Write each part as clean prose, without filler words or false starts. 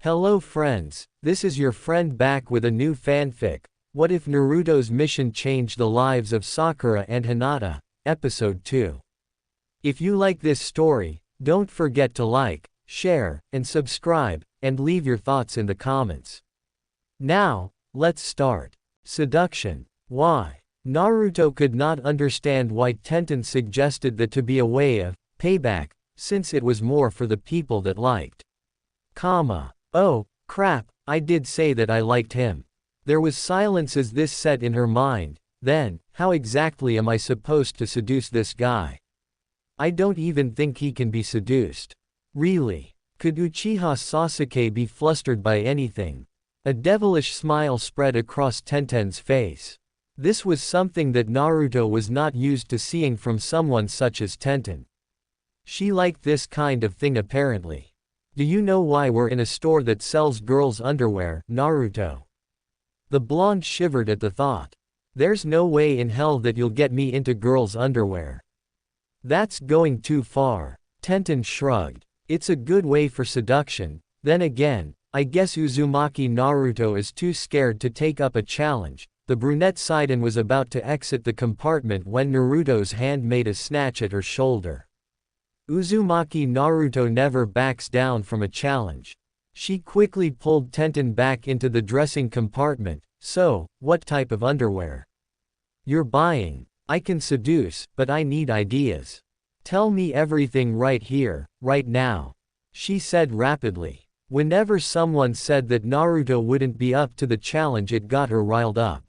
Hello friends, this is your friend back with a new fanfic. What if Naruto's mission changed the lives of Sakura and Hinata? Episode 2. If you like this story, don't forget to like, share, and subscribe, and leave your thoughts in the comments. Now, let's start. Seduction. Why? Naruto could not understand why Tenten suggested that to be a way of payback, since it was more for the people that liked. Oh, crap, I did say that I liked him. There was silence as this set in her mind. Then, how exactly am I supposed to seduce this guy? I don't even think he can be seduced. Really? Could Uchiha Sasuke be flustered by anything? A devilish smile spread across Tenten's face. This was something that Naruto was not used to seeing from someone such as Tenten. She liked this kind of thing apparently. Do you know why we're in a store that sells girls' underwear, Naruto? The blonde shivered at the thought. There's no way in hell that you'll get me into girls' underwear. That's going too far. Tenten shrugged. It's a good way for seduction. Then again, I guess Uzumaki Naruto is too scared to take up a challenge. The brunette sighed and was about to exit the compartment when Naruto's hand made a snatch at her shoulder. Uzumaki Naruto never backs down from a challenge. She quickly pulled Tenten back into the dressing compartment. So, what type of underwear? You're buying. I can seduce, but I need ideas. Tell me everything right here, right now. She said rapidly. Whenever someone said that Naruto wouldn't be up to the challenge, it got her riled up.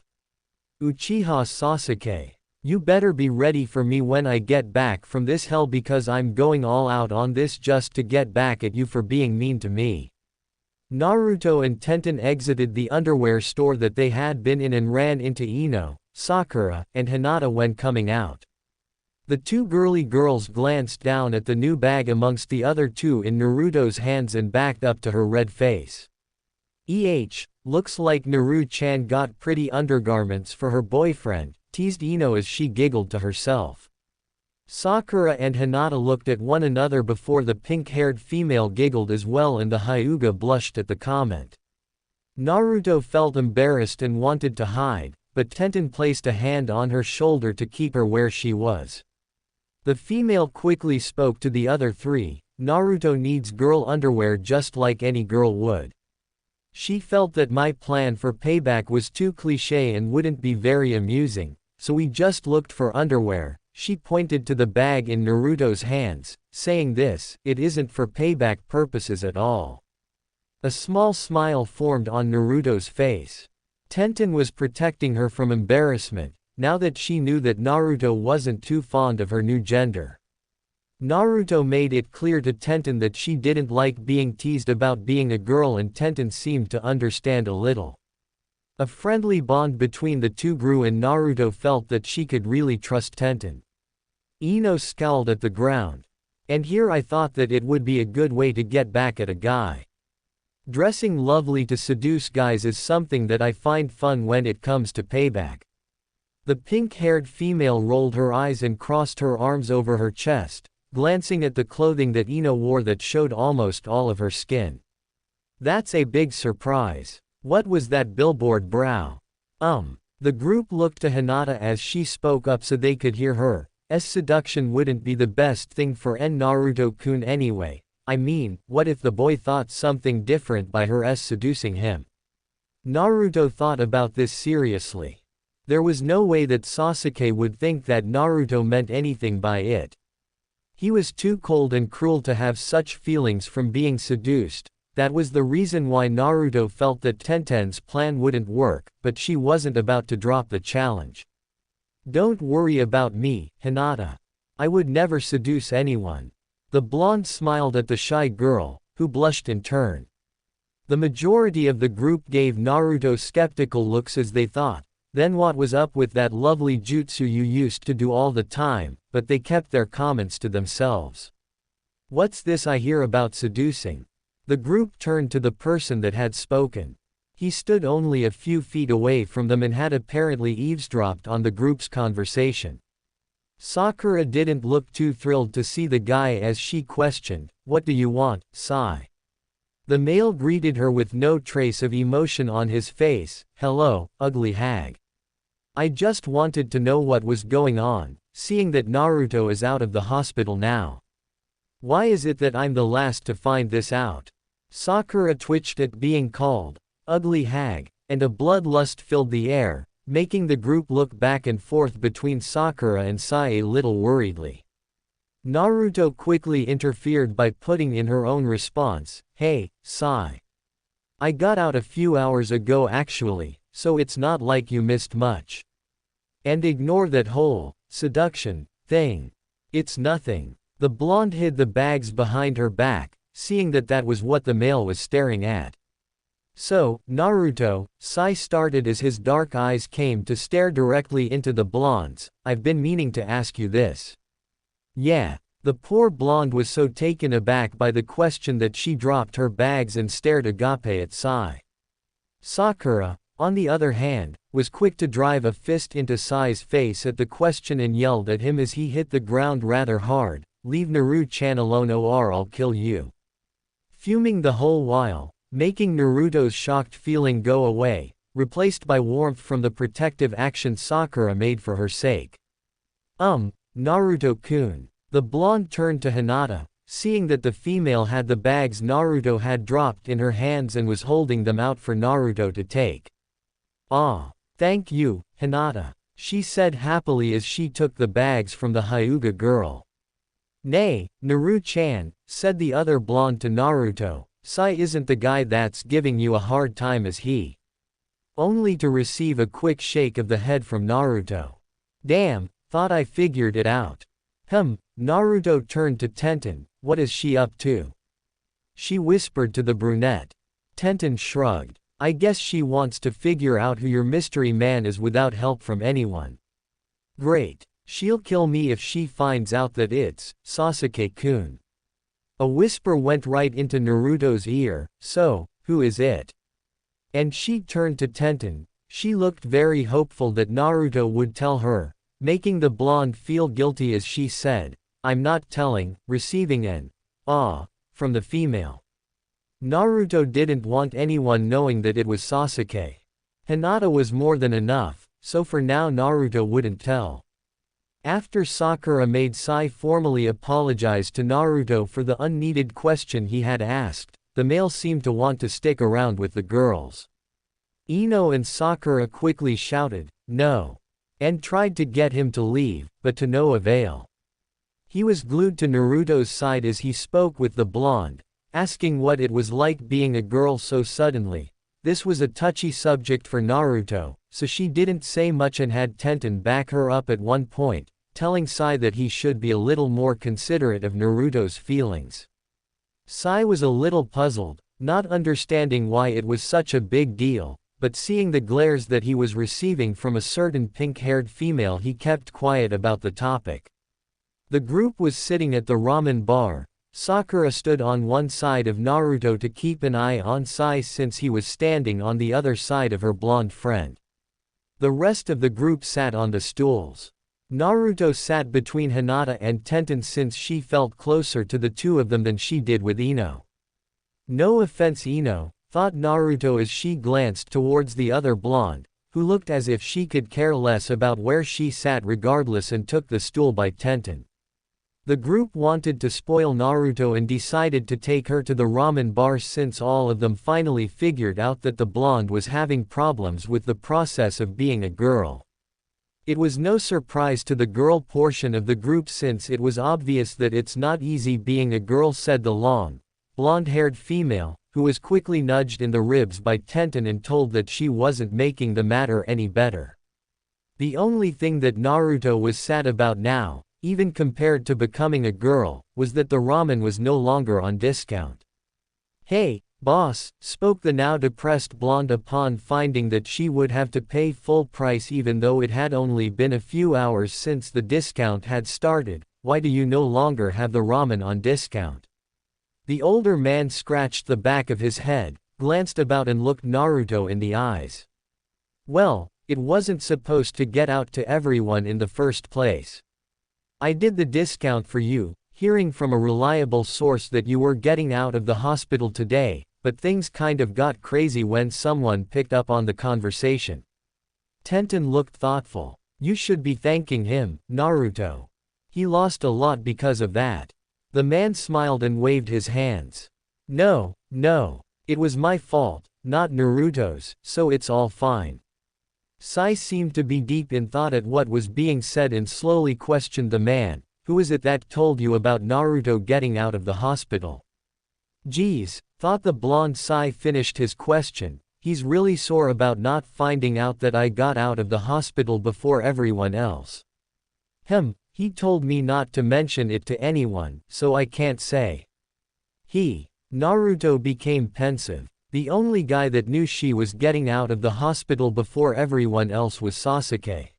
Uchiha Sasuke. You better be ready for me when I get back from this hell, because I'm going all out on this just to get back at you for being mean to me. Naruto and Tenten exited the underwear store that they had been in and ran into Ino, Sakura, and Hinata when coming out. The two girly girls glanced down at the new bag amongst the other two in Naruto's hands and backed up to her red face. Looks like Naru-chan got pretty undergarments for her boyfriend, teased Ino as she giggled to herself. Sakura and Hinata looked at one another before the pink-haired female giggled as well, and the Hyuga blushed at the comment. Naruto felt embarrassed and wanted to hide, but Tenten placed a hand on her shoulder to keep her where she was. The female quickly spoke to the other three. Naruto needs girl underwear just like any girl would. She felt that my plan for payback was too cliché and wouldn't be very amusing, so we just looked for underwear. She pointed to the bag in Naruto's hands, saying it isn't for payback purposes at all. A small smile formed on Naruto's face. Tenten was protecting her from embarrassment, now that she knew that Naruto wasn't too fond of her new gender. Naruto made it clear to Tenten that she didn't like being teased about being a girl, and Tenten seemed to understand a little. A friendly bond between the two grew, and Naruto felt that she could really trust Tenten. Ino scowled at the ground. And here I thought that it would be a good way to get back at a guy. Dressing lovely to seduce guys is something that I find fun when it comes to payback. The pink-haired female rolled her eyes and crossed her arms over her chest, glancing at the clothing that Ino wore that showed almost all of her skin. That's a big surprise. What was that billboard brow? The group looked to Hinata as she spoke up so they could hear her. Seduction wouldn't be the best thing for Naruto-kun anyway. I mean, what if the boy thought something different by her seducing him? Naruto thought about this seriously. There was no way that Sasuke would think that Naruto meant anything by it. He was too cold and cruel to have such feelings from being seduced. That was the reason why Naruto felt that Tenten's plan wouldn't work, but she wasn't about to drop the challenge. Don't worry about me, Hinata. I would never seduce anyone. The blonde smiled at the shy girl, who blushed in turn. The majority of the group gave Naruto skeptical looks as they thought, then what was up with that lovely jutsu you used to do all the time, but they kept their comments to themselves. What's this I hear about seducing? The group turned to the person that had spoken. He stood only a few feet away from them and had apparently eavesdropped on the group's conversation. Sakura didn't look too thrilled to see the guy as she questioned, "What do you want, Sai?" The male greeted her with no trace of emotion on his face. "Hello, ugly hag. I just wanted to know what was going on, seeing that Naruto is out of the hospital now. Why is it that I'm the last to find this out?" Sakura twitched at being called ugly hag, and a bloodlust filled the air, making the group look back and forth between Sakura and Sai a little worriedly. Naruto quickly interfered by putting in her own response. "Hey, Sai. I got out a few hours ago actually, so it's not like you missed much. And ignore that whole seduction thing. It's nothing." The blonde hid the bags behind her back, seeing that that was what the male was staring at. "So, Naruto," Sai started as his dark eyes came to stare directly into the blonde's, "I've been meaning to ask you this." Yeah. The poor blonde was so taken aback by the question that she dropped her bags and stared agape at Sai. Sakura, on the other hand, was quick to drive a fist into Sai's face at the question and yelled at him as he hit the ground rather hard, "Leave Naru-chan alone or I'll kill you." Fuming the whole while, making Naruto's shocked feeling go away, replaced by warmth from the protective action Sakura made for her sake. Naruto-kun. The blonde turned to Hinata, seeing that the female had the bags Naruto had dropped in her hands and was holding them out for Naruto to take. "Ah. Thank you, Hinata," she said happily as she took the bags from the Hyuga girl. "Nay, Naru-chan," said the other blonde to Naruto, "Sai isn't the guy that's giving you a hard time is he?" Only to receive a quick shake of the head from Naruto. "Damn, thought I figured it out." Naruto turned to Tenten. "What is she up to?" she whispered to the brunette. Tenten shrugged. "I guess she wants to figure out who your mystery man is without help from anyone." "Great. She'll kill me if she finds out that it's Sasuke-kun." A whisper went right into Naruto's ear. "So, who is it?" And she turned to Tenten. She looked very hopeful that Naruto would tell her, making the blonde feel guilty as she said, "I'm not telling," receiving an "ah" from the female. Naruto didn't want anyone knowing that it was Sasuke. Hinata was more than enough, so for now Naruto wouldn't tell. After Sakura made Sai formally apologize to Naruto for the unneeded question he had asked, the male seemed to want to stick around with the girls. Ino and Sakura quickly shouted, "No," and tried to get him to leave, but to no avail. He was glued to Naruto's side as he spoke with the blonde, asking what it was like being a girl so suddenly. This was a touchy subject for Naruto, so she didn't say much and had Tenten back her up at one point, telling Sai that he should be a little more considerate of Naruto's feelings. Sai was a little puzzled, not understanding why it was such a big deal, but seeing the glares that he was receiving from a certain pink-haired female he kept quiet about the topic. The group was sitting at the ramen bar. Sakura stood on one side of Naruto to keep an eye on Sai since he was standing on the other side of her blonde friend. The rest of the group sat on the stools. Naruto sat between Hinata and Tenten since she felt closer to the two of them than she did with Ino. "No offense Ino," thought Naruto as she glanced towards the other blonde, who looked as if she could care less about where she sat regardless and took the stool by Tenten. The group wanted to spoil Naruto and decided to take her to the ramen bar since all of them finally figured out that the blonde was having problems with the process of being a girl. It was no surprise to the girl portion of the group since it was obvious that it's not easy being a girl, said the long, blonde-haired female, who was quickly nudged in the ribs by Tenten and told that she wasn't making the matter any better. The only thing that Naruto was sad about now, even compared to becoming a girl, was that the ramen was no longer on discount. "Hey, boss," spoke the now depressed blonde upon finding that she would have to pay full price even though it had only been a few hours since the discount had started. "Why do you no longer have the ramen on discount?" The older man scratched the back of his head, glanced about and looked Naruto in the eyes. "Well, it wasn't supposed to get out to everyone in the first place. I did the discount for you, hearing from a reliable source that you were getting out of the hospital today. but things kind of got crazy when someone picked up on the conversation. Tenten looked thoughtful. You should be thanking him, Naruto. He lost a lot because of that. The man smiled and waved his hands. No, it was my fault, not Naruto's, so it's all fine. Sai seemed to be deep in thought at what was being said and slowly questioned the man. Who is it that told you about Naruto getting out of the hospital? Geez, thought the blonde. Sai finished his question. He's really sore about not finding out that I got out of the hospital before everyone else. He told me not to mention it to anyone, so I can't say. Naruto became pensive. The only guy that knew she was getting out of the hospital before everyone else was Sasuke.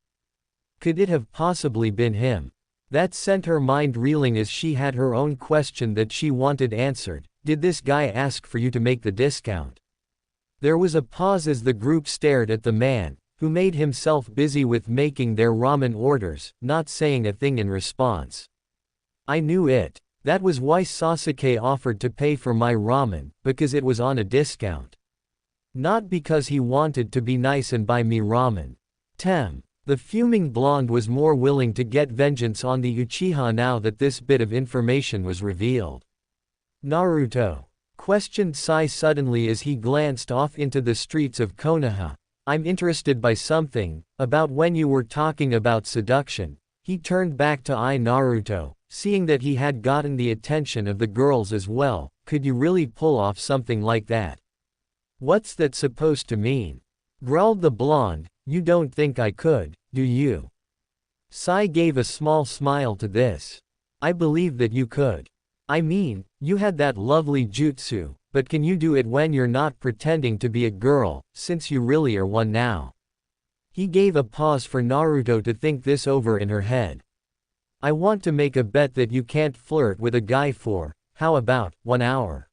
Could it have possibly been him? That sent her mind reeling as she had her own question that she wanted answered. Did this guy ask for you to make the discount? There was a pause as the group stared at the man, who made himself busy with making their ramen orders, not saying a thing in response. I knew it. That was why Sasuke offered to pay for my ramen, because it was on a discount. Not because he wanted to be nice and buy me ramen. The fuming blonde was more willing to get vengeance on the Uchiha now that this bit of information was revealed. Naruto? Questioned Sai suddenly as he glanced off into the streets of Konoha. I'm interested by something, about when you were talking about seduction. He turned back to eye Naruto, seeing that he had gotten the attention of the girls as well. Could you really pull off something like that? What's that supposed to mean? Growled the blonde. You don't think I could, do you? Sai gave a small smile to this. I believe that you could. I mean, you had that lovely jutsu, but can you do it when you're not pretending to be a girl, since you really are one now? He gave a pause for Naruto to think this over in her head. I want to make a bet that you can't flirt with a guy for, how about, 1 hour?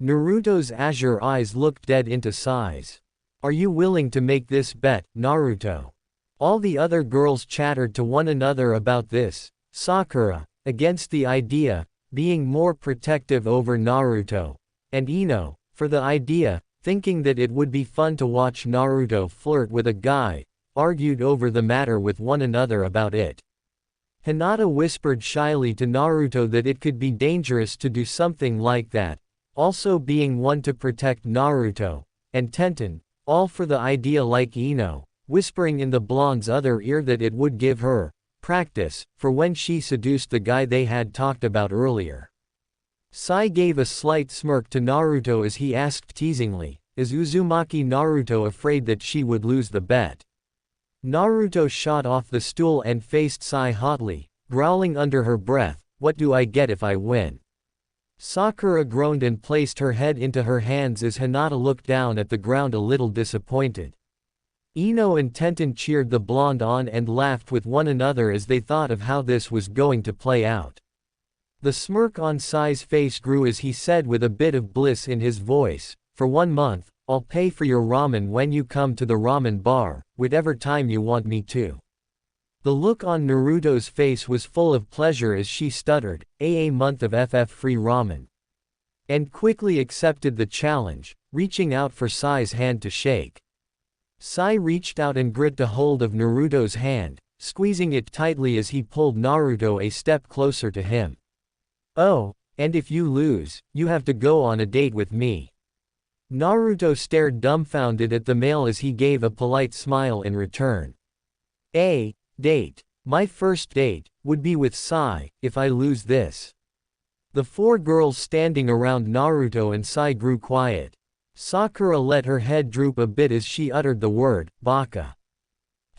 Naruto's azure eyes looked dead into Sai's. Are you willing to make this bet, Naruto? All the other girls chattered to one another about this. Sakura, against the idea, being more protective over Naruto, and Ino, for the idea, thinking that it would be fun to watch Naruto flirt with a guy, argued over the matter with one another about it. Hinata whispered shyly to Naruto that it could be dangerous to do something like that, also being one to protect Naruto, and Tenten, all for the idea like Ino, whispering in the blonde's other ear that it would give her practice for when she seduced the guy they had talked about earlier. Sai gave a slight smirk to Naruto as he asked teasingly, is Uzumaki Naruto afraid that she would lose the bet? Naruto shot off the stool and faced Sai hotly, growling under her breath, what do I get if I win? Sakura groaned and placed her head into her hands as Hinata looked down at the ground a little disappointed. Ino and Tenten cheered the blonde on and laughed with one another as they thought of how this was going to play out. The smirk on Sai's face grew as he said with a bit of bliss in his voice, for 1 month, I'll pay for your ramen when you come to the ramen bar, whatever time you want me to. The look on Naruto's face was full of pleasure as she stuttered, a month of FF-free ramen. And quickly accepted the challenge, reaching out for Sai's hand to shake. Sai reached out and gripped a hold of Naruto's hand, squeezing it tightly as he pulled Naruto a step closer to him. Oh, and if you lose, you have to go on a date with me. Naruto stared dumbfounded at the male as he gave a polite smile in return. A date. My first date would be with Sai, if I lose this. The 4 girls standing around Naruto and Sai grew quiet. Sakura let her head droop a bit as she uttered the word, baka.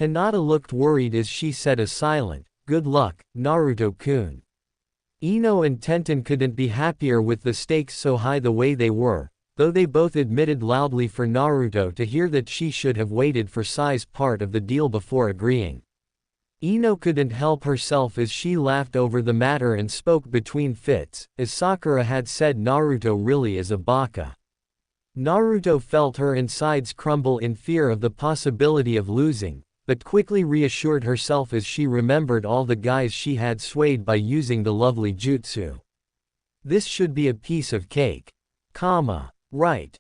Hinata looked worried as she said a silent, good luck, Naruto-kun. Ino and Tenten couldn't be happier with the stakes so high the way they were, though they both admitted loudly for Naruto to hear that she should have waited for Sai's part of the deal before agreeing. Ino couldn't help herself as she laughed over the matter and spoke between fits, as Sakura had said Naruto really is a baka. Naruto felt her insides crumble in fear of the possibility of losing, but quickly reassured herself as she remembered all the guys she had swayed by using the lovely jutsu. This should be a piece of cake. Right.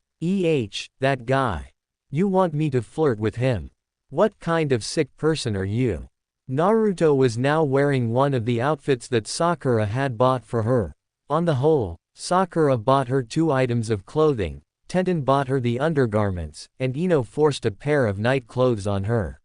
That guy. You want me to flirt with him? What kind of sick person are you? Naruto was now wearing one of the outfits that Sakura had bought for her. On the whole, Sakura bought her 2 items of clothing, Tenten bought her the undergarments, and Ino forced a pair of night clothes on her.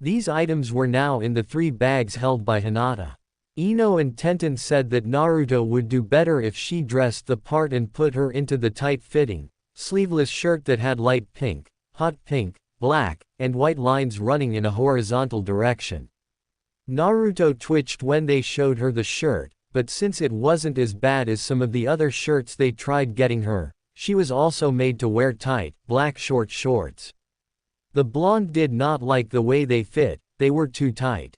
These items were now in the 3 bags held by Hinata. Ino and Tenten said that Naruto would do better if she dressed the part and put her into the tight-fitting, sleeveless shirt that had light pink, hot pink, black, and white lines running in a horizontal direction. Naruto twitched when they showed her the shirt, but since it wasn't as bad as some of the other shirts they tried getting her, she was also made to wear tight, black short shorts. The blonde did not like the way they fit, they were too tight.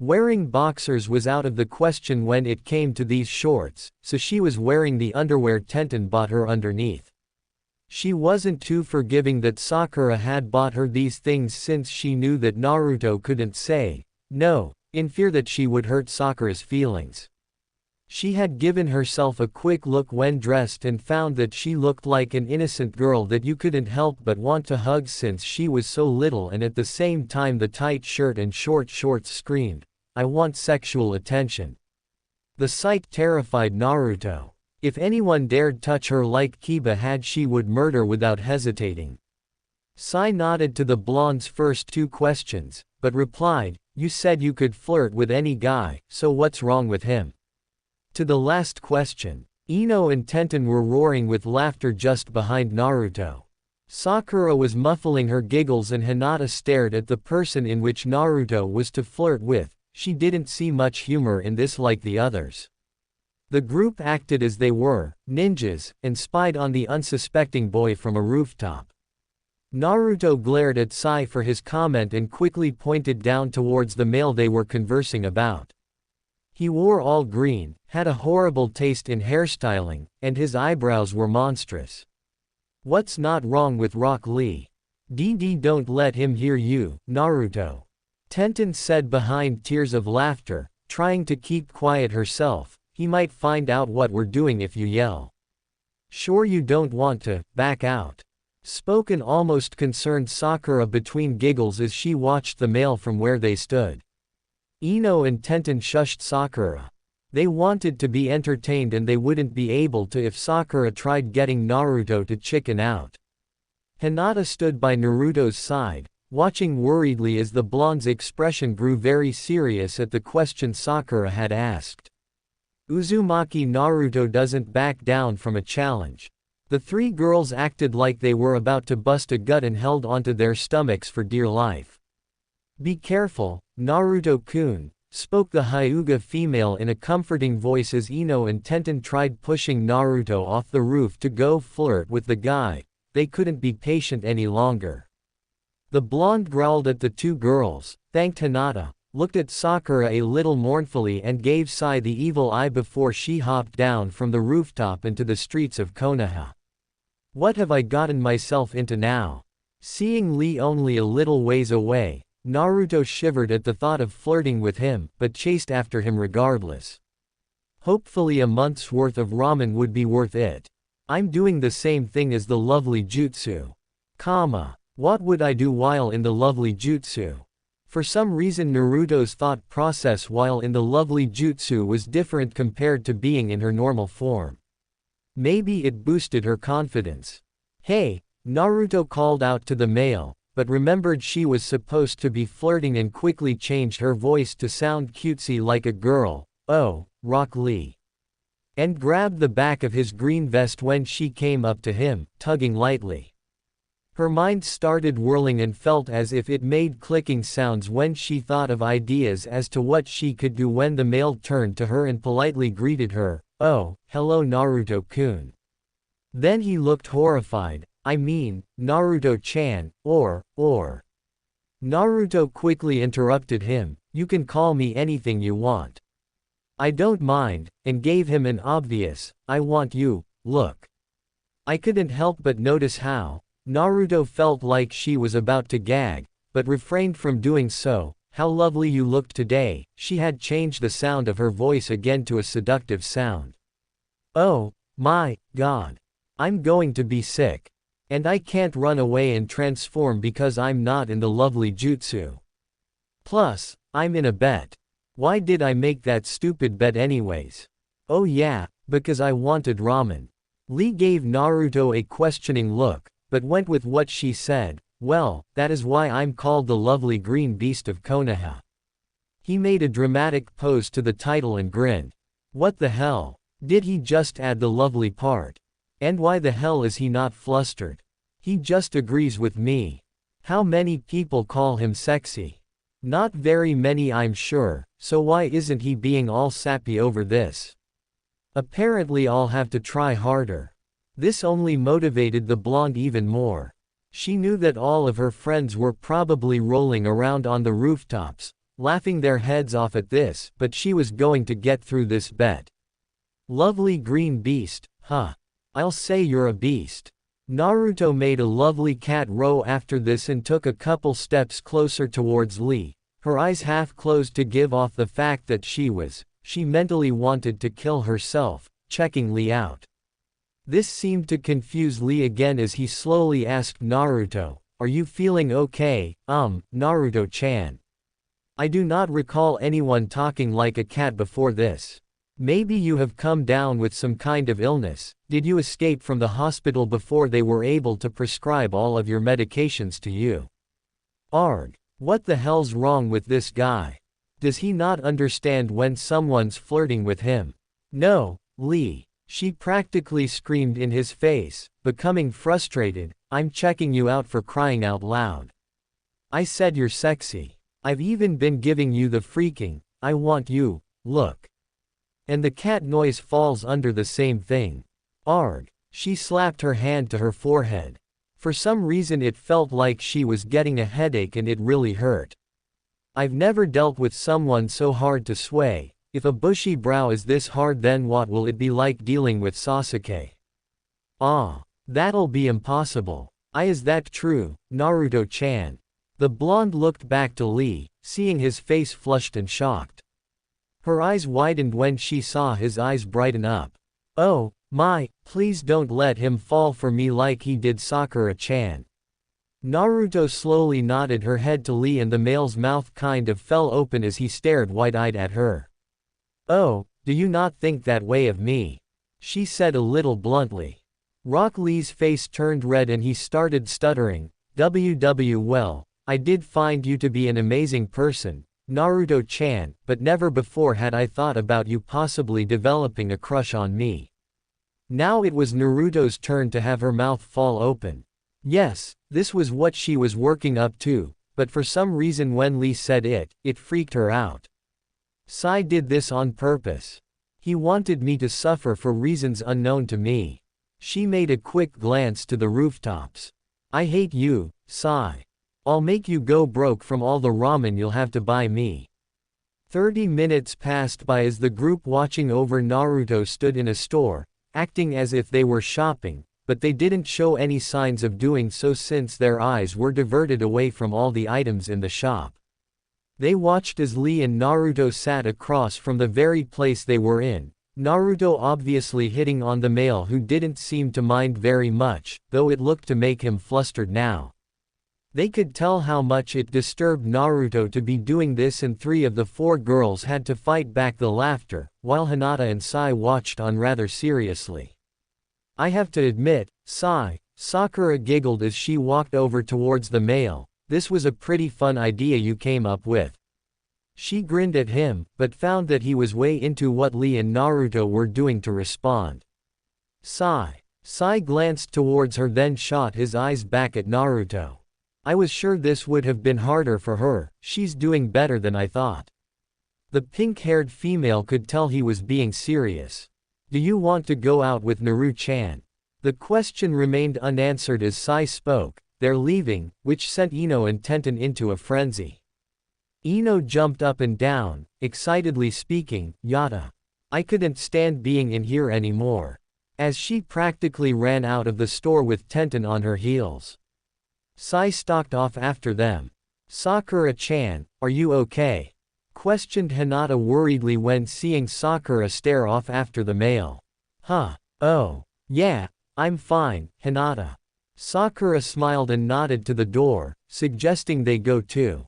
Wearing boxers was out of the question when it came to these shorts, so she was wearing the underwear Tenten bought her underneath. She wasn't too forgiving that Sakura had bought her these things since she knew that Naruto couldn't say no, in fear that she would hurt Sakura's feelings. She had given herself a quick look when dressed and found that she looked like an innocent girl that you couldn't help but want to hug since she was so little, and at the same time the tight shirt and short shorts screamed, "I want sexual attention." The sight terrified Naruto. If anyone dared touch her like Kiba had, she would murder without hesitating. Sai nodded to the blonde's first 2 questions, but replied, "You said you could flirt with any guy, so what's wrong with him?" To the last question, Ino and Tenten were roaring with laughter just behind Naruto. Sakura was muffling her giggles and Hinata stared at the person in which Naruto was to flirt with. She didn't see much humor in this like the others. The group acted as they were ninjas, and spied on the unsuspecting boy from a rooftop. Naruto glared at Sai for his comment and quickly pointed down towards the male they were conversing about. He wore all green, had a horrible taste in hairstyling, and his eyebrows were monstrous. "What's not wrong with Rock Lee? Don't let him hear you, Naruto," Tenten said behind tears of laughter, trying to keep quiet herself. "He might find out what we're doing if you yell." "Sure you don't want to back out?" spoke an almost concerned Sakura between giggles as she watched the male from where they stood. Ino and Tenten shushed Sakura. They wanted to be entertained and they wouldn't be able to if Sakura tried getting Naruto to chicken out. Hinata stood by Naruto's side, watching worriedly as the blonde's expression grew very serious at the question Sakura had asked. Uzumaki Naruto doesn't back down from a challenge. The 3 girls acted like they were about to bust a gut and held onto their stomachs for dear life. "Be careful, Naruto-kun," spoke the Hyuga female in a comforting voice as Ino and Tenten tried pushing Naruto off the roof to go flirt with the guy. They couldn't be patient any longer. The blonde growled at the 2 girls, thanked Hinata, looked at Sakura a little mournfully and gave Sai the evil eye before she hopped down from the rooftop into the streets of Konoha. "What have I gotten myself into now?" Seeing Lee only a little ways away, Naruto shivered at the thought of flirting with him, but chased after him regardless. Hopefully a month's worth of ramen would be worth it. I'm doing the same thing as the lovely jutsu. What would I do while in the lovely jutsu? For some reason Naruto's thought process while in the lovely jutsu was different compared to being in her normal form. Maybe it boosted her confidence. "Hey," Naruto called out to the male, but remembered she was supposed to be flirting and quickly changed her voice to sound cutesy like a girl. "Oh, Rock Lee." And grabbed the back of his green vest when she came up to him, tugging lightly. Her mind started whirling and felt as if it made clicking sounds when she thought of ideas as to what she could do when the male turned to her and politely greeted her, "Oh, hello Naruto-kun." Then he looked horrified. "I mean, Naruto-chan, or. Naruto quickly interrupted him, "You can call me anything you want. I don't mind," and gave him an obvious, "I want you," look. I couldn't help but notice how Naruto felt like she was about to gag, but refrained from doing so. "How lovely you looked today." She had changed the sound of her voice again to a seductive sound. "Oh, my God. I'm going to be sick. And I can't run away and transform because I'm not in the lovely jutsu. Plus, I'm in a bet. Why did I make that stupid bet anyways? Oh yeah, because I wanted ramen. Lee gave Naruto a questioning look, but went with what she said. Well, that is why I'm called the lovely green beast of Konoha. He made a dramatic pose to the title and grinned. What the hell? Did he just add the lovely part? And why the hell is he not flustered? He just agrees with me. How many people call him sexy? Not very many, I'm sure, so why isn't he being all sappy over this? Apparently I'll have to try harder. This only motivated the blonde even more. She knew that all of her friends were probably rolling around on the rooftops, laughing their heads off at this, but she was going to get through this bet. Lovely green beast, huh? I'll say you're a beast. Naruto made a lovely cat row after this and took a couple steps closer towards Lee, her eyes half closed to give off the fact that she mentally wanted to kill herself, checking Lee out. This seemed to confuse Lee again as he slowly asked Naruto, "Are you feeling okay, Naruto-chan?" I do not recall anyone talking like a cat before this. Maybe you have come down with some kind of illness. Did you escape from the hospital before they were able to prescribe all of your medications to you? Arg. What the hell's wrong with this guy? Does he not understand when someone's flirting with him? No, Lee. She practically screamed in his face, becoming frustrated. I'm checking you out for crying out loud. I said you're sexy. I've even been giving you the freaking, I want you, look. And the cat noise falls under the same thing. Arg. She slapped her hand to her forehead. For some reason it felt like she was getting a headache and it really hurt. I've never dealt with someone so hard to sway. If a bushy brow is this hard, then what will it be like dealing with Sasuke? Ah, that'll be impossible. Is that true, Naruto-chan? The blonde looked back to Lee, seeing his face flushed and shocked. Her eyes widened when she saw his eyes brighten up. Oh, my, please don't let him fall for me like he did Sakura-chan. Naruto slowly nodded her head to Lee and the male's mouth kind of fell open as he stared wide-eyed at her. Oh, do you not think that way of me? She said a little bluntly. Rock Lee's face turned red and he started stuttering. Well, I did find you to be an amazing person, Naruto-chan, but never before had I thought about you possibly developing a crush on me. Now it was Naruto's turn to have her mouth fall open. Yes, this was what she was working up to, but for some reason when Lee said it, it freaked her out. Sai did this on purpose. He wanted me to suffer for reasons unknown to me. She made a quick glance to the rooftops. I hate you, Sai. I'll make you go broke from all the ramen you'll have to buy me. 30 minutes passed by as the group watching over Naruto stood in a store, acting as if they were shopping, but they didn't show any signs of doing so since their eyes were diverted away from all the items in the shop. They watched as Lee and Naruto sat across from the very place they were in, Naruto obviously hitting on the male who didn't seem to mind very much, though it looked to make him flustered now. They could tell how much it disturbed Naruto to be doing this, and 3 of the 4 girls had to fight back the laughter, while Hinata and Sai watched on rather seriously. I have to admit, Sai, Sakura giggled as she walked over towards the male, this was a pretty fun idea you came up with. She grinned at him, but found that he was way into what Lee and Naruto were doing to respond. Sai glanced towards her, then shot his eyes back at Naruto. I was sure this would have been harder for her, she's doing better than I thought. The pink-haired female could tell he was being serious. Do you want to go out with Naru-chan? The question remained unanswered as Sai spoke. They're leaving, which sent Ino and Tenten into a frenzy. Ino jumped up and down, excitedly speaking, Yada. I couldn't stand being in here anymore. As she practically ran out of the store with Tenten on her heels. Sai stalked off after them. Sakura-chan, are you okay? Questioned Hinata worriedly when seeing Sakura stare off after the male. Huh, oh, yeah, I'm fine, Hinata. Sakura smiled and nodded to the door, suggesting they go too.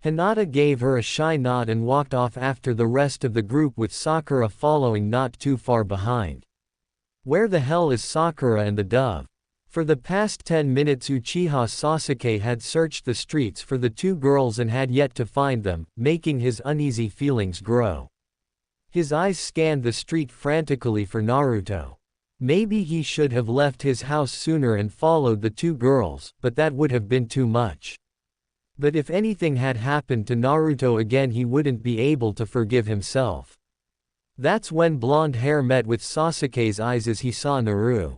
Hinata gave her a shy nod and walked off after the rest of the group, with Sakura following not too far behind. Where the hell is Sakura and the dove? For the past 10 minutes Uchiha Sasuke had searched the streets for the two girls and had yet to find them, making his uneasy feelings grow. His eyes scanned the street frantically for Naruto. Maybe he should have left his house sooner and followed the two girls, but that would have been too much. But if anything had happened to Naruto again, he wouldn't be able to forgive himself. That's when blonde hair met with Sasuke's eyes as he saw Naru.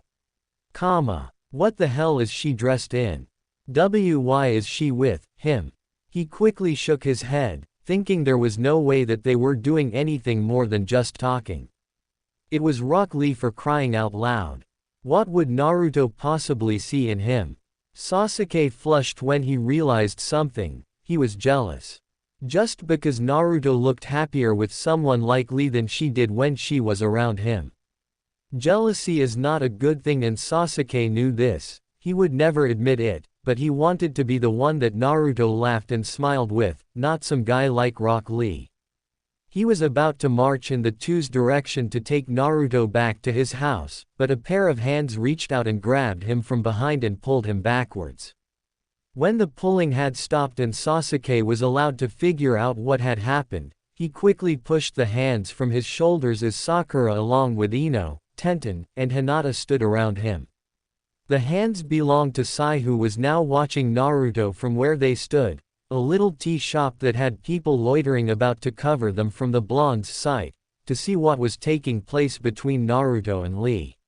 What the hell is she dressed in? Why is she with him? He quickly shook his head, thinking there was no way that they were doing anything more than just talking. It was Rock Lee, for crying out loud. What would Naruto possibly see in him? Sasuke flushed when he realized something. He was jealous. Just because Naruto looked happier with someone like Lee than she did when she was around him. Jealousy is not a good thing, and Sasuke knew this. He would never admit it, but he wanted to be the one that Naruto laughed and smiled with, not some guy like Rock Lee. He was about to march in the two's direction to take Naruto back to his house, but a pair of hands reached out and grabbed him from behind and pulled him backwards. When the pulling had stopped and Sasuke was allowed to figure out what had happened, he quickly pushed the hands from his shoulders as Sakura, along with Ino, Tenten, and Hinata, stood around him. The hands belonged to Sai, who was now watching Naruto from where they stood, a little tea shop that had people loitering about to cover them from the blonde's sight, to see what was taking place between Naruto and Lee.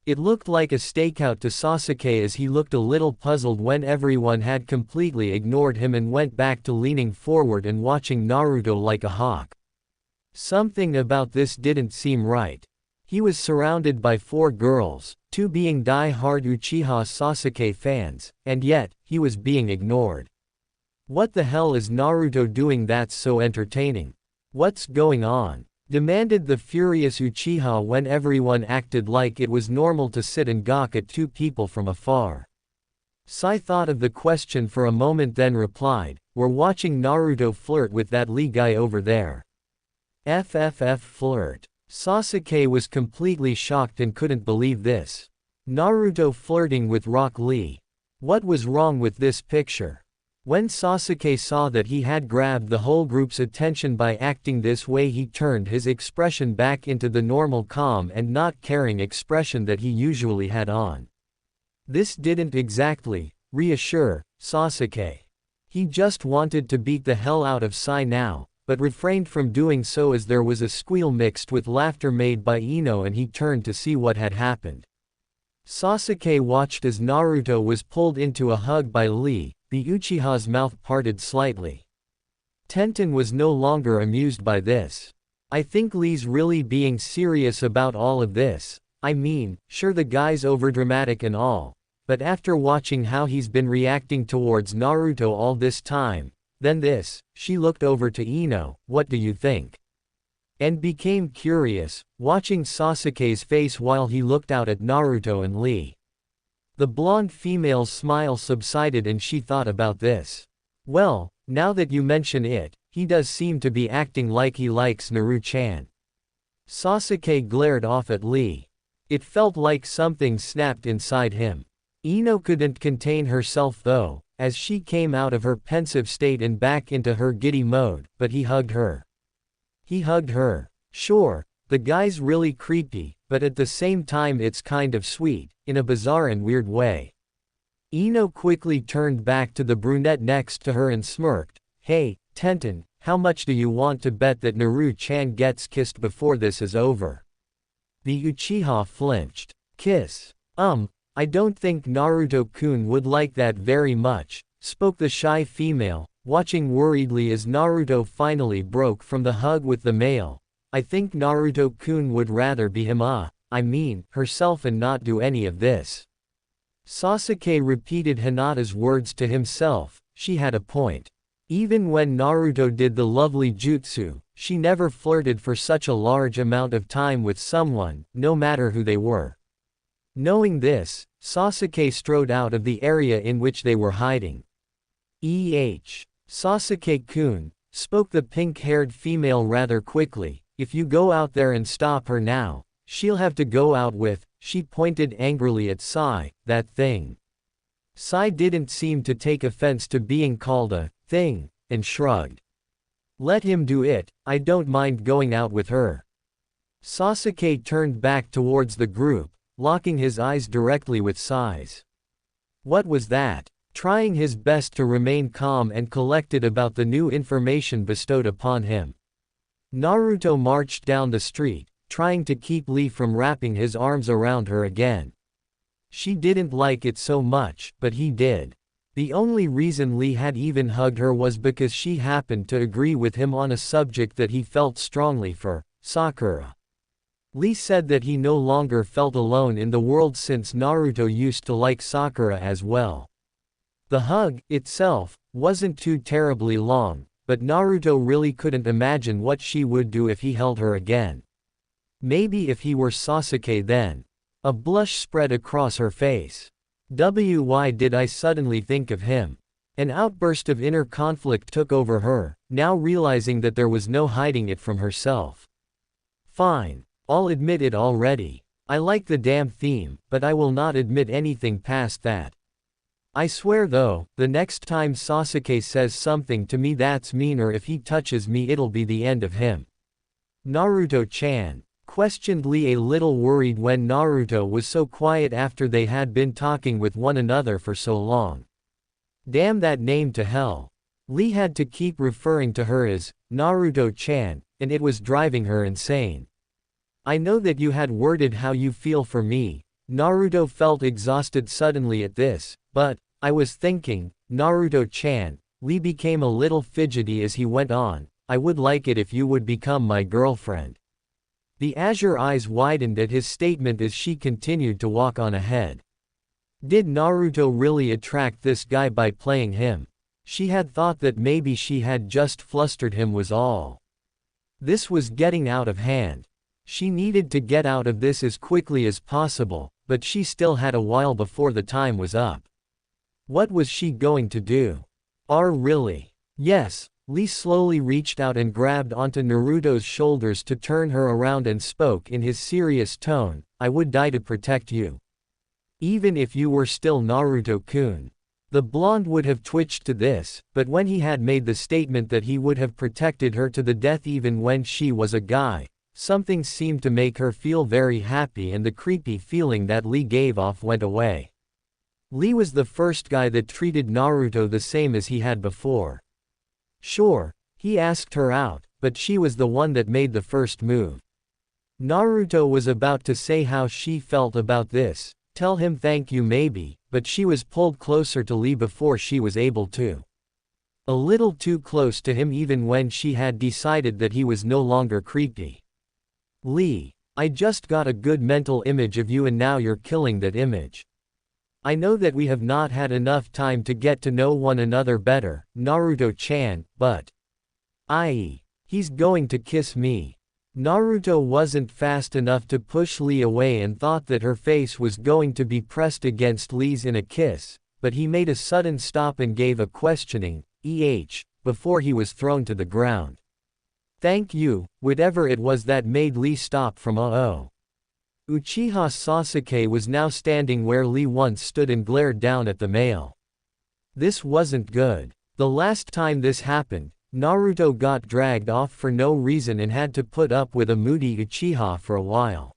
It looked like a stakeout to Sasuke, as he looked a little puzzled when everyone had completely ignored him and went back to leaning forward and watching Naruto like a hawk. Something about this didn't seem right. He was surrounded by 4 girls, 2 being die-hard Uchiha Sasuke fans, and yet, he was being ignored. What the hell is Naruto doing that's so entertaining? What's going on? Demanded the furious Uchiha when everyone acted like it was normal to sit and gawk at 2 people from afar. Sai thought of the question for a moment, then replied, "We're watching Naruto flirt with that Lee guy over there." Flirt. Sasuke was completely shocked and couldn't believe this. Naruto flirting with Rock Lee. What was wrong with this picture? When Sasuke saw that he had grabbed the whole group's attention by acting this way, he turned his expression back into the normal calm and not caring expression that he usually had on. This didn't exactly reassure Sasuke. He just wanted to beat the hell out of Sai now, but refrained from doing so as there was a squeal mixed with laughter made by Ino, and he turned to see what had happened. Sasuke watched as Naruto was pulled into a hug by Lee. The Uchiha's mouth parted slightly. Tenten was no longer amused by this. I think Lee's really being serious about all of this. I mean, sure, the guy's overdramatic and all, but after watching how he's been reacting towards Naruto all this time, then this, she looked over to Ino, what do you think? And became curious, watching Sasuke's face while he looked out at Naruto and Lee. The blonde female's smile subsided and she thought about this. Well, now that you mention it, he does seem to be acting like he likes Naru-chan. Sasuke glared off at Lee. It felt like something snapped inside him. Ino couldn't contain herself though, as she came out of her pensive state and back into her giddy mode, but he hugged her. Sure, the guy's really creepy, but at the same time it's kind of sweet, in a bizarre and weird way. Ino quickly turned back to the brunette next to her and smirked. Hey, Tenten, how much do you want to bet that Naru-chan gets kissed before this is over? The Uchiha flinched. Kiss? I don't think Naruto-kun would like that very much, spoke the shy female, watching worriedly as Naruto finally broke from the hug with the male. I think Naruto-kun would rather be herself and not do any of this. Sasuke repeated Hinata's words to himself. She had a point. Even when Naruto did the lovely jutsu, she never flirted for such a large amount of time with someone, no matter who they were. Knowing this, Sasuke strode out of the area in which they were hiding. Sasuke-kun, spoke the pink-haired female rather quickly, if you go out there and stop her now, she'll have to go out with, she pointed angrily at Sai, that thing. Sai didn't seem to take offense to being called a thing, and shrugged. Let him do it, I don't mind going out with her. Sasuke turned back towards the group, locking his eyes directly with Sai's. What was that? Trying his best to remain calm and collected about the new information bestowed upon him. Naruto marched down the street, trying to keep Lee from wrapping his arms around her again. She didn't like it so much, but he did. The only reason Lee had even hugged her was because she happened to agree with him on a subject that he felt strongly for, Sakura. Lee said that he no longer felt alone in the world since Naruto used to like Sakura as well. The hug, itself, wasn't too terribly long, but Naruto really couldn't imagine what she would do if he held her again. Maybe if he were Sasuke then. A blush spread across her face. Why did I suddenly think of him? An outburst of inner conflict took over her, now realizing that there was no hiding it from herself. Fine. I'll admit it already. I like the damn theme, but I will not admit anything past that. I swear though, the next time Sasuke says something to me that's mean or if he touches me it'll be the end of him. Naruto-chan, questioned Lee a little worried when Naruto was so quiet after they had been talking with one another for so long. Damn that name to hell. Lee had to keep referring to her as Naruto-chan, and it was driving her insane. I know that you had worded how you feel for me. Naruto felt exhausted suddenly at this, but, I was thinking, Naruto-chan, Lee became a little fidgety as he went on, I would like it if you would become my girlfriend. The azure eyes widened at his statement as she continued to walk on ahead. Did Naruto really attract this guy by playing him? She had thought that maybe she had just flustered him was all. This was getting out of hand. She needed to get out of this as quickly as possible, but she still had a while before the time was up. What was she going to do? Really? Yes. Lee slowly reached out and grabbed onto Naruto's shoulders to turn her around and spoke in his serious tone, I would die to protect you. Even if you were still Naruto-kun. The blonde would have twitched to this, but when he had made the statement that he would have protected her to the death even when she was a guy, something seemed to make her feel very happy and the creepy feeling that Lee gave off went away. Lee was the first guy that treated Naruto the same as he had before. Sure, he asked her out, but she was the one that made the first move. Naruto was about to say how she felt about this, tell him thank you maybe, but she was pulled closer to Lee before she was able to. A little too close to him even when she had decided that he was no longer creepy. Lee, I just got a good mental image of you and now you're killing that image. I know that we have not had enough time to get to know one another better, Naruto-chan, but… he's going to kiss me. Naruto wasn't fast enough to push Lee away and thought that her face was going to be pressed against Lee's in a kiss, but he made a sudden stop and gave a questioning, before he was thrown to the ground. Thank you, whatever it was that made Lee stop from Uchiha Sasuke was now standing where Lee once stood and glared down at the male. This wasn't good. The last time this happened, Naruto got dragged off for no reason and had to put up with a moody Uchiha for a while.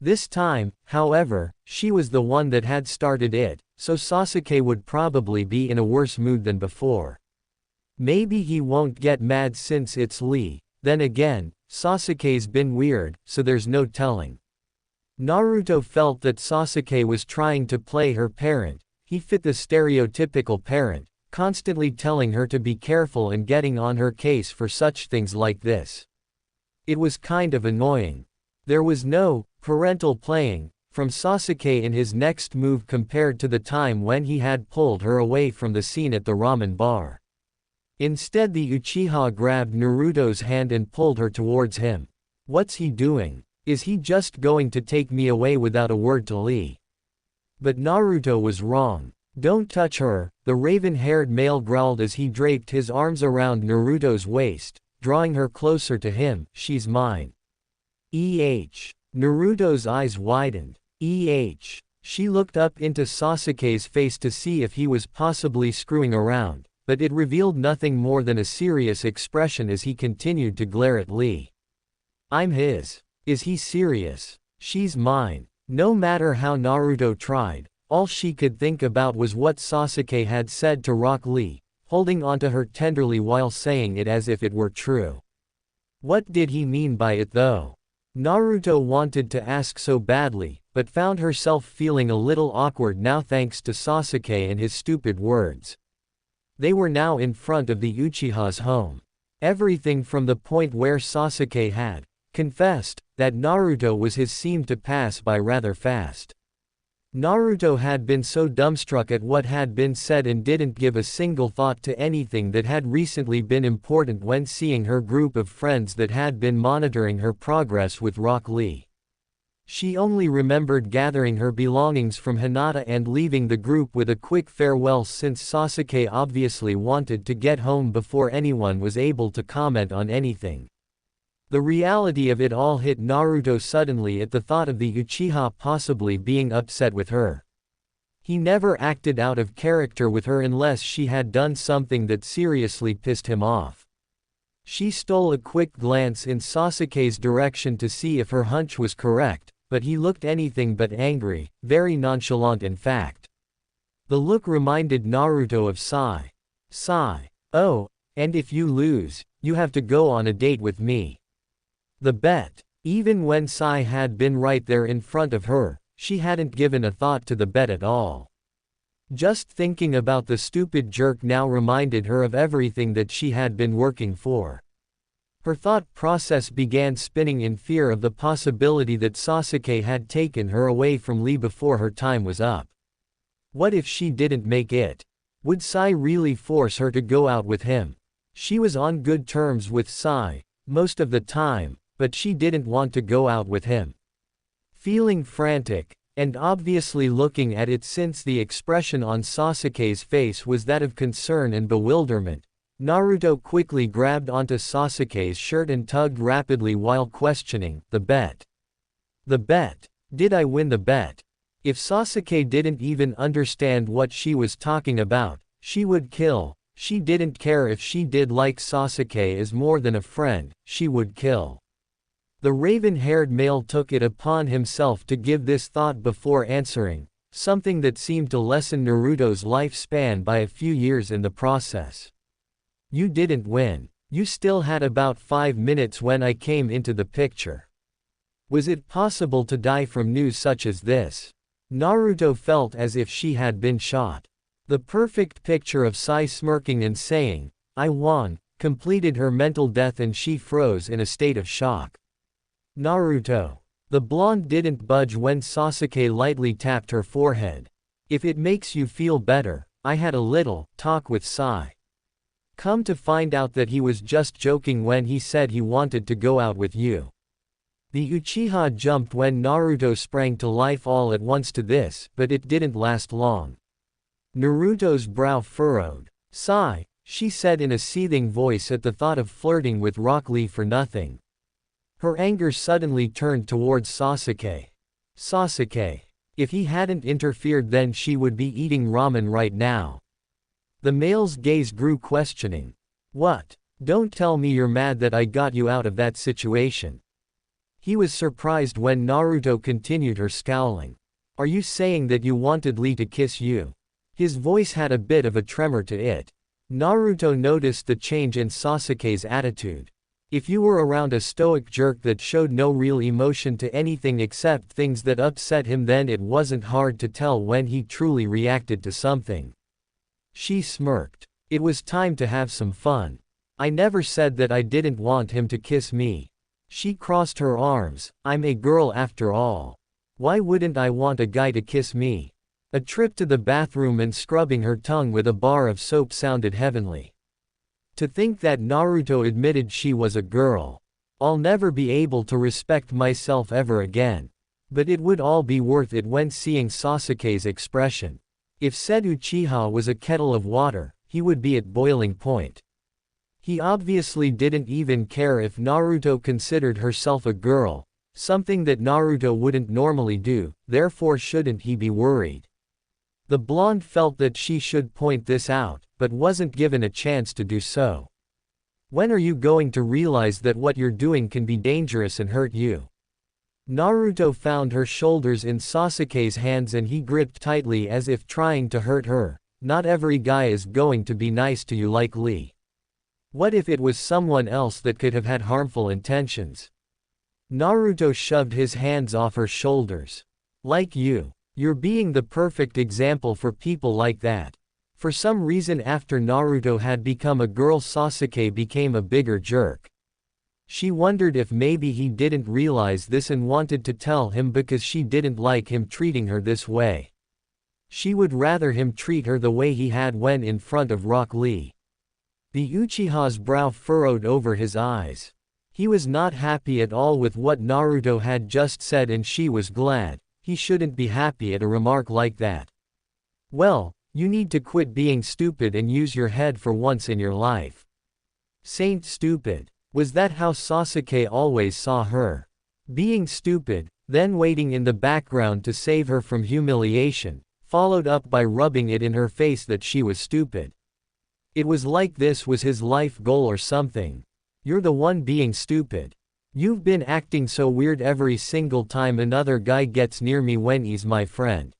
This time, however, she was the one that had started it, so Sasuke would probably be in a worse mood than before. Maybe he won't get mad since it's Lee, then again, Sasuke's been weird, so there's no telling. Naruto felt that Sasuke was trying to play her parent, he fit the stereotypical parent, constantly telling her to be careful and getting on her case for such things like this. It was kind of annoying. There was no parental playing from Sasuke in his next move compared to the time when he had pulled her away from the scene at the ramen bar. Instead the Uchiha grabbed Naruto's hand and pulled her towards him. What's he doing? Is he just going to take me away without a word to Lee? But Naruto was wrong. Don't touch her, the raven-haired male growled as he draped his arms around Naruto's waist, drawing her closer to him. She's mine. Naruto's eyes widened. She looked up into Sasuke's face to see if he was possibly screwing around, but it revealed nothing more than a serious expression as he continued to glare at Lee. I'm his. Is he serious? She's mine. No matter how Naruto tried, all she could think about was what Sasuke had said to Rock Lee, holding onto her tenderly while saying it as if it were true. What did he mean by it though? Naruto wanted to ask so badly, but found herself feeling a little awkward now thanks to Sasuke and his stupid words. They were now in front of the Uchiha's home. Everything from the point where Sasuke had confessed that Naruto was his seemed to pass by rather fast. Naruto had been so dumbstruck at what had been said and didn't give a single thought to anything that had recently been important when seeing her group of friends that had been monitoring her progress with Rock Lee. She only remembered gathering her belongings from Hinata and leaving the group with a quick farewell since Sasuke obviously wanted to get home before anyone was able to comment on anything. The reality of it all hit Naruto suddenly at the thought of the Uchiha possibly being upset with her. He never acted out of character with her unless she had done something that seriously pissed him off. She stole a quick glance in Sasuke's direction to see if her hunch was correct, but he looked anything but angry, very nonchalant in fact. The look reminded Naruto of Sai. Sai. Oh, and if you lose, you have to go on a date with me. The bet. Even when Sai had been right there in front of her, she hadn't given a thought to the bet at all. Just thinking about the stupid jerk now reminded her of everything that she had been working for. Her thought process began spinning in fear of the possibility that Sasuke had taken her away from Lee before her time was up. What if she didn't make it? Would Sai really force her to go out with him? She was on good terms with Sai, most of the time, but she didn't want to go out with him. Feeling frantic, and obviously looking at it since the expression on Sasuke's face was that of concern and bewilderment, Naruto quickly grabbed onto Sasuke's shirt and tugged rapidly while questioning, the bet. The bet. Did I win the bet? If Sasuke didn't even understand what she was talking about, she would kill. She didn't care if she did like Sasuke as more than a friend, she would kill. The raven-haired male took it upon himself to give this thought before answering, something that seemed to lessen Naruto's lifespan by a few years in the process. You didn't win. You still had about 5 minutes when I came into the picture. Was it possible to die from news such as this? Naruto felt as if she had been shot. The perfect picture of Sai smirking and saying, I won, completed her mental death and she froze in a state of shock. Naruto. The blonde didn't budge when Sasuke lightly tapped her forehead. If it makes you feel better, I had a little talk with Sai. Come to find out that he was just joking when he said he wanted to go out with you. The Uchiha jumped when Naruto sprang to life all at once to this, but it didn't last long. Naruto's brow furrowed. Sai, she said in a seething voice at the thought of flirting with Rock Lee for nothing. Her anger suddenly turned towards Sasuke. Sasuke. If he hadn't interfered then she would be eating ramen right now. The male's gaze grew questioning. What? Don't tell me you're mad that I got you out of that situation. He was surprised when Naruto continued her scowling. Are you saying that you wanted Lee to kiss you? His voice had a bit of a tremor to it. Naruto noticed the change in Sasuke's attitude. If you were around a stoic jerk that showed no real emotion to anything except things that upset him, then it wasn't hard to tell when he truly reacted to something. She smirked. It was time to have some fun. I never said that I didn't want him to kiss me. She crossed her arms. I'm a girl after all. Why wouldn't I want a guy to kiss me? A trip to the bathroom and scrubbing her tongue with a bar of soap sounded heavenly. To think that Naruto admitted she was a girl. I'll never be able to respect myself ever again. But it would all be worth it when seeing Sasuke's expression. If said Uchiha was a kettle of water, he would be at boiling point. He obviously didn't even care if Naruto considered herself a girl, something that Naruto wouldn't normally do, therefore shouldn't he be worried? The blonde felt that she should point this out, but wasn't given a chance to do so. When are you going to realize that what you're doing can be dangerous and hurt you? Naruto found her shoulders in Sasuke's hands and he gripped tightly as if trying to hurt her. Not every guy is going to be nice to you like Lee. What if it was someone else that could have had harmful intentions? Naruto shoved his hands off her shoulders. Like you. You're being the perfect example for people like that. For some reason after Naruto had become a girl, Sasuke became a bigger jerk. She wondered if maybe he didn't realize this and wanted to tell him because she didn't like him treating her this way. She would rather him treat her the way he had when in front of Rock Lee. The Uchiha's brow furrowed over his eyes. He was not happy at all with what Naruto had just said and she was glad. He shouldn't be happy at a remark like that. Well, you need to quit being stupid and use your head for once in your life. Saint stupid. Was that how Sasuke always saw her? Being stupid, then waiting in the background to save her from humiliation, followed up by rubbing it in her face that she was stupid. It was like this was his life goal or something. You're the one being stupid. You've been acting so weird every single time another guy gets near me when he's my friend.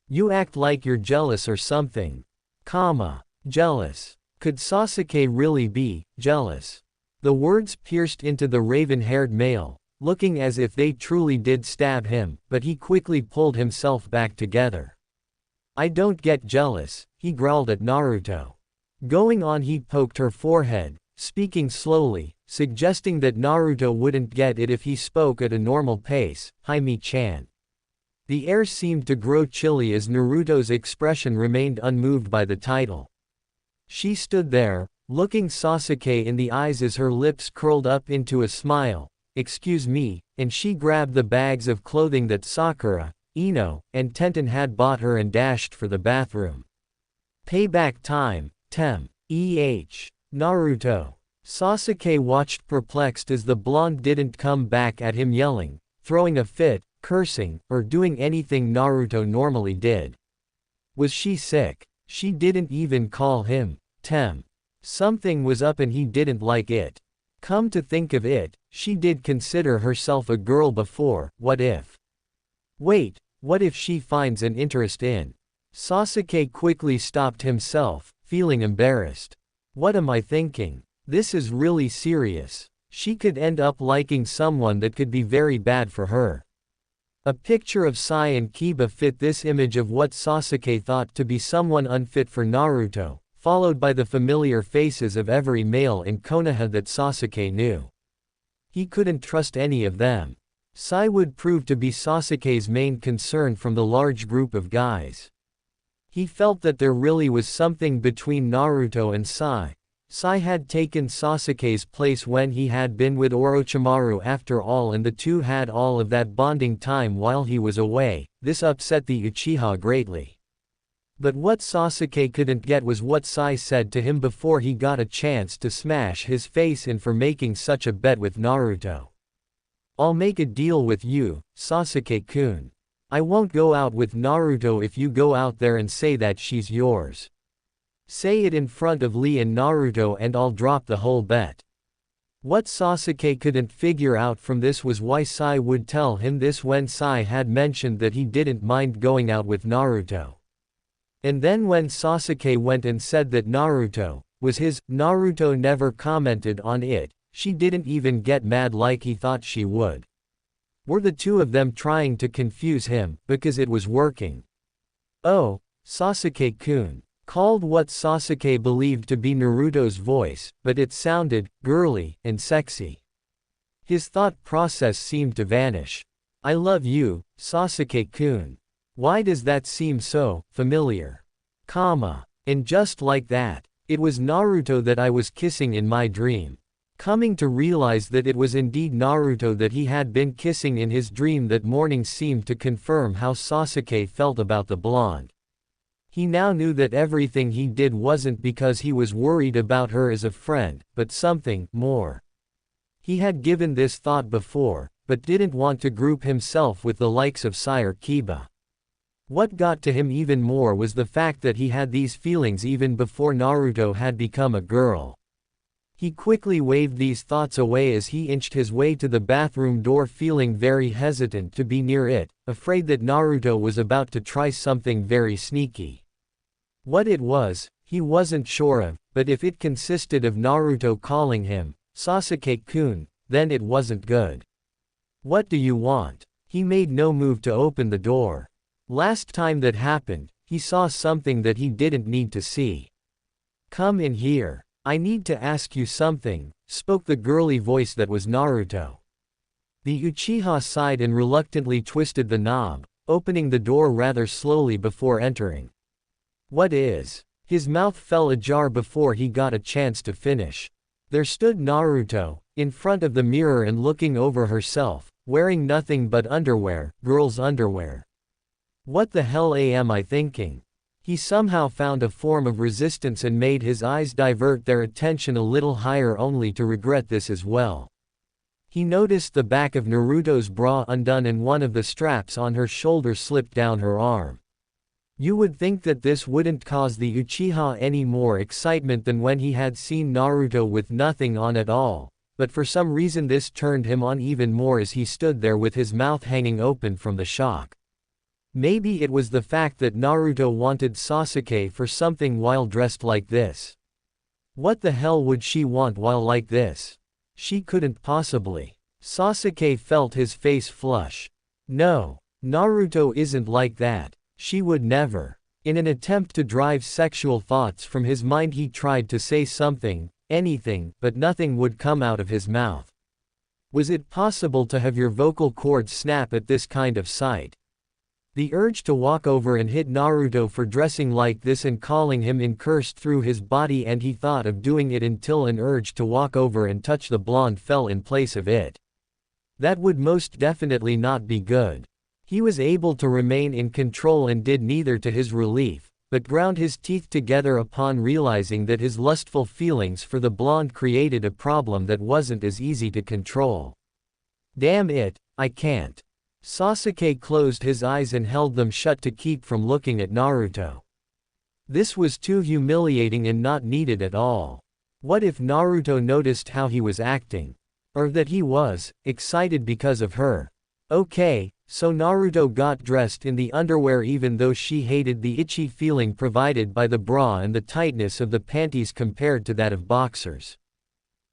You act like you're jealous or something. Jealous. Could Sasuke really be jealous? The words pierced into the raven-haired male, looking as if they truly did stab him, but he quickly pulled himself back together. I don't get jealous, he growled at Naruto. Going on, he poked her forehead, speaking slowly, suggesting that Naruto wouldn't get it if he spoke at a normal pace. Jaime-chan. The air seemed to grow chilly as Naruto's expression remained unmoved by the title. She stood there, looking Sasuke in the eyes as her lips curled up into a smile. Excuse me, and she grabbed the bags of clothing that Sakura, Ino, and Tenten had bought her and dashed for the bathroom. Payback time, Tem. Naruto. Sasuke watched perplexed as the blonde didn't come back at him yelling, throwing a fit, cursing, or doing anything Naruto normally did. Was she sick? She didn't even call him Tem. Something was up and he didn't like it. Come to think of it, she did consider herself a girl before. What if? Wait, what if she finds an interest in? Sasuke quickly stopped himself, feeling embarrassed. What am I thinking? This is really serious. She could end up liking someone that could be very bad for her. A picture of Sai and Kiba fit this image of what Sasuke thought to be someone unfit for Naruto, followed by the familiar faces of every male in Konoha that Sasuke knew. He couldn't trust any of them. Sai would prove to be Sasuke's main concern from the large group of guys. He felt that there really was something between Naruto and Sai. Sai had taken Sasuke's place when he had been with Orochimaru after all, and the two had all of that bonding time while he was away. This upset the Uchiha greatly. But what Sasuke couldn't get was what Sai said to him before he got a chance to smash his face in for making such a bet with Naruto. I'll make a deal with you, Sasuke-kun. I won't go out with Naruto if you go out there and say that she's yours. Say it in front of Lee and Naruto and I'll drop the whole bet. What Sasuke couldn't figure out from this was why Sai would tell him this when Sai had mentioned that he didn't mind going out with Naruto. And then when Sasuke went and said that Naruto was his, Naruto never commented on it. She didn't even get mad like he thought she would. Were the two of them trying to confuse him, because it was working? Oh, Sasuke-kun. Called what Sasuke believed to be Naruto's voice, but it sounded girly and sexy. His thought process seemed to vanish. I love you, Sasuke-kun. Why does that seem so familiar? And just like that, it was Naruto that I was kissing in my dream. Coming to realize that it was indeed Naruto that he had been kissing in his dream that morning seemed to confirm how Sasuke felt about the blonde. He now knew that everything he did wasn't because he was worried about her as a friend, but something more. He had given this thought before, but didn't want to group himself with the likes of Sire Kiba. What got to him even more was the fact that he had these feelings even before Naruto had become a girl. He quickly waved these thoughts away as he inched his way to the bathroom door, feeling very hesitant to be near it, afraid that Naruto was about to try something very sneaky. What it was, he wasn't sure of, but if it consisted of Naruto calling him Sasuke-kun, then it wasn't good. What do you want? He made no move to open the door. Last time that happened, he saw something that he didn't need to see. Come in here. I need to ask you something, spoke the girly voice that was Naruto. The Uchiha sighed and reluctantly twisted the knob, opening the door rather slowly before entering. What is? His mouth fell ajar before he got a chance to finish. There stood Naruto, in front of the mirror and looking over herself, wearing nothing but underwear, girl's underwear. What the hell am I thinking? He somehow found a form of resistance and made his eyes divert their attention a little higher only to regret this as well. He noticed the back of Naruto's bra undone and one of the straps on her shoulder slipped down her arm. You would think that this wouldn't cause the Uchiha any more excitement than when he had seen Naruto with nothing on at all, but for some reason this turned him on even more as he stood there with his mouth hanging open from the shock. Maybe it was the fact that Naruto wanted Sasuke for something while dressed like this. What the hell would she want while like this? She couldn't possibly. Sasuke felt his face flush. No, Naruto isn't like that. She would never. In an attempt to drive sexual thoughts from his mind, he tried to say something, anything, but nothing would come out of his mouth. Was it possible to have your vocal cords snap at this kind of sight? The urge to walk over and hit Naruto for dressing like this and calling him in cursed through his body, and he thought of doing it until an urge to walk over and touch the blonde fell in place of it. That would most definitely not be good. He was able to remain in control and did neither to his relief, but ground his teeth together upon realizing that his lustful feelings for the blonde created a problem that wasn't as easy to control. Damn it, I can't. Sasuke closed his eyes and held them shut to keep from looking at Naruto. This was too humiliating and not needed at all. What if Naruto noticed how he was acting? Or that he was excited because of her? Okay, so Naruto got dressed in the underwear even though she hated the itchy feeling provided by the bra and the tightness of the panties compared to that of boxers.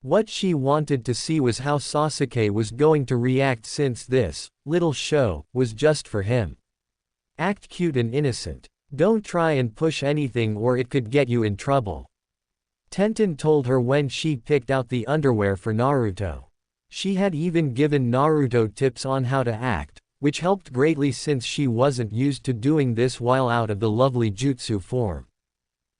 What she wanted to see was how Sasuke was going to react, since this little show was just for him. Act cute and innocent. Don't try and push anything or it could get you in trouble. Tenten told her when she picked out the underwear for Naruto. She had even given Naruto tips on how to act, which helped greatly since she wasn't used to doing this while out of the lovely jutsu form.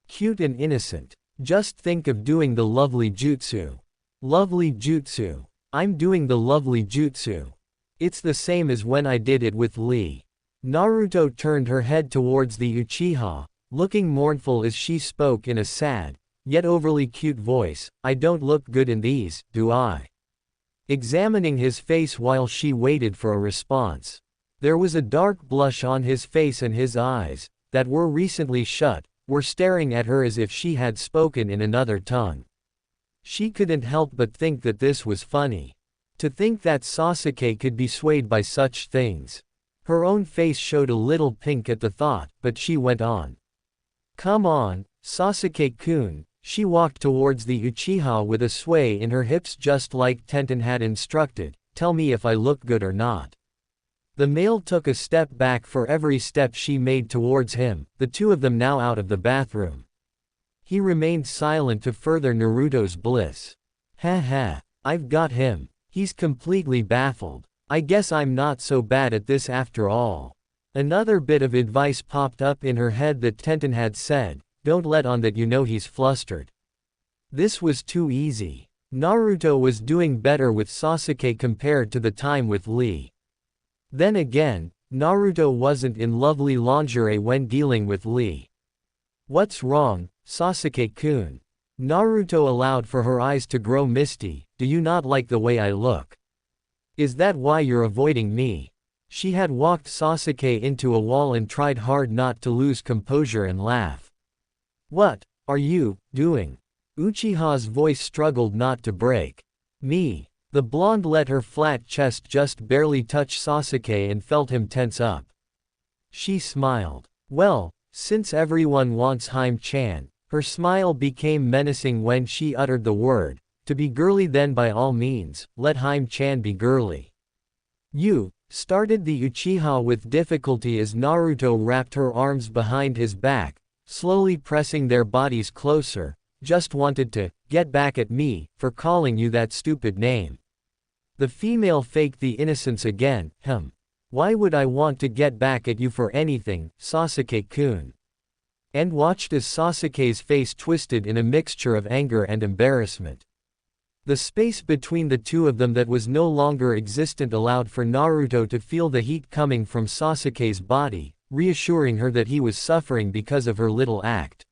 Cute and innocent. Just think of doing the lovely jutsu. Lovely jutsu. I'm doing the lovely jutsu. It's the same as when I did it with Lee. Naruto turned her head towards the Uchiha, looking mournful as she spoke in a sad, yet overly cute voice. I don't look good in these, do I? Examining his face while she waited for a response. There was a dark blush on his face and his eyes, that were recently shut, were staring at her as if she had spoken in another tongue. She couldn't help but think that this was funny. To think that Sasuke could be swayed by such things. Her own face showed a little pink at the thought, but she went on. Come on, Sasuke-kun. She walked towards the Uchiha with a sway in her hips just like Tenten had instructed. Tell me if I look good or not. The male took a step back for every step she made towards him, the two of them now out of the bathroom. He remained silent to further Naruto's bliss. Ha, I've got him. He's completely baffled. I guess I'm not so bad at this after all. Another bit of advice popped up in her head that Tenten had said, don't let on that you know he's flustered. This was too easy. Naruto was doing better with Sasuke compared to the time with Lee. Then again, Naruto wasn't in lovely lingerie when dealing with Lee. What's wrong, Sasuke-kun? Naruto allowed for her eyes to grow misty. Do you not like the way I look? Is that why you're avoiding me? She had walked Sasuke into a wall and tried hard not to lose composure and laugh. What are you doing? Uchiha's voice struggled not to break. Me. The blonde let her flat chest just barely touch Sasuke and felt him tense up. She smiled. Well, since everyone wants Haim-chan, her smile became menacing when she uttered the word, to be girly then by all means, let Haim-chan be girly. You, started the Uchiha with difficulty as Naruto wrapped her arms behind his back, slowly pressing their bodies closer, just wanted to get back at me for calling you that stupid name. The female faked the innocence again. Why would I want to get back at you for anything, Sasuke-kun? And watched as Sasuke's face twisted in a mixture of anger and embarrassment. The space between the two of them that was no longer existent allowed for Naruto to feel the heat coming from Sasuke's body, reassuring her that he was suffering because of her little act.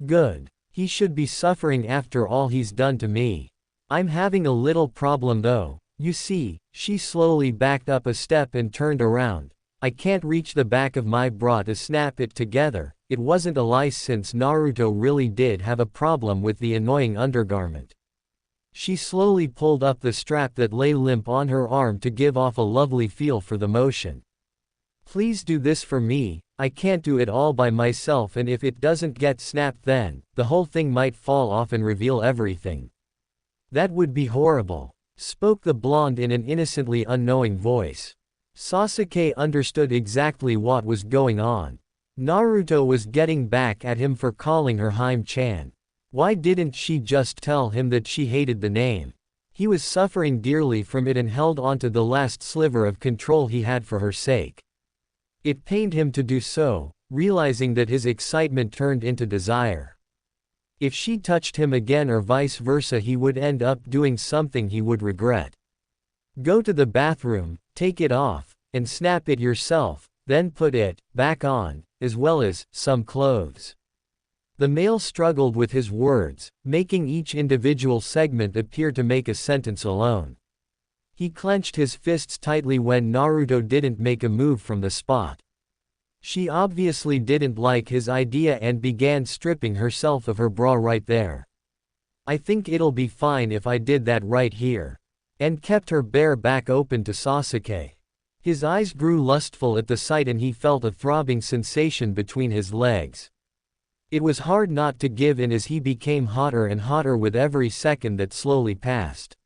Good. He should be suffering after all he's done to me. I'm having a little problem though. You see, she slowly backed up a step and turned around. I can't reach the back of my bra to snap it together. It wasn't a lie since Naruto really did have a problem with the annoying undergarment. She slowly pulled up the strap that lay limp on her arm to give off a lovely feel for the motion. Please do this for me, I can't do it all by myself, and if it doesn't get snapped then, the whole thing might fall off and reveal everything. That would be horrible, spoke the blonde in an innocently unknowing voice. Sasuke understood exactly what was going on. Naruto was getting back at him for calling her Haim-chan. Why didn't she just tell him that she hated the name? He was suffering dearly from it and held onto the last sliver of control he had for her sake. It pained him to do so, realizing that his excitement turned into desire. If she touched him again or vice versa, he would end up doing something he would regret. Go to the bathroom, take it off, and snap it yourself, then put it back on, as well as some clothes. The male struggled with his words, making each individual segment appear to make a sentence alone. He clenched his fists tightly when Naruto didn't make a move from the spot. She obviously didn't like his idea and began stripping herself of her bra right there. I think it'll be fine if I did that right here. And kept her bare back open to Sasuke. His eyes grew lustful at the sight and he felt a throbbing sensation between his legs. It was hard not to give in as he became hotter and hotter with every second that slowly passed.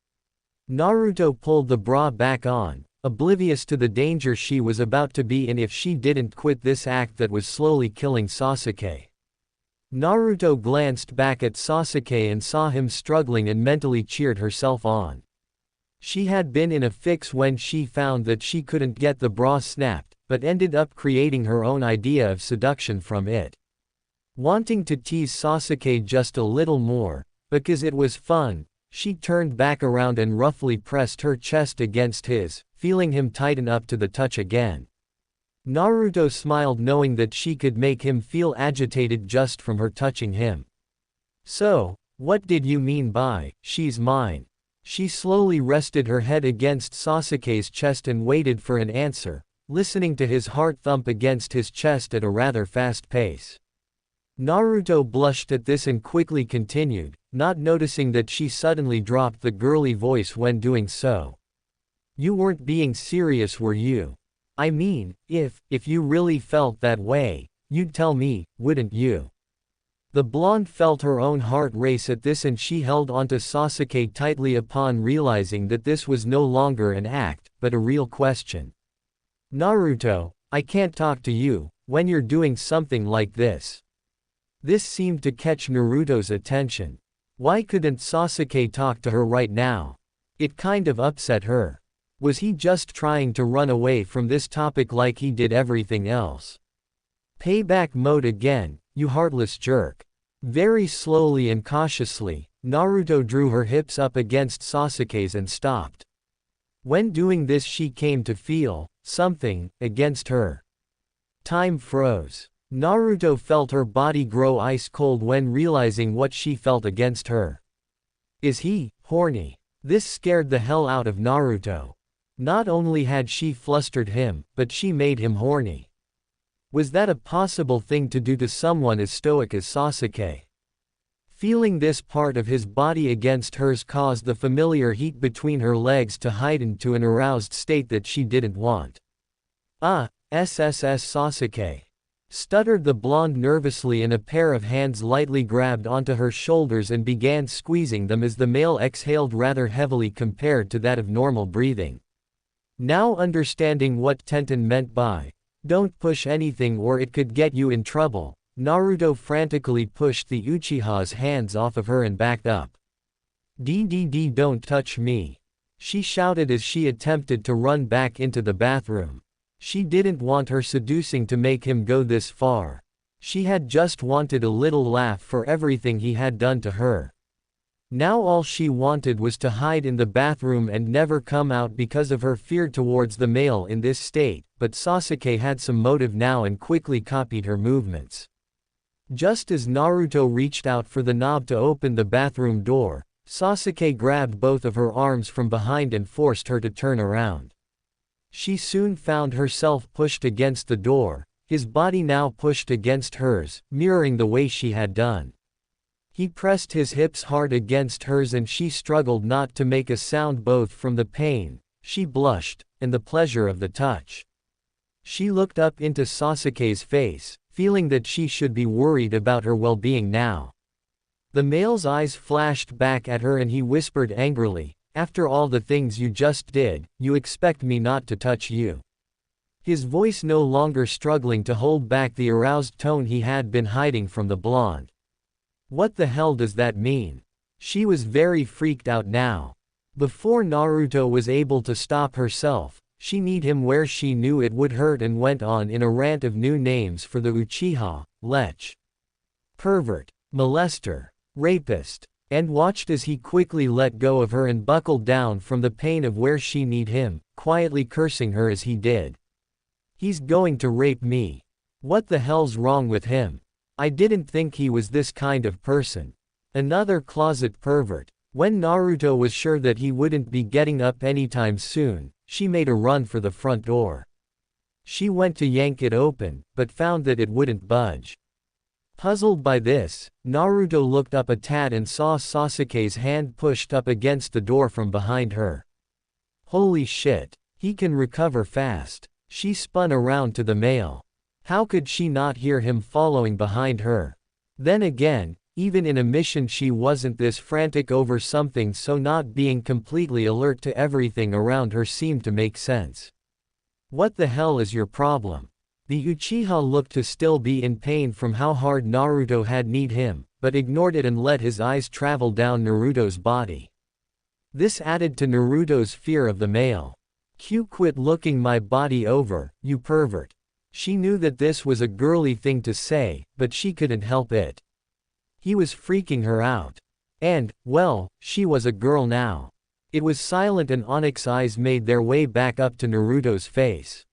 Naruto pulled the bra back on, oblivious to the danger she was about to be in if she didn't quit this act that was slowly killing Sasuke. Naruto glanced back at Sasuke and saw him struggling and mentally cheered herself on. She had been in a fix when she found that she couldn't get the bra snapped, but ended up creating her own idea of seduction from it. Wanting to tease Sasuke just a little more, because it was fun, she turned back around and roughly pressed her chest against his, feeling him tighten up to the touch again. Naruto smiled knowing that she could make him feel agitated just from her touching him. So, what did you mean by, she's mine? She slowly rested her head against Sasuke's chest and waited for an answer, listening to his heart thump against his chest at a rather fast pace. Naruto blushed at this and quickly continued, not noticing that she suddenly dropped the girly voice when doing so. You weren't being serious, were you? I mean, if you really felt that way, you'd tell me, wouldn't you? The blonde felt her own heart race at this and she held onto Sasuke tightly upon realizing that this was no longer an act, but a real question. Naruto, I can't talk to you when you're doing something like this. This seemed to catch Naruto's attention. Why couldn't Sasuke talk to her right now? It kind of upset her. Was he just trying to run away from this topic like he did everything else? Payback mode again, you heartless jerk. Very slowly and cautiously, Naruto drew her hips up against Sasuke's and stopped. When doing this she came to feel something against her. Time froze. Naruto felt her body grow ice cold when realizing what she felt against her. Is he horny? This scared the hell out of Naruto. Not only had she flustered him, but she made him horny. Was that a possible thing to do to someone as stoic as Sasuke? Feeling this part of his body against hers caused the familiar heat between her legs to heighten to an aroused state that she didn't want. SSS Sasuke, stuttered the blonde nervously, and a pair of hands lightly grabbed onto her shoulders and began squeezing them as the male exhaled rather heavily compared to that of normal breathing. Now understanding what Tenten meant by, "Don't push anything or it could get you in trouble," Naruto frantically pushed the Uchiha's hands off of her and backed up. "DDD, don't touch me," she shouted as she attempted to run back into the bathroom. She didn't want her seducing to make him go this far. She had just wanted a little laugh for everything he had done to her. Now all she wanted was to hide in the bathroom and never come out because of her fear towards the male in this state, but Sasuke had some motive now and quickly copied her movements. Just as Naruto reached out for the knob to open the bathroom door, Sasuke grabbed both of her arms from behind and forced her to turn around. She soon found herself pushed against the door, his body now pushed against hers, mirroring the way she had done. He pressed his hips hard against hers and she struggled not to make a sound, both from the pain, she blushed, and the pleasure of the touch. She looked up into Sasuke's face, feeling that she should be worried about her well-being now. The male's eyes flashed back at her and he whispered angrily, "After all the things you just did, you expect me not to touch you?" His voice no longer struggling to hold back the aroused tone he had been hiding from the blonde. What the hell does that mean? She was very freaked out now. Before Naruto was able to stop herself, she kneed him where she knew it would hurt and went on in a rant of new names for the Uchiha: lech, pervert, molester, rapist, and watched as he quickly let go of her and buckled down from the pain of where she kneed him, quietly cursing her as he did. "He's going to rape me. What the hell's wrong with him? I didn't think he was this kind of person. Another closet pervert." When Naruto was sure that he wouldn't be getting up anytime soon, she made a run for the front door. She went to yank it open, but found that it wouldn't budge. Puzzled by this, Naruto looked up a tad and saw Sasuke's hand pushed up against the door from behind her. Holy shit, he can recover fast. She spun around to the male. How could she not hear him following behind her? Then again, even in a mission she wasn't this frantic over something, so not being completely alert to everything around her seemed to make sense. What the hell is your problem? The Uchiha looked to still be in pain from how hard Naruto had kneed him, but ignored it and let his eyes travel down Naruto's body. This added to Naruto's fear of the male. Quit looking my body over, you pervert. She knew that this was a girly thing to say, but she couldn't help it. He was freaking her out. And, well, she was a girl now. It was silent and Onyx eyes made their way back up to Naruto's face.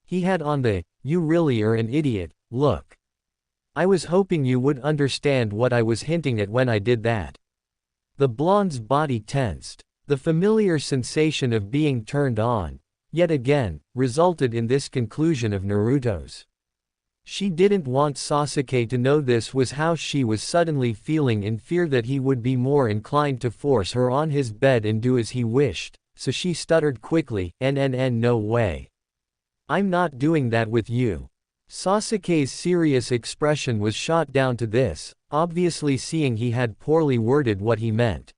He had on the, "You really are an idiot," look. "I was hoping you would understand what I was hinting at when I did that." The blonde's body tensed. The familiar sensation of being turned on, yet again, resulted in this conclusion of Naruto's. She didn't want Sasuke to know this was how she was suddenly feeling, in fear that he would be more inclined to force her on his bed and do as he wished, so she stuttered quickly, No way. I'm not doing that with you." Sasuke's serious expression was shot down to this, obviously seeing he had poorly worded what he meant.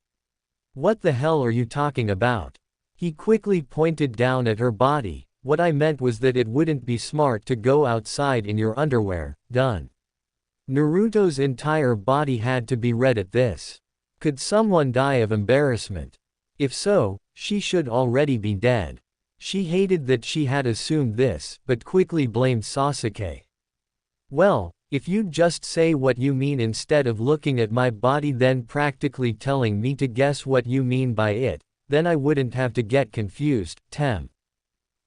"What the hell are you talking about?" He quickly pointed down at her body. "What I meant was that it wouldn't be smart to go outside in your underwear, done." Naruto's entire body had to be red at this. Could someone die of embarrassment? If so, she should already be dead. She hated that she had assumed this, but quickly blamed Sasuke. Well, If you'd just say what you mean instead of looking at my body then practically telling me to guess what you mean by it, then I wouldn't have to get confused, Tem.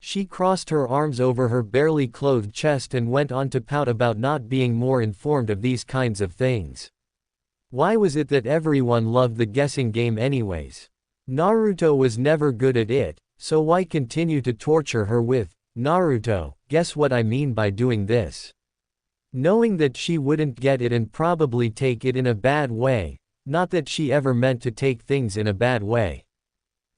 She crossed her arms over her barely clothed chest and went on to pout about not being more informed of these kinds of things. Why was it that everyone loved the guessing game anyways? Naruto was never good at it, so why continue to torture her with, Naruto, guess what I mean by doing this? Knowing that she wouldn't get it and probably take it in a bad way, not that she ever meant to take things in a bad way.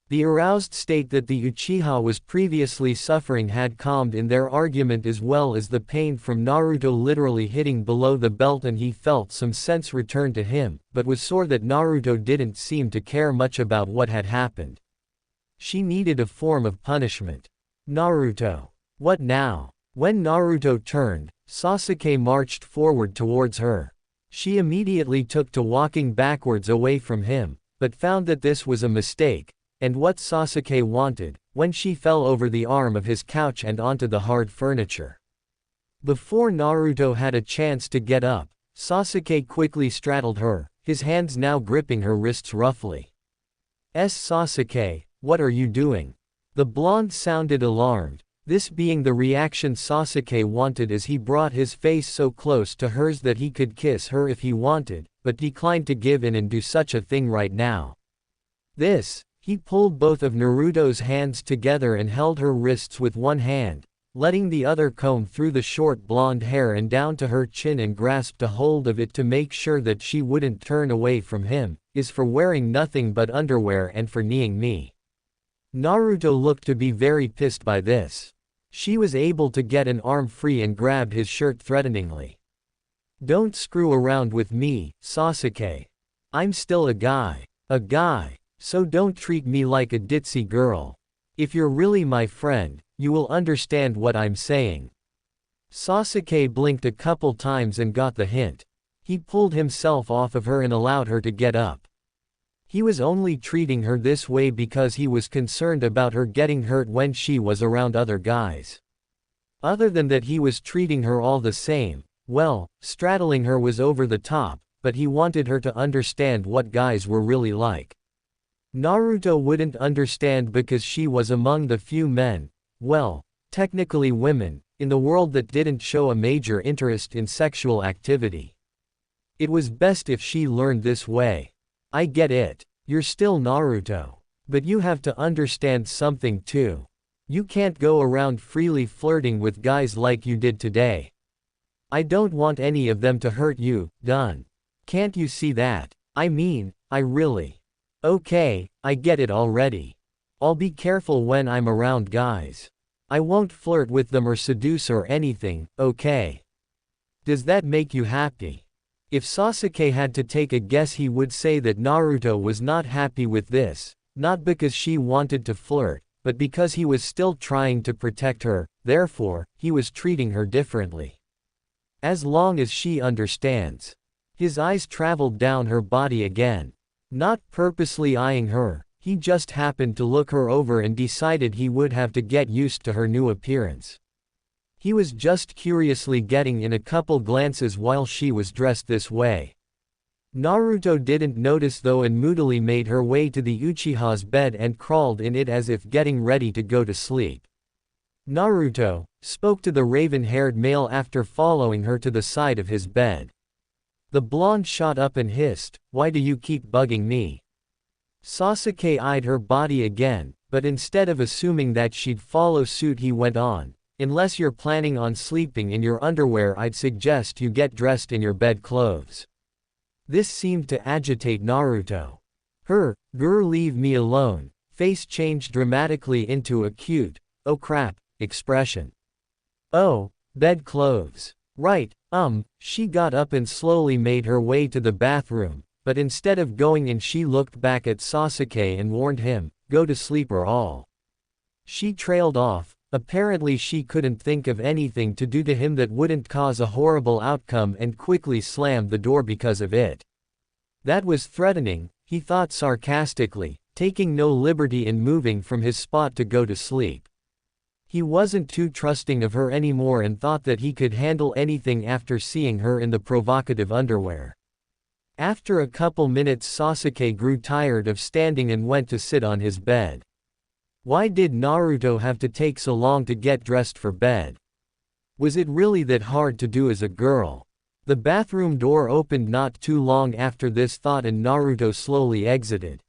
The aroused state that the Uchiha was previously suffering had calmed in their argument as well as the pain from Naruto literally hitting below the belt, and he felt some sense return to him, but was sore that Naruto didn't seem to care much about what had happened. She needed a form of punishment. Naruto. What now? When Naruto turned, Sasuke marched forward towards her. She immediately took to walking backwards away from him, but found that this was a mistake, and what Sasuke wanted, when she fell over the arm of his couch and onto the hard furniture. Before Naruto had a chance to get up, Sasuke quickly straddled her, his hands now gripping her wrists roughly. Sasuke, what are you doing? The blonde sounded alarmed, this being the reaction Sasuke wanted as he brought his face so close to hers that he could kiss her if he wanted, but declined to give in and do such a thing right now. He pulled both of Naruto's hands together and held her wrists with one hand, letting the other comb through the short blonde hair and down to her chin and grasped a hold of it to make sure that she wouldn't turn away from him, is for wearing nothing but underwear and for kneeing me. Naruto looked to be very pissed by this. She was able to get an arm free and grabbed his shirt threateningly. Don't screw around with me, Sasuke. I'm still a guy. So don't treat me like a ditzy girl. If you're really my friend, you will understand what I'm saying. Sasuke blinked a couple times and got the hint. He pulled himself off of her and allowed her to get up. He was only treating her this way because he was concerned about her getting hurt when she was around other guys. Other than that, he was treating her all the same. Well, straddling her was over the top, but he wanted her to understand what guys were really like. Naruto wouldn't understand because she was among the few men, well, technically women, in the world that didn't show a major interest in sexual activity. It was best if she learned this way. I get it. You're still Naruto. But you have to understand something too. You can't go around freely flirting with guys like you did today. I don't want any of them to hurt you, done. Can't you see that? I mean, I really. Okay, I get it already. I'll be careful when I'm around guys. I won't flirt with them or seduce or anything, okay? Does that make you happy? If Sasuke had to take a guess, he would say that Naruto was not happy with this, not because she wanted to flirt, but because he was still trying to protect her, therefore, he was treating her differently. As long as she understands. His eyes traveled down her body again. Not purposely eyeing her, he just happened to look her over and decided he would have to get used to her new appearance. He was just curiously getting in a couple glances while she was dressed this way. Naruto didn't notice though and moodily made her way to the Uchiha's bed and crawled in it as if getting ready to go to sleep. Naruto spoke to the raven-haired male after following her to the side of his bed. The blonde shot up and hissed, "Why do you keep bugging me?" Sasuke eyed her body again, but instead of assuming that she'd follow suit he went on, "Unless you're planning on sleeping in your underwear, I'd suggest you get dressed in your bed clothes." This seemed to agitate Naruto. Her, "Grr, leave me alone," face changed dramatically into a cute, "oh crap," expression. "Oh, bed clothes. Right, she got up and slowly made her way to the bathroom, but instead of going in she looked back at Sasuke and warned him, "Go to sleep or all." She trailed off, apparently she couldn't think of anything to do to him that wouldn't cause a horrible outcome and quickly slammed the door because of it. That was threatening, he thought sarcastically, taking no liberty in moving from his spot to go to sleep. He wasn't too trusting of her anymore and thought that he could handle anything after seeing her in the provocative underwear. After a couple minutes Sasuke grew tired of standing and went to sit on his bed. Why did Naruto have to take so long to get dressed for bed? Was it really that hard to do as a girl? The bathroom door opened not too long after this thought and Naruto slowly exited.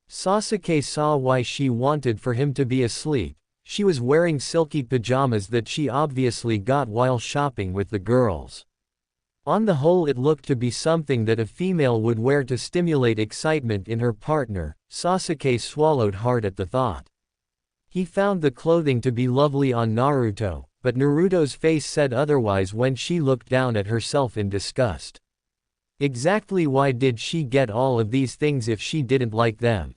Sasuke saw why she wanted for him to be asleep. She was wearing silky pajamas that she obviously got while shopping with the girls. On the whole it looked to be something that a female would wear to stimulate excitement in her partner. Sasuke swallowed hard at the thought. He found the clothing to be lovely on Naruto, but Naruto's face said otherwise when she looked down at herself in disgust. Exactly why did she get all of these things if she didn't like them?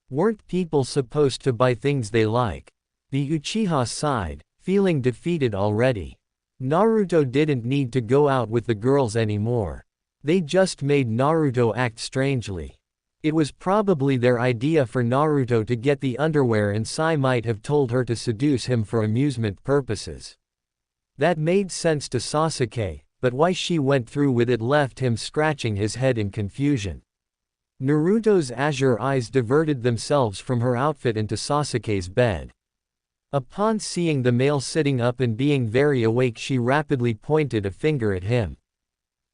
Weren't people supposed to buy things they like? The Uchiha sighed, feeling defeated already. Naruto didn't need to go out with the girls anymore. They just made Naruto act strangely. It was probably their idea for Naruto to get the underwear and Sai might have told her to seduce him for amusement purposes. That made sense to Sasuke, but why she went through with it left him scratching his head in confusion. Naruto's azure eyes diverted themselves from her outfit into Sasuke's bed. Upon seeing the male sitting up and being very awake she rapidly pointed a finger at him.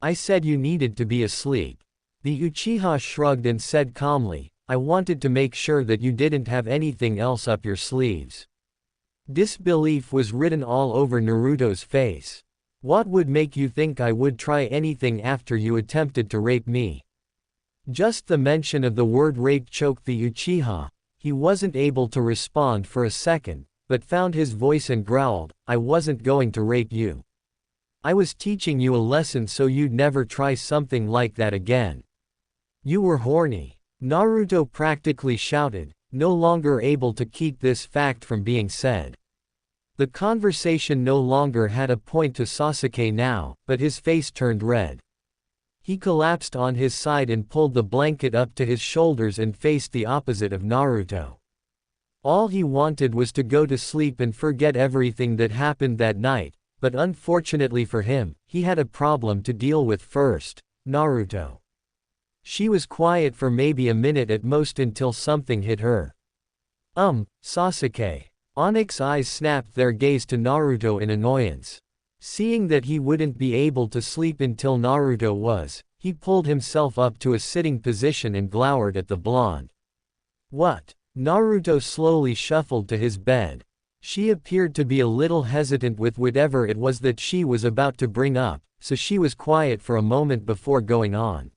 I said you needed to be asleep. The Uchiha shrugged and said calmly, I wanted to make sure that you didn't have anything else up your sleeves. Disbelief was written all over Naruto's face. What would make you think I would try anything after you attempted to rape me? Just the mention of the word rape choked the Uchiha. He wasn't able to respond for a second, but found his voice and growled, I wasn't going to rape you. I was teaching you a lesson so you'd never try something like that again. You were horny. Naruto practically shouted, no longer able to keep this fact from being said. The conversation no longer had a point to Sasuke now, but his face turned red. He collapsed on his side and pulled the blanket up to his shoulders and faced the opposite of Naruto. All he wanted was to go to sleep and forget everything that happened that night, but unfortunately for him, he had a problem to deal with first, Naruto. She was quiet for maybe a minute at most until something hit her. Sasuke. Onyx's eyes snapped their gaze to Naruto in annoyance. Seeing that he wouldn't be able to sleep until Naruto was, he pulled himself up to a sitting position and glowered at the blonde. What? Naruto slowly shuffled to his bed. She appeared to be a little hesitant with whatever it was that she was about to bring up, so she was quiet for a moment before going on.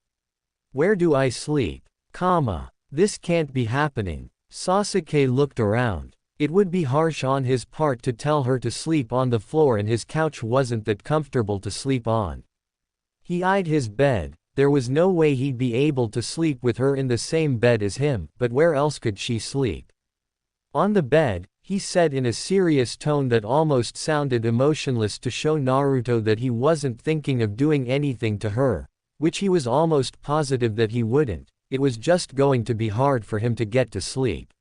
Where do I sleep? This can't be happening. Sasuke looked around. It would be harsh on his part to tell her to sleep on the floor and his couch wasn't that comfortable to sleep on. He eyed his bed. There was no way he'd be able to sleep with her in the same bed as him, but where else could she sleep? On the bed, he said in a serious tone that almost sounded emotionless to show Naruto that he wasn't thinking of doing anything to her, which he was almost positive that he wouldn't. It was just going to be hard for him to get to sleep.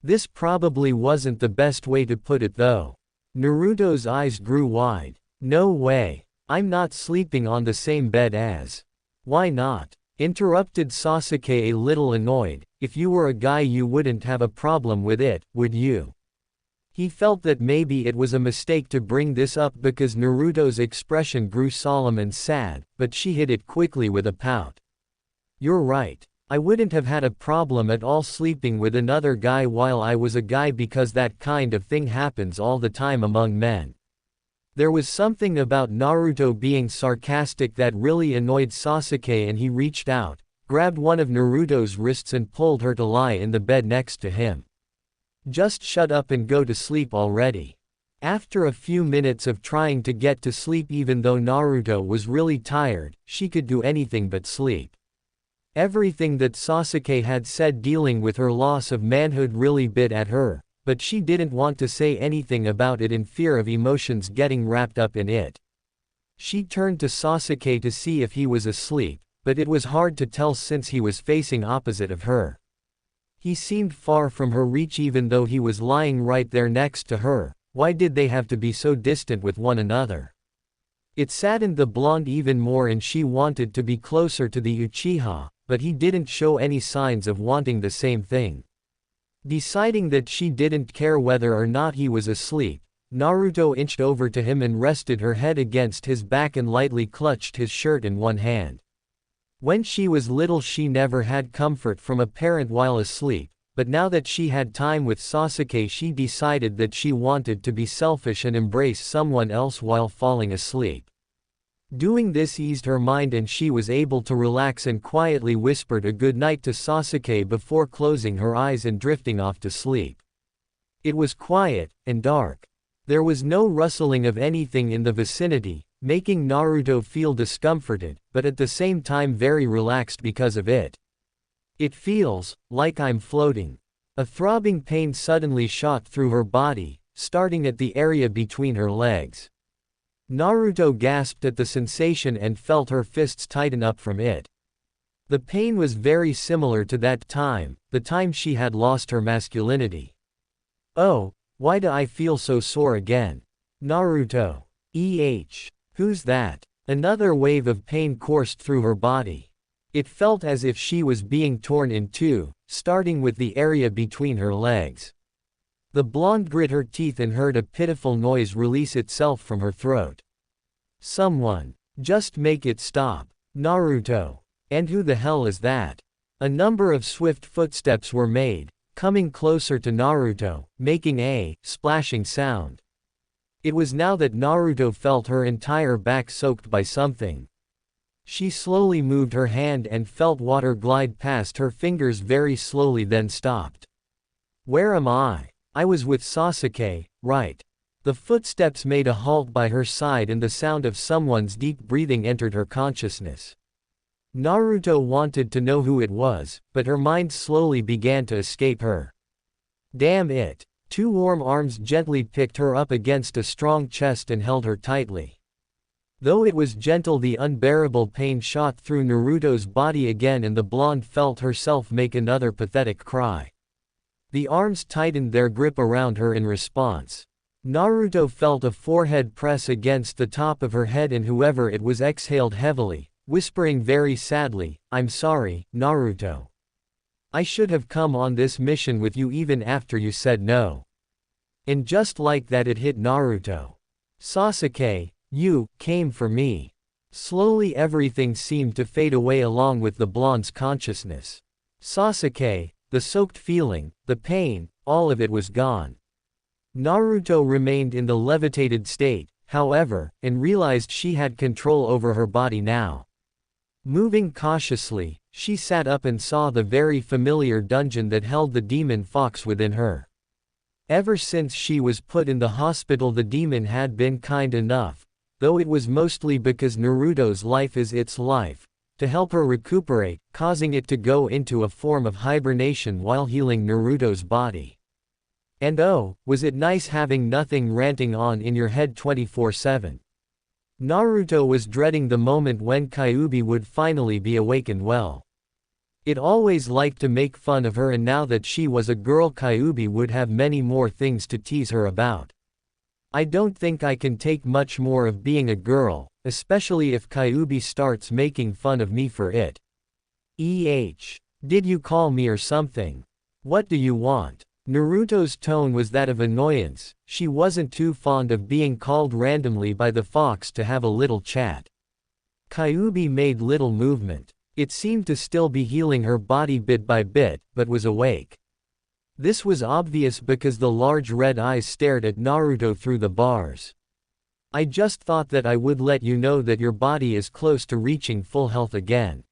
This probably wasn't the best way to put it though. Naruto's eyes grew wide. No way. I'm not sleeping on the same bed as. Why not? Interrupted Sasuke a little annoyed. If you were a guy you wouldn't have a problem with it, would you? He felt that maybe it was a mistake to bring this up because Naruto's expression grew solemn and sad, but she hid it quickly with a pout. You're right. I wouldn't have had a problem at all sleeping with another guy while I was a guy because that kind of thing happens all the time among men. There was something about Naruto being sarcastic that really annoyed Sasuke and he reached out, grabbed one of Naruto's wrists and pulled her to lie in the bed next to him. Just shut up and go to sleep already. After a few minutes of trying to get to sleep even though Naruto was really tired, she could do anything but sleep. Everything that Sasuke had said dealing with her loss of manhood really bit at her, but she didn't want to say anything about it in fear of emotions getting wrapped up in it. She turned to Sasuke to see if he was asleep, but it was hard to tell since he was facing opposite of her. He seemed far from her reach even though he was lying right there next to her. Why did they have to be so distant with one another? It saddened the blonde even more, and she wanted to be closer to the Uchiha, but he didn't show any signs of wanting the same thing. Deciding that she didn't care whether or not he was asleep, Naruto inched over to him and rested her head against his back and lightly clutched his shirt in one hand. When she was little she never had comfort from a parent while asleep, but now that she had time with Sasuke she decided that she wanted to be selfish and embrace someone else while falling asleep. Doing this eased her mind and she was able to relax and quietly whispered a good night to Sasuke before closing her eyes and drifting off to sleep. It was quiet and dark. There was no rustling of anything in the vicinity, making Naruto feel discomforted, but at the same time very relaxed because of it. It feels like I'm floating. A throbbing pain suddenly shot through her body, starting at the area between her legs. Naruto gasped at the sensation and felt her fists tighten up from it. The pain was very similar to that time, the time she had lost her masculinity. Oh, why do I feel so sore again? Naruto. Who's that? Another wave of pain coursed through her body. It felt as if she was being torn in two, starting with the area between her legs. The blonde grit her teeth and heard a pitiful noise release itself from her throat. Someone. Just make it stop. Naruto. And who the hell is that? A number of swift footsteps were made, coming closer to Naruto, making a splashing sound. It was now that Naruto felt her entire back soaked by something. She slowly moved her hand and felt water glide past her fingers very slowly, then stopped. Where am I? I was with Sasuke, right? The footsteps made a halt by her side and the sound of someone's deep breathing entered her consciousness. Naruto wanted to know who it was, but her mind slowly began to escape her. Damn it! Two warm arms gently picked her up against a strong chest and held her tightly. Though it was gentle, the unbearable pain shot through Naruto's body again and the blonde felt herself make another pathetic cry. The arms tightened their grip around her in response. Naruto felt a forehead press against the top of her head and whoever it was exhaled heavily, whispering very sadly, "I'm sorry, Naruto. I should have come on this mission with you even after you said no." And just like that it hit Naruto. Sasuke, you came for me. Slowly everything seemed to fade away along with the blonde's consciousness. Sasuke, the soaked feeling, the pain, all of it was gone. Naruto remained in the levitated state, however, and realized she had control over her body now. Moving cautiously, she sat up and saw the very familiar dungeon that held the demon fox within her. Ever since she was put in the hospital, the demon had been kind enough, though it was mostly because Naruto's life is its life, to help her recuperate, causing it to go into a form of hibernation while healing Naruto's body. And oh, was it nice having nothing ranting on in your head 24/7. Naruto was dreading the moment when Kyuubi would finally be awakened well. It always liked to make fun of her, and now that she was a girl, Kyuubi would have many more things to tease her about. I don't think I can take much more of being a girl, especially if Kyuubi starts making fun of me for it. Did you call me or something? What do you want? Naruto's tone was that of annoyance. She wasn't too fond of being called randomly by the fox to have a little chat. Kyuubi made little movement. It seemed to still be healing her body bit by bit, but was awake. This was obvious because the large red eyes stared at Naruto through the bars. I just thought that I would let you know that your body is close to reaching full health again.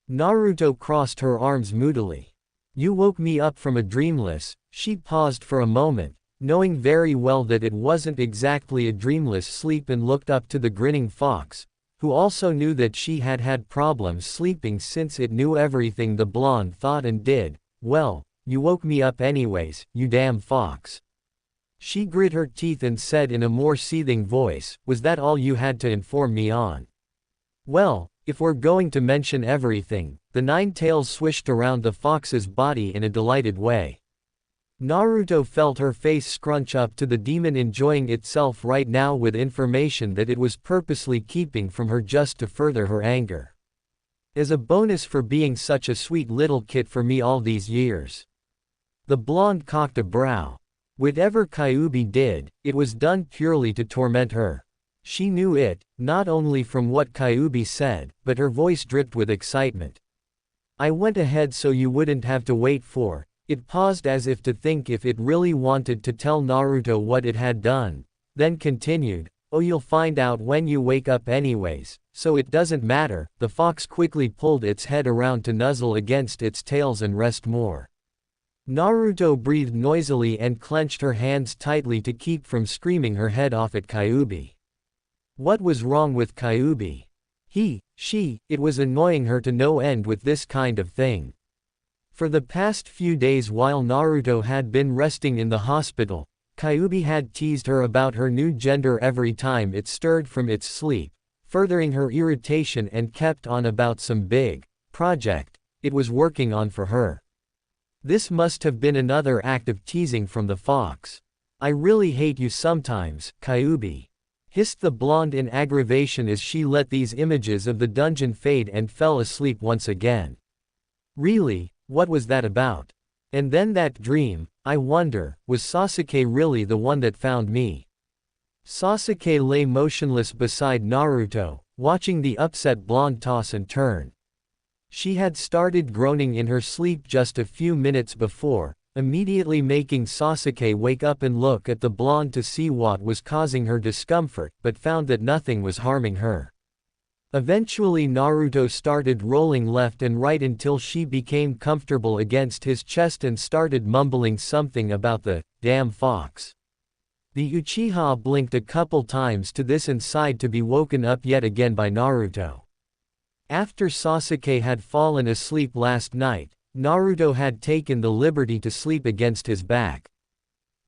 Naruto crossed her arms moodily. You woke me up from a dreamless. She paused for a moment, knowing very well that it wasn't exactly a dreamless sleep, and looked up to the grinning fox, who also knew that she had had problems sleeping since it knew everything the blonde thought and did. Well, you woke me up anyways, you damn fox. She grit her teeth and said in a more seething voice, was that all you had to inform me on? Well, If we're going to mention everything, the nine tails swished around the fox's body in a delighted way. Naruto felt her face scrunch up to the demon enjoying itself right now with information that it was purposely keeping from her just to further her anger. As a bonus for being such a sweet little kid for me all these years. The blonde cocked a brow. Whatever Kyuubi did, it was done purely to torment her. She knew it, not only from what Kyuubi said, but her voice dripped with excitement. I went ahead so you wouldn't have to wait for. It paused as if to think if it really wanted to tell Naruto what it had done, then continued, oh, you'll find out when you wake up anyways, so it doesn't matter. The fox quickly pulled its head around to nuzzle against its tails and rest more. Naruto breathed noisily and clenched her hands tightly to keep from screaming her head off at Kyuubi. What was wrong with Kyuubi? It was annoying her to no end with this kind of thing. For the past few days while Naruto had been resting in the hospital, Kyuubi had teased her about her new gender every time it stirred from its sleep, furthering her irritation and kept on about some big project it was working on for her. This must have been another act of teasing from the fox. I really hate you sometimes, Kyuubi, hissed the blonde in aggravation as she let these images of the dungeon fade and fell asleep once again. Really, what was that about? And then that dream, I wonder, was Sasuke really the one that found me? Sasuke lay motionless beside Naruto, watching the upset blonde toss and turn. She had started groaning in her sleep just a few minutes before, immediately making Sasuke wake up and look at the blonde to see what was causing her discomfort, but found that nothing was harming her. Eventually Naruto started rolling left and right until she became comfortable against his chest and started mumbling something about the damn fox. The Uchiha blinked a couple times to this and sighed to be woken up yet again by Naruto. After Sasuke had fallen asleep last night, Naruto had taken the liberty to sleep against his back.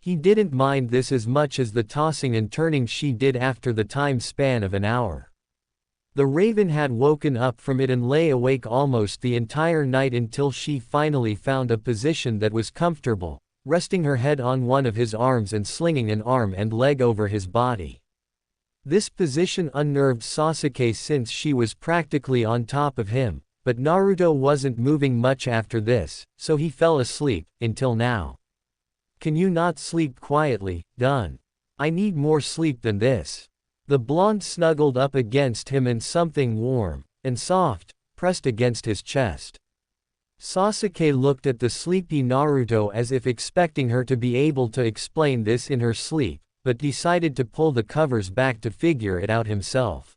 He didn't mind this as much as the tossing and turning she did after the time span of an hour. The raven had woken up from it and lay awake almost the entire night until she finally found a position that was comfortable, resting her head on one of his arms and slinging an arm and leg over his body. This position unnerved Sasuke since she was practically on top of him, but Naruto wasn't moving much after this, so he fell asleep, until now. Can you not sleep quietly, Dun? I need more sleep than this. The blonde snuggled up against him and something warm and soft pressed against his chest. Sasuke looked at the sleepy Naruto as if expecting her to be able to explain this in her sleep, but decided to pull the covers back to figure it out himself.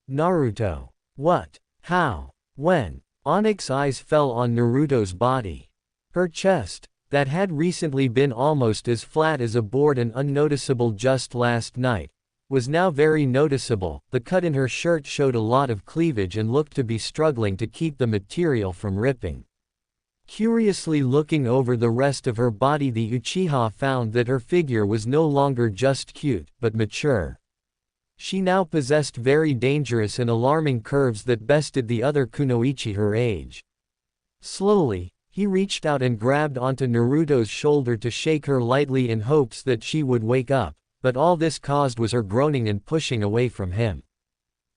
Naruto. What? How? When? Onyx's eyes fell on Naruto's body. Her chest, that had recently been almost as flat as a board and unnoticeable just last night, was now very noticeable. The cut in her shirt showed a lot of cleavage and looked to be struggling to keep the material from ripping. Curiously looking over the rest of her body, the Uchiha found that her figure was no longer just cute, but mature. She now possessed very dangerous and alarming curves that bested the other kunoichi her age. Slowly, he reached out and grabbed onto Naruto's shoulder to shake her lightly in hopes that she would wake up, but all this caused was her groaning and pushing away from him.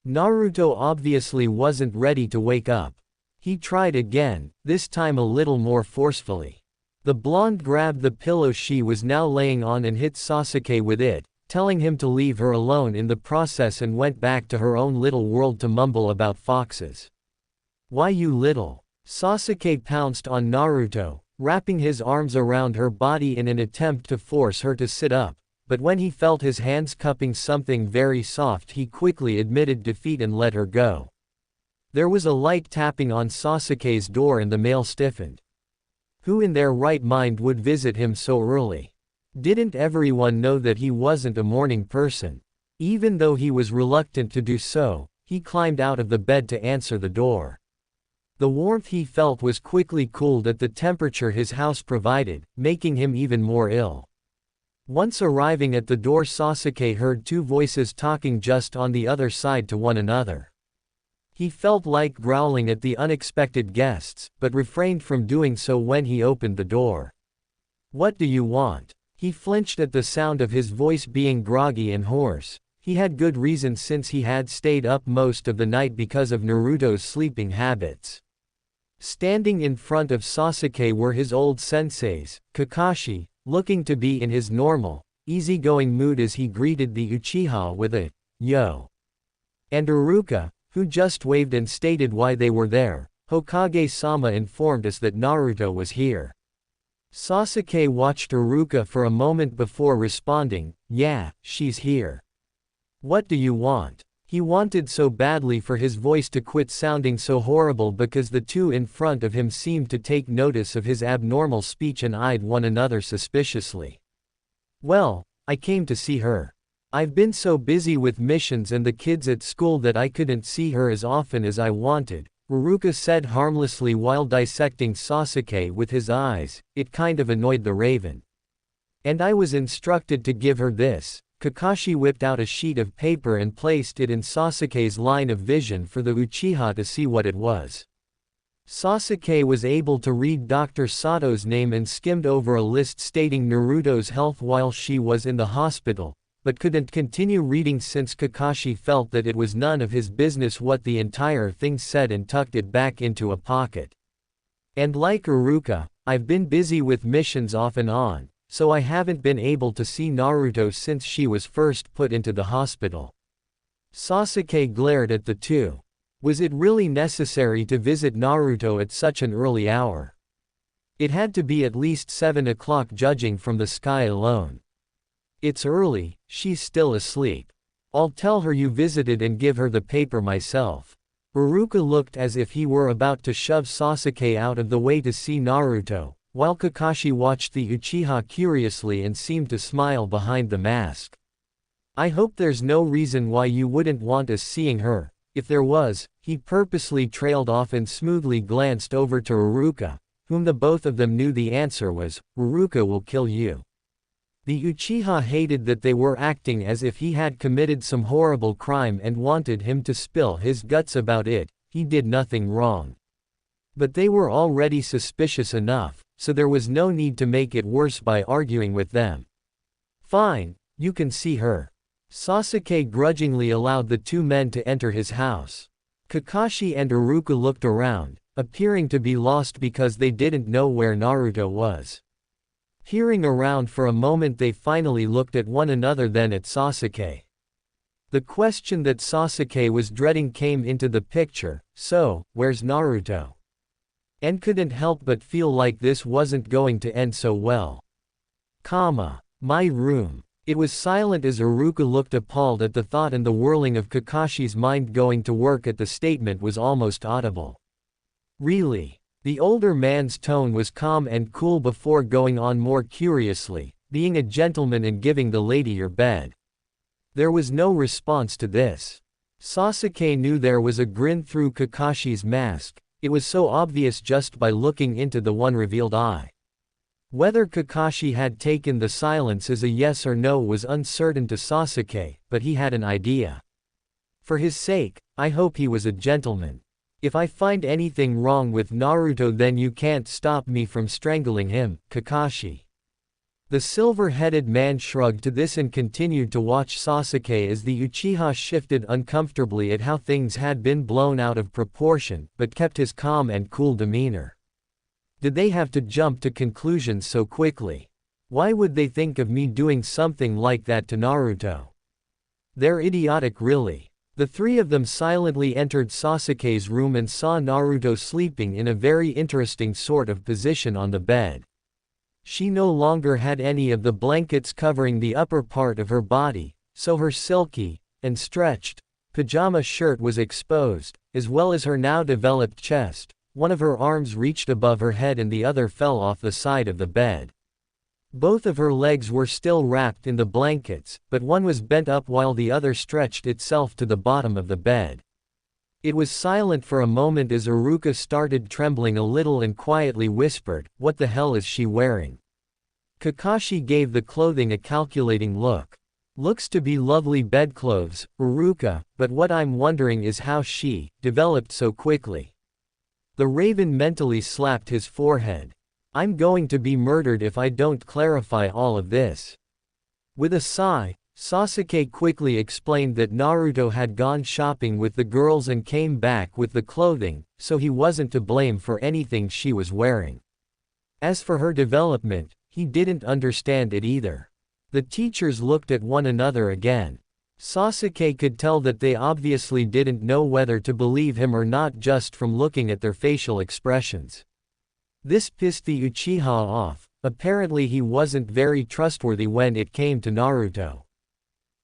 Naruto obviously wasn't ready to wake up. He tried again, this time a little more forcefully. The blonde grabbed the pillow she was now laying on and hit Sasuke with it, telling him to leave her alone in the process, and went back to her own little world to mumble about foxes. Why, you little... Sasuke pounced on Naruto, wrapping his arms around her body in an attempt to force her to sit up, but when he felt his hands cupping something very soft, he quickly admitted defeat and let her go. There was a light tapping on Sasuke's door and the male stiffened. Who in their right mind would visit him so early? Didn't everyone know that he wasn't a morning person? Even though he was reluctant to do so, he climbed out of the bed to answer the door. The warmth he felt was quickly cooled at the temperature his house provided, making him even more ill. Once arriving at the door, Sasuke heard two voices talking just on the other side to one another. He felt like growling at the unexpected guests, but refrained from doing so when he opened the door. "What do you want?" He flinched at the sound of his voice being groggy and hoarse. He had good reason since he had stayed up most of the night because of Naruto's sleeping habits. Standing in front of Sasuke were his old senseis, Kakashi, looking to be in his normal, easygoing mood as he greeted the Uchiha with a "yo," and Iruka, who just waved and stated why they were there. "Hokage-sama informed us that Naruto was here." Sasuke watched Iruka for a moment before responding, "Yeah, she's here." "What do you want?" He wanted so badly for his voice to quit sounding so horrible because the two in front of him seemed to take notice of his abnormal speech and eyed one another suspiciously. "Well, I came to see her. I've been so busy with missions and the kids at school that I couldn't see her as often as I wanted," Iruka said harmlessly while dissecting Sasuke with his eyes. It kind of annoyed the raven. "And I was instructed to give her this." Kakashi whipped out a sheet of paper and placed it in Sasuke's line of vision for the Uchiha to see what it was. Sasuke was able to read Dr. Sato's name and skimmed over a list stating Naruto's health while she was in the hospital, but couldn't continue reading since Kakashi felt that it was none of his business what the entire thing said and tucked it back into a pocket. "And like Iruka, I've been busy with missions off and on, so I haven't been able to see Naruto since she was first put into the hospital." Sasuke glared at the two. Was it really necessary to visit Naruto at such an early hour? It had to be at least 7 o'clock judging from the sky alone. "It's early, she's still asleep. I'll tell her you visited and give her the paper myself." Iruka looked as if he were about to shove Sasuke out of the way to see Naruto, while Kakashi watched the Uchiha curiously and seemed to smile behind the mask. "I hope there's no reason why you wouldn't want us seeing her. If there was," he purposely trailed off and smoothly glanced over to Iruka, whom the both of them knew the answer was, "Iruka will kill you." The Uchiha hated that they were acting as if he had committed some horrible crime and wanted him to spill his guts about it. He did nothing wrong. But they were already suspicious enough, so there was no need to make it worse by arguing with them. "Fine, you can see her." Sasuke grudgingly allowed the two men to enter his house. Kakashi and Iruka looked around, appearing to be lost because they didn't know where Naruto was. Peering around for a moment, they finally looked at one another, then at Sasuke. The question that Sasuke was dreading came into the picture: "So, where's Naruto?" And couldn't help but feel like this wasn't going to end so well. My room." It was silent as Iruka looked appalled at the thought, and the whirling of Kakashi's mind going to work at the statement was almost audible. "Really?" The older man's tone was calm and cool before going on more curiously, "Being a gentleman and giving the lady your bed." There was no response to this. Sasuke knew there was a grin through Kakashi's mask. It was so obvious just by looking into the one revealed eye. Whether Kakashi had taken the silence as a yes or no was uncertain to Sasuke, but he had an idea. "For his sake, I hope he was a gentleman. If I find anything wrong with Naruto, then you can't stop me from strangling him, Kakashi." The silver-headed man shrugged to this and continued to watch Sasuke as the Uchiha shifted uncomfortably at how things had been blown out of proportion, but kept his calm and cool demeanor. Did they have to jump to conclusions so quickly? Why would they think of me doing something like that to Naruto? They're idiotic, really. The three of them silently entered Sasuke's room and saw Naruto sleeping in a very interesting sort of position on the bed. She no longer had any of the blankets covering the upper part of her body, so her silky and stretched pajama shirt was exposed, as well as her now developed chest. One of her arms reached above her head and the other fell off the side of the bed. Both of her legs were still wrapped in the blankets, but one was bent up while the other stretched itself to the bottom of the bed. It was silent for a moment as Iruka started trembling a little and quietly whispered, "What the hell is she wearing?" Kakashi gave the clothing a calculating look. Looks to be lovely bedclothes, Iruka, but what I'm wondering is how she developed so quickly. The raven mentally slapped his forehead. I'm going to be murdered if I don't clarify all of this. With a sigh, Sasuke quickly explained that Naruto had gone shopping with the girls and came back with the clothing, so he wasn't to blame for anything she was wearing. As for her development, he didn't understand it either. The teachers looked at one another again. Sasuke could tell that they obviously didn't know whether to believe him or not just from looking at their facial expressions. This pissed the Uchiha off. Apparently he wasn't very trustworthy when it came to Naruto.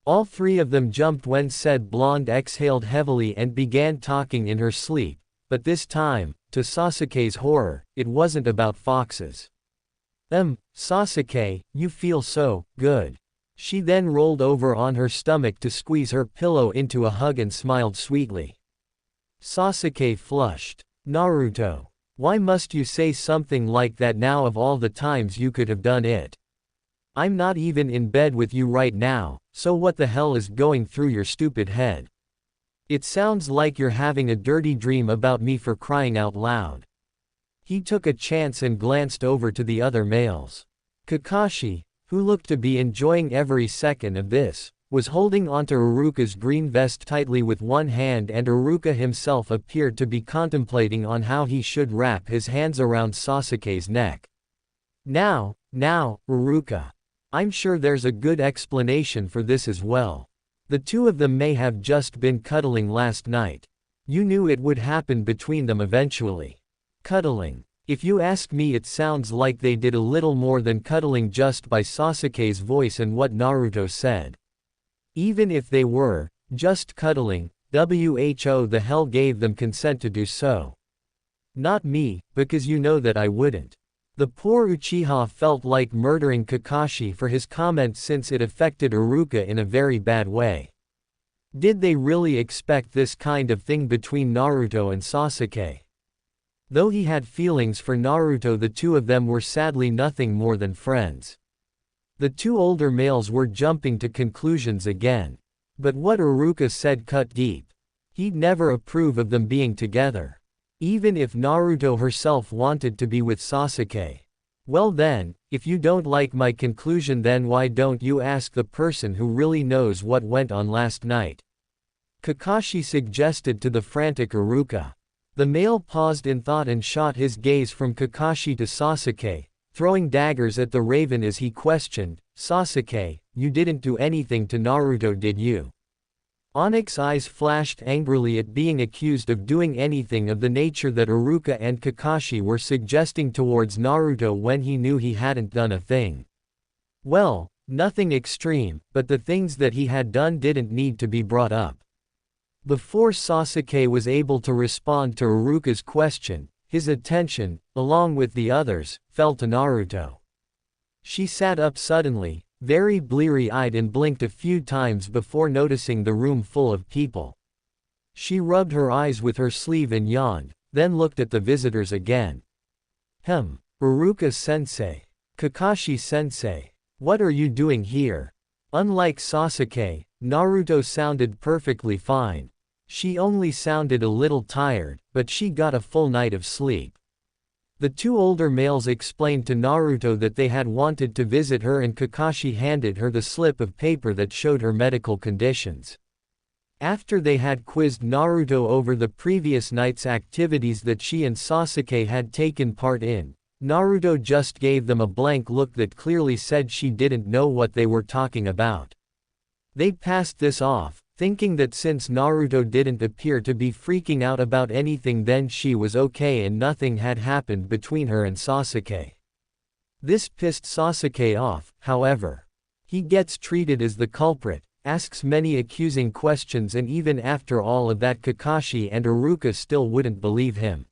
All three of them jumped when said blonde exhaled heavily and began talking in her sleep, but this time, to Sasuke's horror, it wasn't about foxes. Sasuke, you feel so good. She then rolled over on her stomach to squeeze her pillow into a hug and smiled sweetly. Sasuke flushed. Naruto. Why must you say something like that now of all the times you could have done it? I'm not even in bed with you right now, so what the hell is going through your stupid head? It sounds like you're having a dirty dream about me, for crying out loud. He took a chance and glanced over to the other males. Kakashi, who looked to be enjoying every second of this, was holding onto Iruka's green vest tightly with one hand, and Iruka himself appeared to be contemplating on how he should wrap his hands around Sasuke's neck. Now, Iruka. I'm sure there's a good explanation for this as well. The two of them may have just been cuddling last night. You knew it would happen between them eventually. Cuddling. If you ask me, it sounds like they did a little more than cuddling just by Sasuke's voice and what Naruto said. Even if they were just cuddling, who the hell gave them consent to do so? Not me, because you know that I wouldn't. The poor Uchiha felt like murdering Kakashi for his comment since it affected Iruka in a very bad way. Did they really expect this kind of thing between Naruto and Sasuke? Though he had feelings for Naruto, the two of them were sadly nothing more than friends. The two older males were jumping to conclusions again. But what Iruka said cut deep. He'd never approve of them being together. Even if Naruto herself wanted to be with Sasuke. Well then, if you don't like my conclusion, then why don't you ask the person who really knows what went on last night? Kakashi suggested to the frantic Iruka. The male paused in thought and shot his gaze from Kakashi to Sasuke, throwing daggers at the raven as he questioned, Sasuke, you didn't do anything to Naruto, did you? Onyx's eyes flashed angrily at being accused of doing anything of the nature that Iruka and Kakashi were suggesting towards Naruto when he knew he hadn't done a thing. Well, nothing extreme, but the things that he had done didn't need to be brought up. Before Sasuke was able to respond to Iruka's question, his attention, along with the others, fell to Naruto. She sat up suddenly, very bleary-eyed, and blinked a few times before noticing the room full of people. She rubbed her eyes with her sleeve and yawned, then looked at the visitors again. Iruka-sensei. Kakashi-sensei. What are you doing here? Unlike Sasuke, Naruto sounded perfectly fine. She only sounded a little tired, but she got a full night of sleep. The two older males explained to Naruto that they had wanted to visit her, and Kakashi handed her the slip of paper that showed her medical conditions. After they had quizzed Naruto over the previous night's activities that she and Sasuke had taken part in, Naruto just gave them a blank look that clearly said she didn't know what they were talking about. They passed this off, thinking that since Naruto didn't appear to be freaking out about anything, then she was okay and nothing had happened between her and Sasuke. This pissed Sasuke off, however. He gets treated as the culprit, asks many accusing questions, and even after all of that Kakashi and Iruka still wouldn't believe him.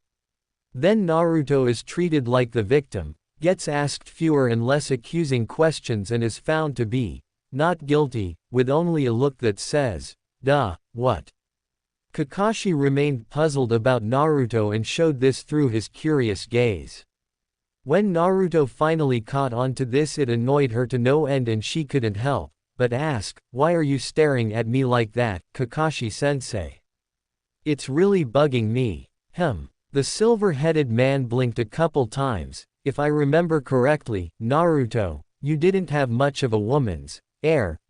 Then Naruto is treated like the victim, gets asked fewer and less accusing questions, and is found to be not guilty, with only a look that says, duh, what? Kakashi remained puzzled about Naruto and showed this through his curious gaze. When Naruto finally caught on to this, it annoyed her to no end and she couldn't help but ask, "Why are you staring at me like that, Kakashi-sensei? It's really bugging me." The silver-headed man blinked a couple times. "If I remember correctly, Naruto, you didn't have much of a woman's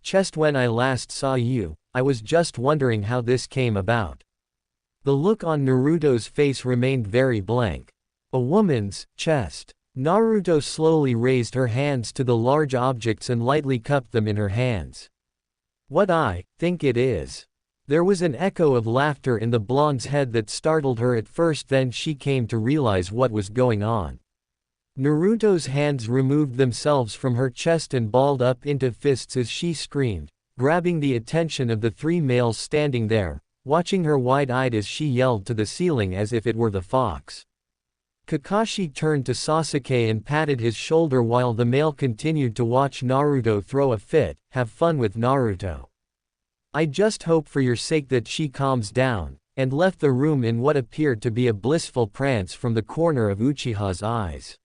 chest when I last saw you. I was just wondering how this came about." The look on Naruto's face remained very blank. A woman's chest. Naruto slowly raised her hands to the large objects and lightly cupped them in her hands. "What I think it is." There was an echo of laughter in the blonde's head that startled her at first, then she came to realize what was going on. Naruto's hands removed themselves from her chest and balled up into fists as she screamed, grabbing the attention of the three males standing there, watching her wide-eyed as she yelled to the ceiling as if it were the fox. Kakashi turned to Sasuke and patted his shoulder while the male continued to watch Naruto throw a fit. "Have fun with Naruto. I just hope for your sake that she calms down," and left the room in what appeared to be a blissful prance from the corner of Uchiha's eyes.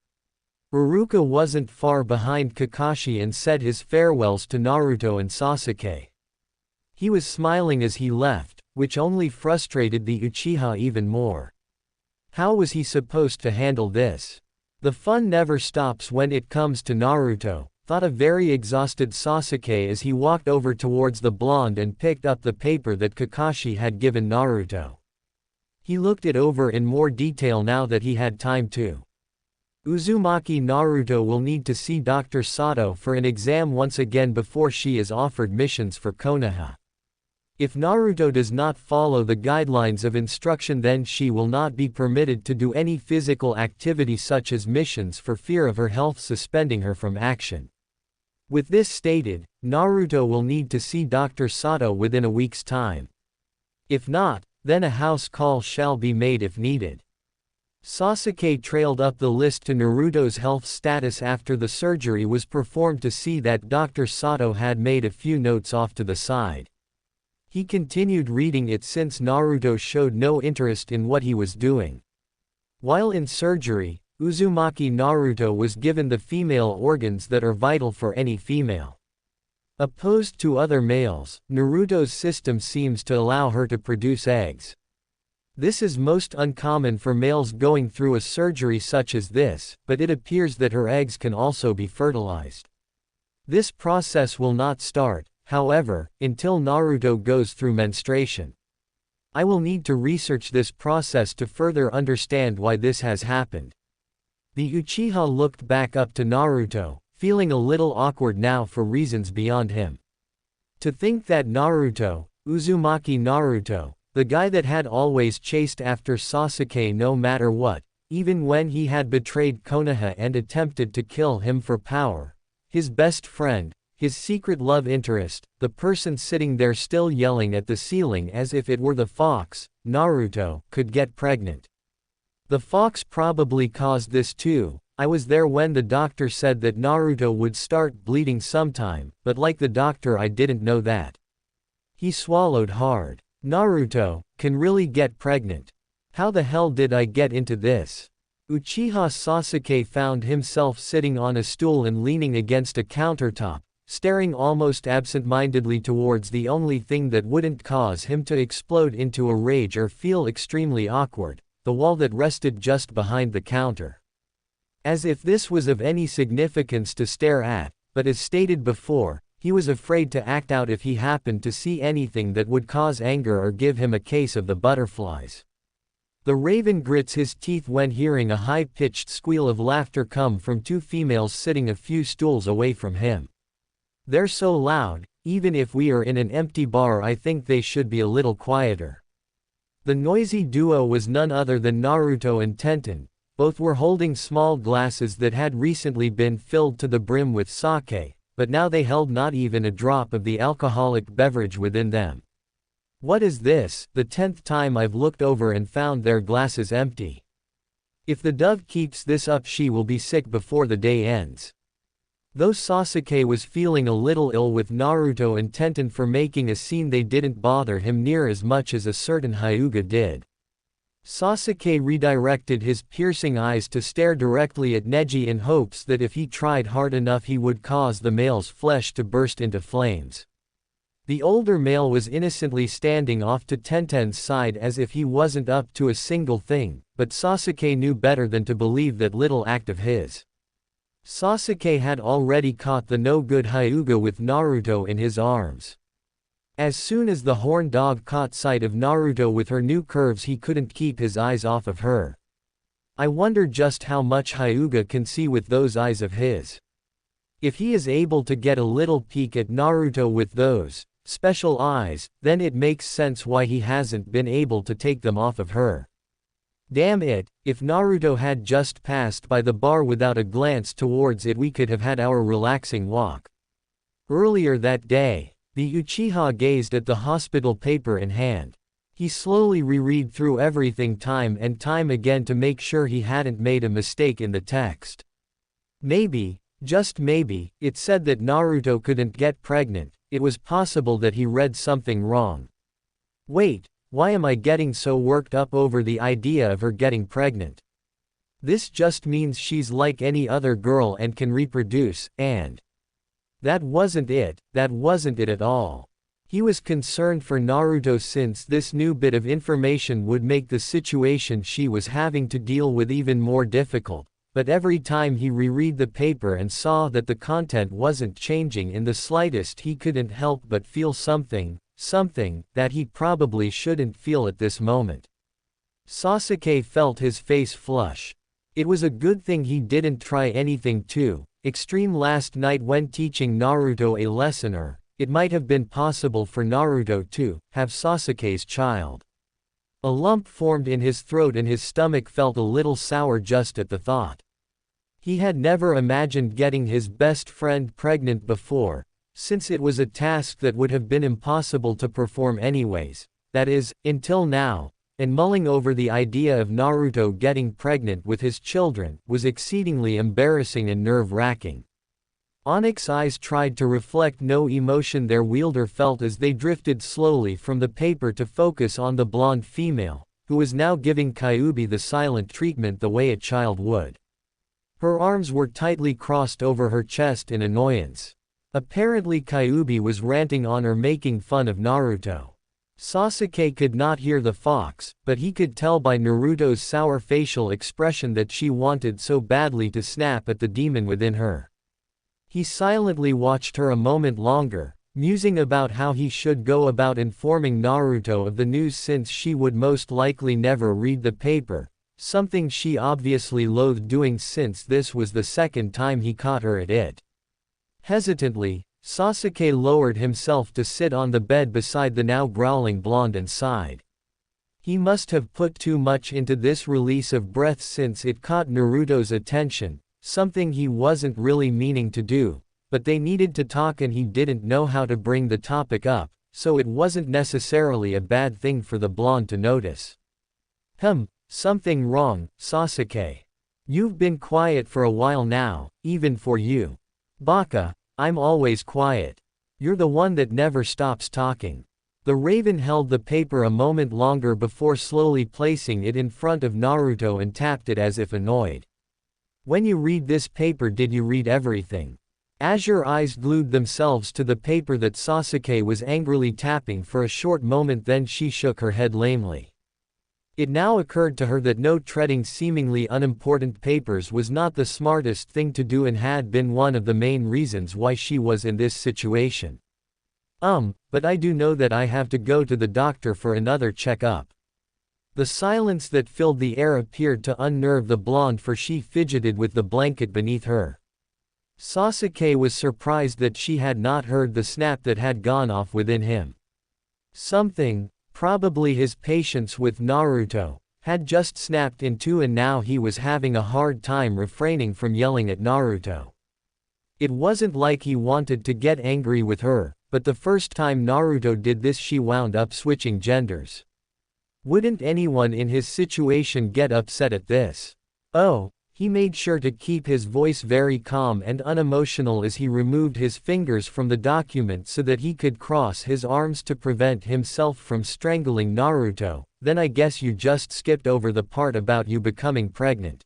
Iruka wasn't far behind Kakashi and said his farewells to Naruto and Sasuke. He was smiling as he left, which only frustrated the Uchiha even more. How was he supposed to handle this? The fun never stops when it comes to Naruto, thought a very exhausted Sasuke as he walked over towards the blonde and picked up the paper that Kakashi had given Naruto. He looked it over in more detail now that he had time to. Uzumaki Naruto will need to see Dr. Sato for an exam once again before she is offered missions for Konoha. If Naruto does not follow the guidelines of instruction, then she will not be permitted to do any physical activity such as missions for fear of her health suspending her from action. With this stated, Naruto will need to see Dr. Sato within a week's time. If not, then a house call shall be made if needed. Sasuke trailed up the list to Naruto's health status after the surgery was performed to see that Dr. Sato had made a few notes off to the side. He continued reading it since Naruto showed no interest in what he was doing. While in surgery, Uzumaki Naruto was given the female organs that are vital for any female. Opposed to other males, Naruto's system seems to allow her to produce eggs. This is most uncommon for males going through a surgery such as this, but it appears that her eggs can also be fertilized. This process will not start, however, until Naruto goes through menstruation. I will need to research this process to further understand why this has happened. The Uchiha looked back up to Naruto, feeling a little awkward now for reasons beyond him. To think that Naruto, Uzumaki Naruto, the guy that had always chased after Sasuke no matter what, even when he had betrayed Konoha and attempted to kill him for power, his best friend, his secret love interest, the person sitting there still yelling at the ceiling as if it were the fox, Naruto, could get pregnant. The fox probably caused this too. I was there when the doctor said that Naruto would start bleeding sometime, but like the doctor I didn't know that. He swallowed hard. Naruto can really get pregnant. How the hell did I get into this? Uchiha Sasuke found himself sitting on a stool and leaning against a countertop, staring almost absent-mindedly towards the only thing that wouldn't cause him to explode into a rage or feel extremely awkward, the wall that rested just behind the counter. As if this was of any significance to stare at, but as stated before, he was afraid to act out if he happened to see anything that would cause anger or give him a case of the butterflies. The raven grits his teeth when hearing a high-pitched squeal of laughter come from two females sitting a few stools away from him. They're so loud, even if we are in an empty bar I think they should be a little quieter. The noisy duo was none other than Naruto and Tenten. Both were holding small glasses that had recently been filled to the brim with sake, but now they held not even a drop of the alcoholic beverage within them. What is this? The 10th time I've looked over and found their glasses empty. If the dove keeps this up she will be sick before the day ends. Though Sasuke was feeling a little ill with Naruto and Tenten for making a scene, they didn't bother him near as much as a certain Hyuga did. Sasuke redirected his piercing eyes to stare directly at Neji in hopes that if he tried hard enough he would cause the male's flesh to burst into flames. The older male was innocently standing off to Tenten's side as if he wasn't up to a single thing, but Sasuke knew better than to believe that little act of his. Sasuke had already caught the no-good Hyuga with Naruto in his arms. As soon as the horned dog caught sight of Naruto with her new curves, he couldn't keep his eyes off of her. I wonder just how much Hyuga can see with those eyes of his. If he is able to get a little peek at Naruto with those special eyes, then it makes sense why he hasn't been able to take them off of her. Damn it, if Naruto had just passed by the bar without a glance towards it, we could have had our relaxing walk. Earlier that day, the Uchiha gazed at the hospital paper in hand. He slowly reread through everything time and time again to make sure he hadn't made a mistake in the text. Maybe, just maybe, it said that Naruto couldn't get pregnant. It was possible that he read something wrong. Wait, why am I getting so worked up over the idea of her getting pregnant? This just means she's like any other girl and can reproduce, and that wasn't it at all. He was concerned for Naruto since this new bit of information would make the situation she was having to deal with even more difficult. But every time he reread the paper and saw that the content wasn't changing in the slightest, he couldn't help but feel something that he probably shouldn't feel at this moment. Sasuke felt his face flush. It was a good thing he didn't try anything too extreme last night when teaching Naruto a lesson, or it might have been possible for Naruto to have Sasuke's child. A lump formed in his throat and his stomach felt a little sour just at the thought. He had never imagined getting his best friend pregnant before, since it was a task that would have been impossible to perform anyways, that is, until now, and mulling over the idea of Naruto getting pregnant with his children was exceedingly embarrassing and nerve-wracking. Onyx's eyes tried to reflect no emotion their wielder felt as they drifted slowly from the paper to focus on the blonde female, who was now giving Kyuubi the silent treatment the way a child would. Her arms were tightly crossed over her chest in annoyance. Apparently Kyuubi was ranting on or making fun of Naruto. Sasuke could not hear the fox, but he could tell by Naruto's sour facial expression that she wanted so badly to snap at the demon within her. He silently watched her a moment longer, musing about how he should go about informing Naruto of the news since she would most likely never read the paper, something she obviously loathed doing since this was the second time he caught her at it. Hesitantly, Sasuke lowered himself to sit on the bed beside the now growling blonde and sighed. He must have put too much into this release of breath since it caught Naruto's attention, something he wasn't really meaning to do, but they needed to talk and he didn't know how to bring the topic up, so it wasn't necessarily a bad thing for the blonde to notice. Something wrong, Sasuke. You've been quiet for a while now, even for you. Baka, I'm always quiet. You're the one that never stops talking. The raven held the paper a moment longer before slowly placing it in front of Naruto and tapped it as if annoyed. When you read this paper, did you read everything? Azure eyes glued themselves to the paper that Sasuke was angrily tapping for a short moment, then she shook her head lamely. It now occurred to her that no treading seemingly unimportant papers was not the smartest thing to do and had been one of the main reasons why she was in this situation. But I do know that I have to go to the doctor for another checkup. The silence that filled the air appeared to unnerve the blonde, for she fidgeted with the blanket beneath her. Sasuke was surprised that she had not heard the snap that had gone off within him. Something, probably his patience with Naruto, had just snapped in two, and now he was having a hard time refraining from yelling at Naruto. It wasn't like he wanted to get angry with her, but the first time Naruto did this she wound up switching genders. Wouldn't anyone in his situation get upset at this? Oh, he made sure to keep his voice very calm and unemotional as he removed his fingers from the document so that he could cross his arms to prevent himself from strangling Naruto, then I guess you just skipped over the part about you becoming pregnant.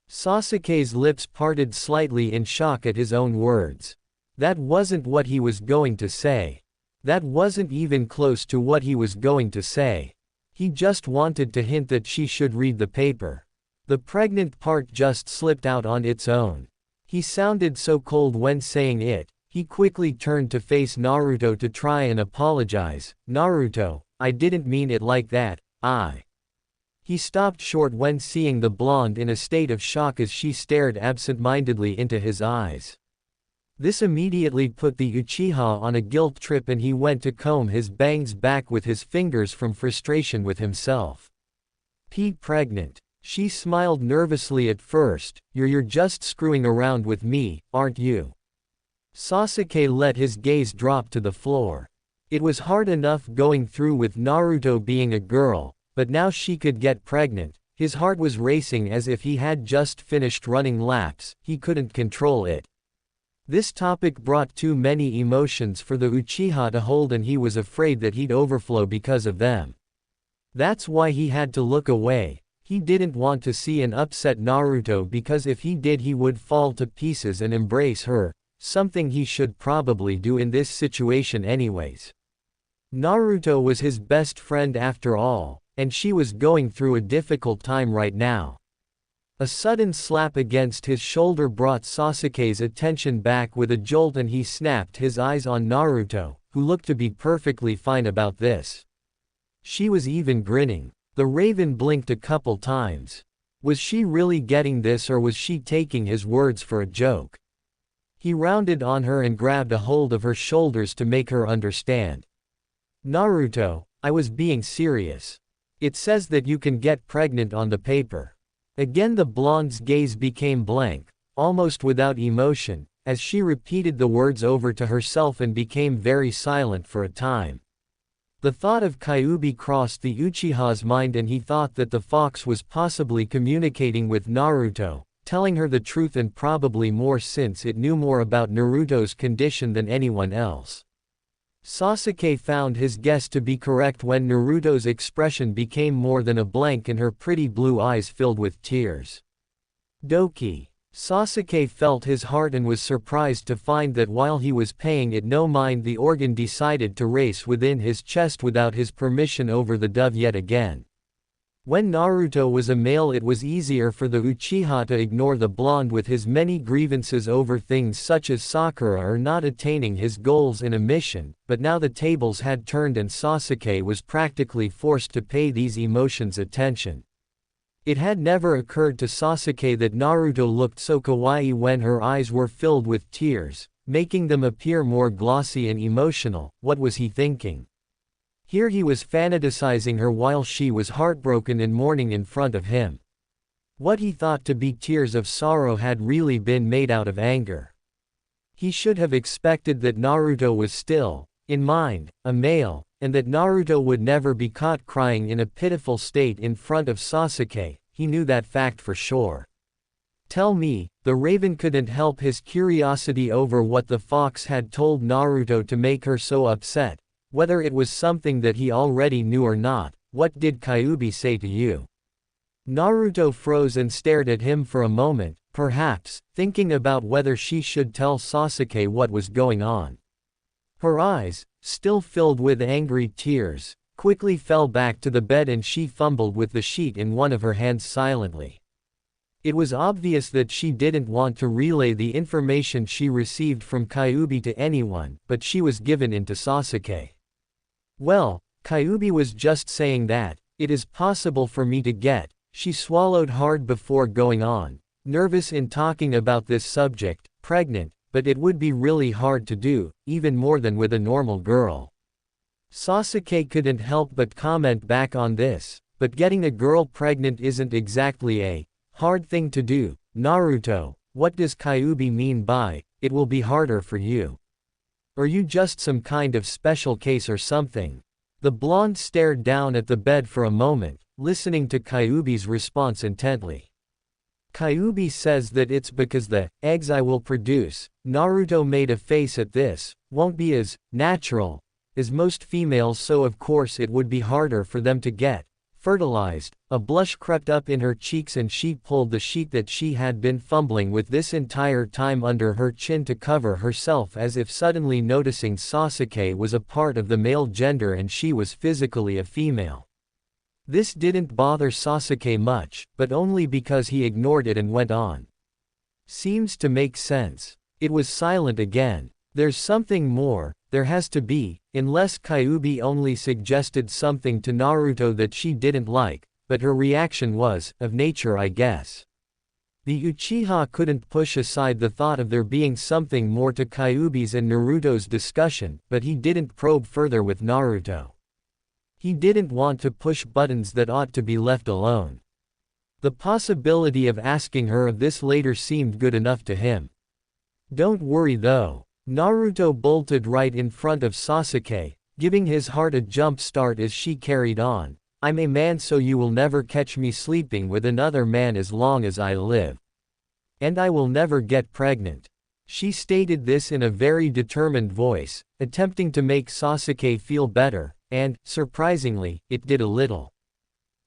Sasuke's lips parted slightly in shock at his own words. That wasn't what he was going to say. That wasn't even close to what he was going to say. He just wanted to hint that she should read the paper. The pregnant part just slipped out on its own. He sounded so cold when saying it. He quickly turned to face Naruto to try and apologize. Naruto, I didn't mean it like that, He stopped short when seeing the blonde in a state of shock as she stared absent-mindedly into his eyes. This immediately put the Uchiha on a guilt trip and he went to comb his bangs back with his fingers from frustration with himself. Pregnant. She smiled nervously at first. You're just screwing around with me, aren't you? Sasuke let his gaze drop to the floor. It was hard enough going through with Naruto being a girl, but now she could get pregnant. His heart was racing as if he had just finished running laps. He couldn't control it. This topic brought too many emotions for the Uchiha to hold and he was afraid that he'd overflow because of them. That's why he had to look away. He didn't want to see an upset Naruto because if he did he would fall to pieces and embrace her, something he should probably do in this situation anyways. Naruto was his best friend after all, and she was going through a difficult time right now. A sudden slap against his shoulder brought Sasuke's attention back with a jolt and he snapped his eyes on Naruto, who looked to be perfectly fine about this. She was even grinning. The Raven blinked a couple times. Was she really getting this or was she taking his words for a joke? He rounded on her and grabbed a hold of her shoulders to make her understand. Naruto, I was being serious. It says that you can get pregnant on the paper. Again the blonde's gaze became blank, almost without emotion, as she repeated the words over to herself and became very silent for a time. The thought of Kyuubi crossed the Uchiha's mind and he thought that the fox was possibly communicating with Naruto, telling her the truth and probably more since it knew more about Naruto's condition than anyone else. Sasuke found his guess to be correct when Naruto's expression became more than a blank and her pretty blue eyes filled with tears. Doki. Sasuke felt his heart and was surprised to find that while he was paying it no mind the organ decided to race within his chest without his permission over the dove yet again. When Naruto was a male it was easier for the Uchiha to ignore the blonde with his many grievances over things such as Sakura or not attaining his goals in a mission, but now the tables had turned and Sasuke was practically forced to pay these emotions attention. It had never occurred to Sasuke that Naruto looked so kawaii when her eyes were filled with tears, making them appear more glossy and emotional. What was he thinking? Here he was fantasizing her while she was heartbroken and mourning in front of him. What he thought to be tears of sorrow had really been made out of anger. He should have expected that Naruto was still, in mind, a male, and that Naruto would never be caught crying in a pitiful state in front of Sasuke. He knew that fact for sure. Tell me, the Raven couldn't help his curiosity over what the fox had told Naruto to make her so upset, whether it was something that he already knew or not. What did Kyuubi say to you? Naruto froze and stared at him for a moment, perhaps, thinking about whether she should tell Sasuke what was going on. Her eyes, still filled with angry tears, quickly fell back to the bed and she fumbled with the sheet in one of her hands silently. It was obvious that she didn't want to relay the information she received from Kyuubi to anyone, but she was given in to Sasuke. Well, Kyuubi was just saying that, it is possible for me to get. She swallowed hard before going on, nervous in talking about this subject, pregnant, but it would be really hard to do, even more than with a normal girl. Sasuke couldn't help but comment back on this, but getting a girl pregnant isn't exactly a hard thing to do. Naruto, what does Kyuubi mean by, it will be harder for you? Are you just some kind of special case or something? The blonde stared down at the bed for a moment, listening to Kyuubi's response intently. Kyuubi says that it's because the eggs I will produce, Naruto made a face at this, won't be as natural as most females, so of course it would be harder for them to get. fertilized, a blush crept up in her cheeks and she pulled the sheet that she had been fumbling with this entire time under her chin to cover herself, as if suddenly noticing Sasuke was a part of the male gender and she was physically a female. This didn't bother Sasuke much, but only because he ignored it and went on. Seems to make sense. It was silent again. There's something more, there has to be, unless Kyuubi only suggested something to Naruto that she didn't like, but her reaction was, of nature I guess. The Uchiha couldn't push aside the thought of there being something more to Kyuubi's and Naruto's discussion, but he didn't probe further with Naruto. He didn't want to push buttons that ought to be left alone. The possibility of asking her of this later seemed good enough to him. Don't worry though. Naruto bolted right in front of Sasuke, giving his heart a jump start as she carried on. I'm a man, so you will never catch me sleeping with another man as long as I live. And I will never get pregnant. She stated this in a very determined voice, attempting to make Sasuke feel better, and, surprisingly, it did a little.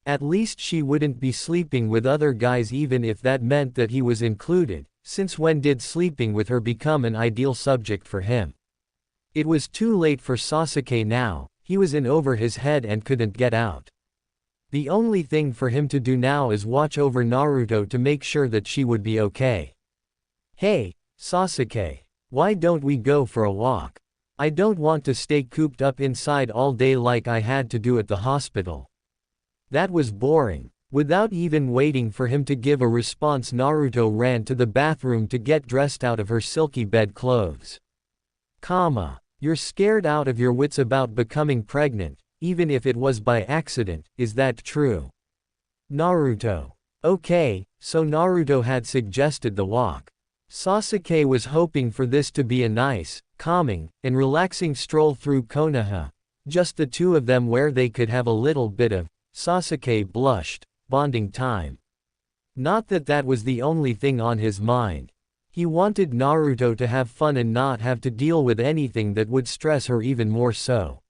At least she wouldn't be sleeping with other guys even if that meant that he was included. Since when did sleeping with her become an ideal subject for him? It was too late for Sasuke now, he was in over his head and couldn't get out. The only thing for him to do now is watch over Naruto to make sure that she would be okay. Hey, Sasuke. Why don't we go for a walk? I don't want to stay cooped up inside all day like I had to do at the hospital. That was boring. Without even waiting for him to give a response, Naruto ran to the bathroom to get dressed out of her silky bed clothes. You're scared out of your wits about becoming pregnant, even if it was by accident, is that true? Naruto. Okay, so Naruto had suggested the walk. Sasuke was hoping for this to be a nice, calming, and relaxing stroll through Konoha. Just the two of them where they could have a little bit of, Sasuke blushed, bonding time. Not that that was the only thing on his mind. He wanted Naruto to have fun and not have to deal with anything that would stress her even more so.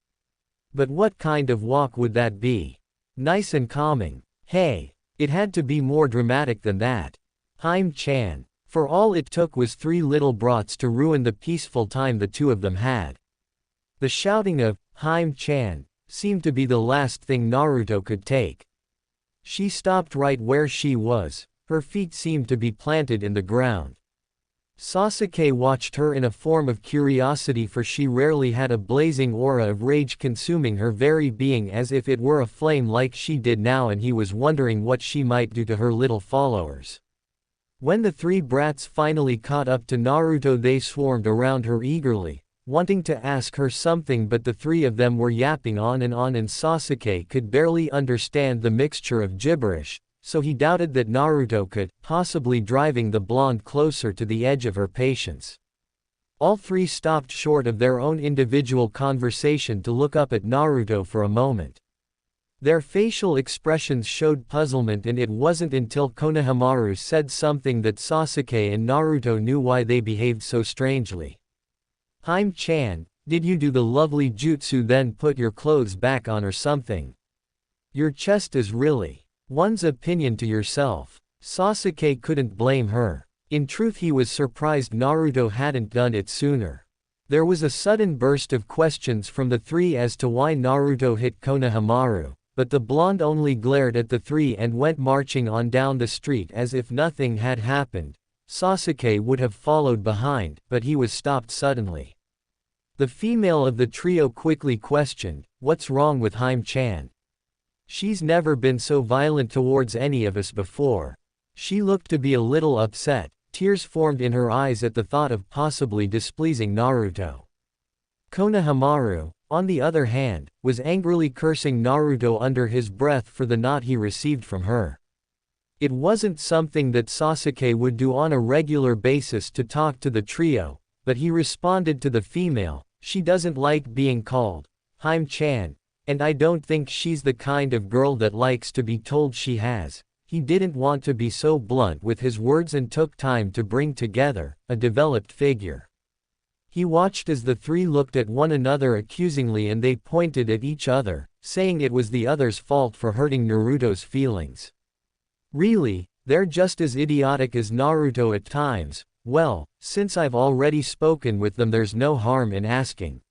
But what kind of walk would that be? Nice and calming. Hey, it had to be more dramatic than that. Haim-chan. For all it took was 3 little brats to ruin the peaceful time the two of them had. The shouting of, Haim-chan, seemed to be the last thing Naruto could take. She stopped right where she was, her feet seemed to be planted in the ground. Sasuke watched her in a form of curiosity, for she rarely had a blazing aura of rage consuming her very being as if it were a flame like she did now, and he was wondering what she might do to her little followers. When the 3 brats finally caught up to Naruto, they swarmed around her eagerly, wanting to ask her something, but the 3 of them were yapping on and Sasuke could barely understand the mixture of gibberish, so he doubted that Naruto could, possibly driving the blonde closer to the edge of her patience. All 3 stopped short of their own individual conversation to look up at Naruto for a moment. Their facial expressions showed puzzlement, and it wasn't until Konohamaru said something that Sasuke and Naruto knew why they behaved so strangely. Haim-chan, did you do the lovely jutsu then put your clothes back on or something? Your chest is really one's opinion to yourself. Sasuke couldn't blame her. In truth, he was surprised Naruto hadn't done it sooner. There was a sudden burst of questions from the 3 as to why Naruto hit Konohamaru, but the blonde only glared at the 3 and went marching on down the street as if nothing had happened. Sasuke would have followed behind, but he was stopped suddenly. The female of the trio quickly questioned, "What's wrong with Haim-chan? She's never been so violent towards any of us before." She looked to be a little upset, tears formed in her eyes at the thought of possibly displeasing Naruto. Konohamaru, on the other hand, was angrily cursing Naruto under his breath for the nod he received from her. It wasn't something that Sasuke would do on a regular basis to talk to the trio, but he responded to the female, "She doesn't like being called Haim-chan, and I don't think she's the kind of girl that likes to be told she has." He didn't want to be so blunt with his words and took time to bring together a developed figure. He watched as the three looked at one another accusingly and they pointed at each other, saying it was the other's fault for hurting Naruto's feelings. Really, they're just as idiotic as Naruto at times. Well, since I've already spoken with them, there's no harm in asking.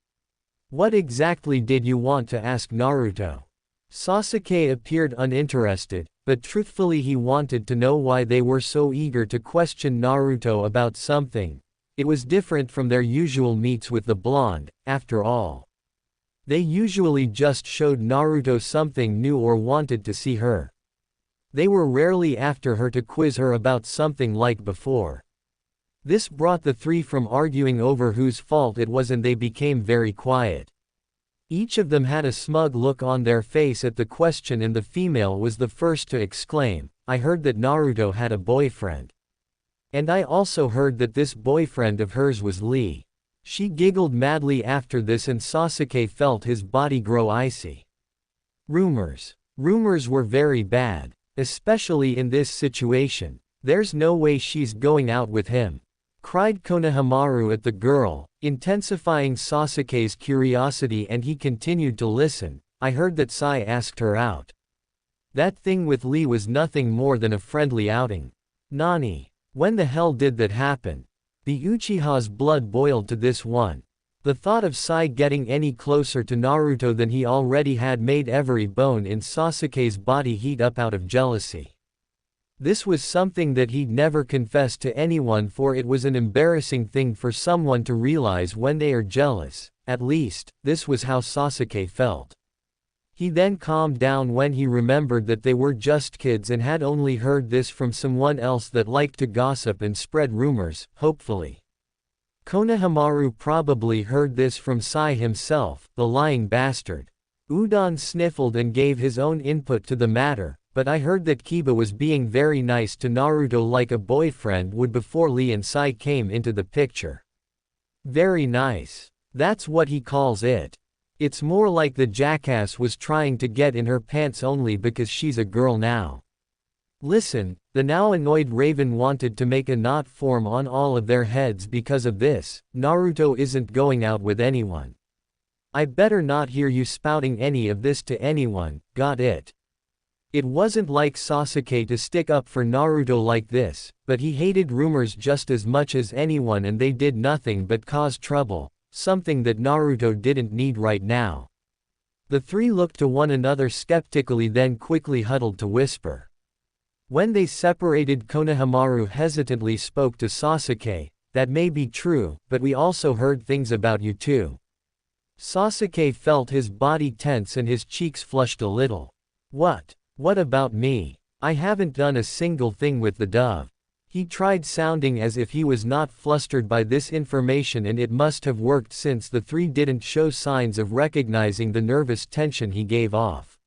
What exactly did you want to ask Naruto? Sasuke appeared uninterested, but truthfully he wanted to know why they were so eager to question Naruto about something. It was different from their usual meets with the blonde, after all. They usually just showed Naruto something new or wanted to see her. They were rarely after her to quiz her about something like before. This brought the three from arguing over whose fault it was and they became very quiet. Each of them had a smug look on their face at the question and the female was the first to exclaim, "I heard that Naruto had a boyfriend. And I also heard that this boyfriend of hers was Lee." She giggled madly after this and Sasuke felt his body grow icy. Rumors. Rumors were very bad, especially in this situation. "There's no way she's going out with him," cried Konohamaru at the girl, intensifying Sasuke's curiosity, and he continued to listen. "I heard that Sai asked her out. That thing with Lee was nothing more than a friendly outing." "Nani? When the hell did that happen?" The Uchiha's blood boiled to this one. The thought of Sai getting any closer to Naruto than he already had made every bone in Sasuke's body heat up out of jealousy. This was something that he'd never confessed to anyone, for it was an embarrassing thing for someone to realize when they are jealous. At least, this was how Sasuke felt. He then calmed down when he remembered that they were just kids and had only heard this from someone else that liked to gossip and spread rumors, hopefully. Konohamaru probably heard this from Sai himself, the lying bastard. Udon sniffled and gave his own input to the matter. "But I heard that Kiba was being very nice to Naruto like a boyfriend would before Lee and Sai came into the picture." "Very nice. That's what he calls it. It's more like the jackass was trying to get in her pants only because she's a girl now." Listen, the now annoyed Raven wanted to make a knot form on all of their heads because of this. "Naruto isn't going out with anyone. I better not hear you spouting any of this to anyone, got it?" It wasn't like Sasuke to stick up for Naruto like this, but he hated rumors just as much as anyone and they did nothing but cause trouble, something that Naruto didn't need right now. The three looked to one another skeptically, then quickly huddled to whisper. When they separated, Konohamaru hesitantly spoke to Sasuke, "That may be true, but we also heard things about you too." Sasuke felt his body tense and his cheeks flushed a little. "What? What about me? I haven't done a single thing with the dove." He tried sounding as if he was not flustered by this information, and it must have worked since the three didn't show signs of recognizing the nervous tension he gave off.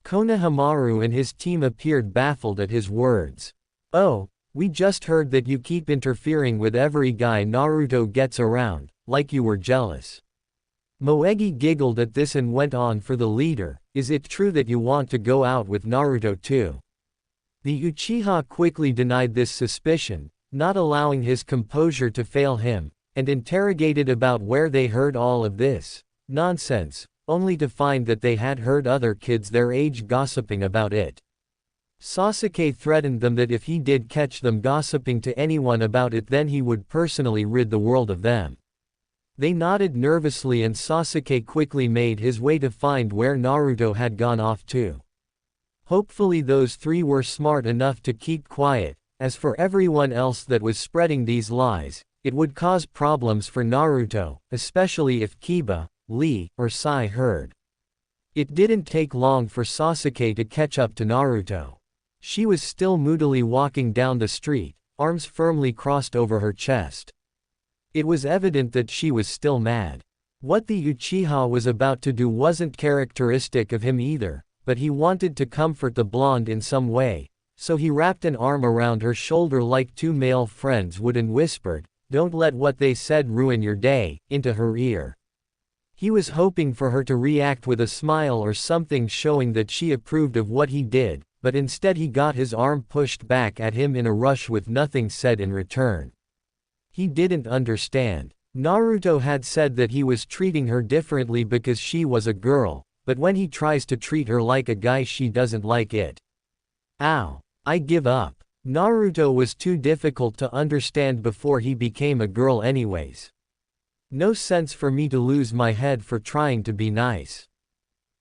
Konohamaru and his team appeared baffled at his words. "Oh, we just heard that you keep interfering with every guy Naruto gets around, like you were jealous." Moegi giggled at this and went on for the leader, "Is it true that you want to go out with Naruto too?" The Uchiha quickly denied this suspicion, not allowing his composure to fail him, and interrogated about where they heard all of this nonsense, only to find that they had heard other kids their age gossiping about it. Sasuke threatened them that if he did catch them gossiping to anyone about it, then he would personally rid the world of them. They nodded nervously and Sasuke quickly made his way to find where Naruto had gone off to. Hopefully those three were smart enough to keep quiet. As for everyone else that was spreading these lies, it would cause problems for Naruto, especially if Kiba, Lee, or Sai heard. It didn't take long for Sasuke to catch up to Naruto. She was still moodily walking down the street, arms firmly crossed over her chest. It was evident that she was still mad. What the Uchiha was about to do wasn't characteristic of him either, but he wanted to comfort the blonde in some way, so he wrapped an arm around her shoulder like two male friends would and whispered, "Don't let what they said ruin your day," into her ear. He was hoping for her to react with a smile or something showing that she approved of what he did, but instead he got his arm pushed back at him in a rush with nothing said in return. He didn't understand. Naruto had said that he was treating her differently because she was a girl, but when he tries to treat her like a guy she doesn't like it. Ow. I give up. Naruto was too difficult to understand before he became a girl anyways. No sense for me to lose my head for trying to be nice.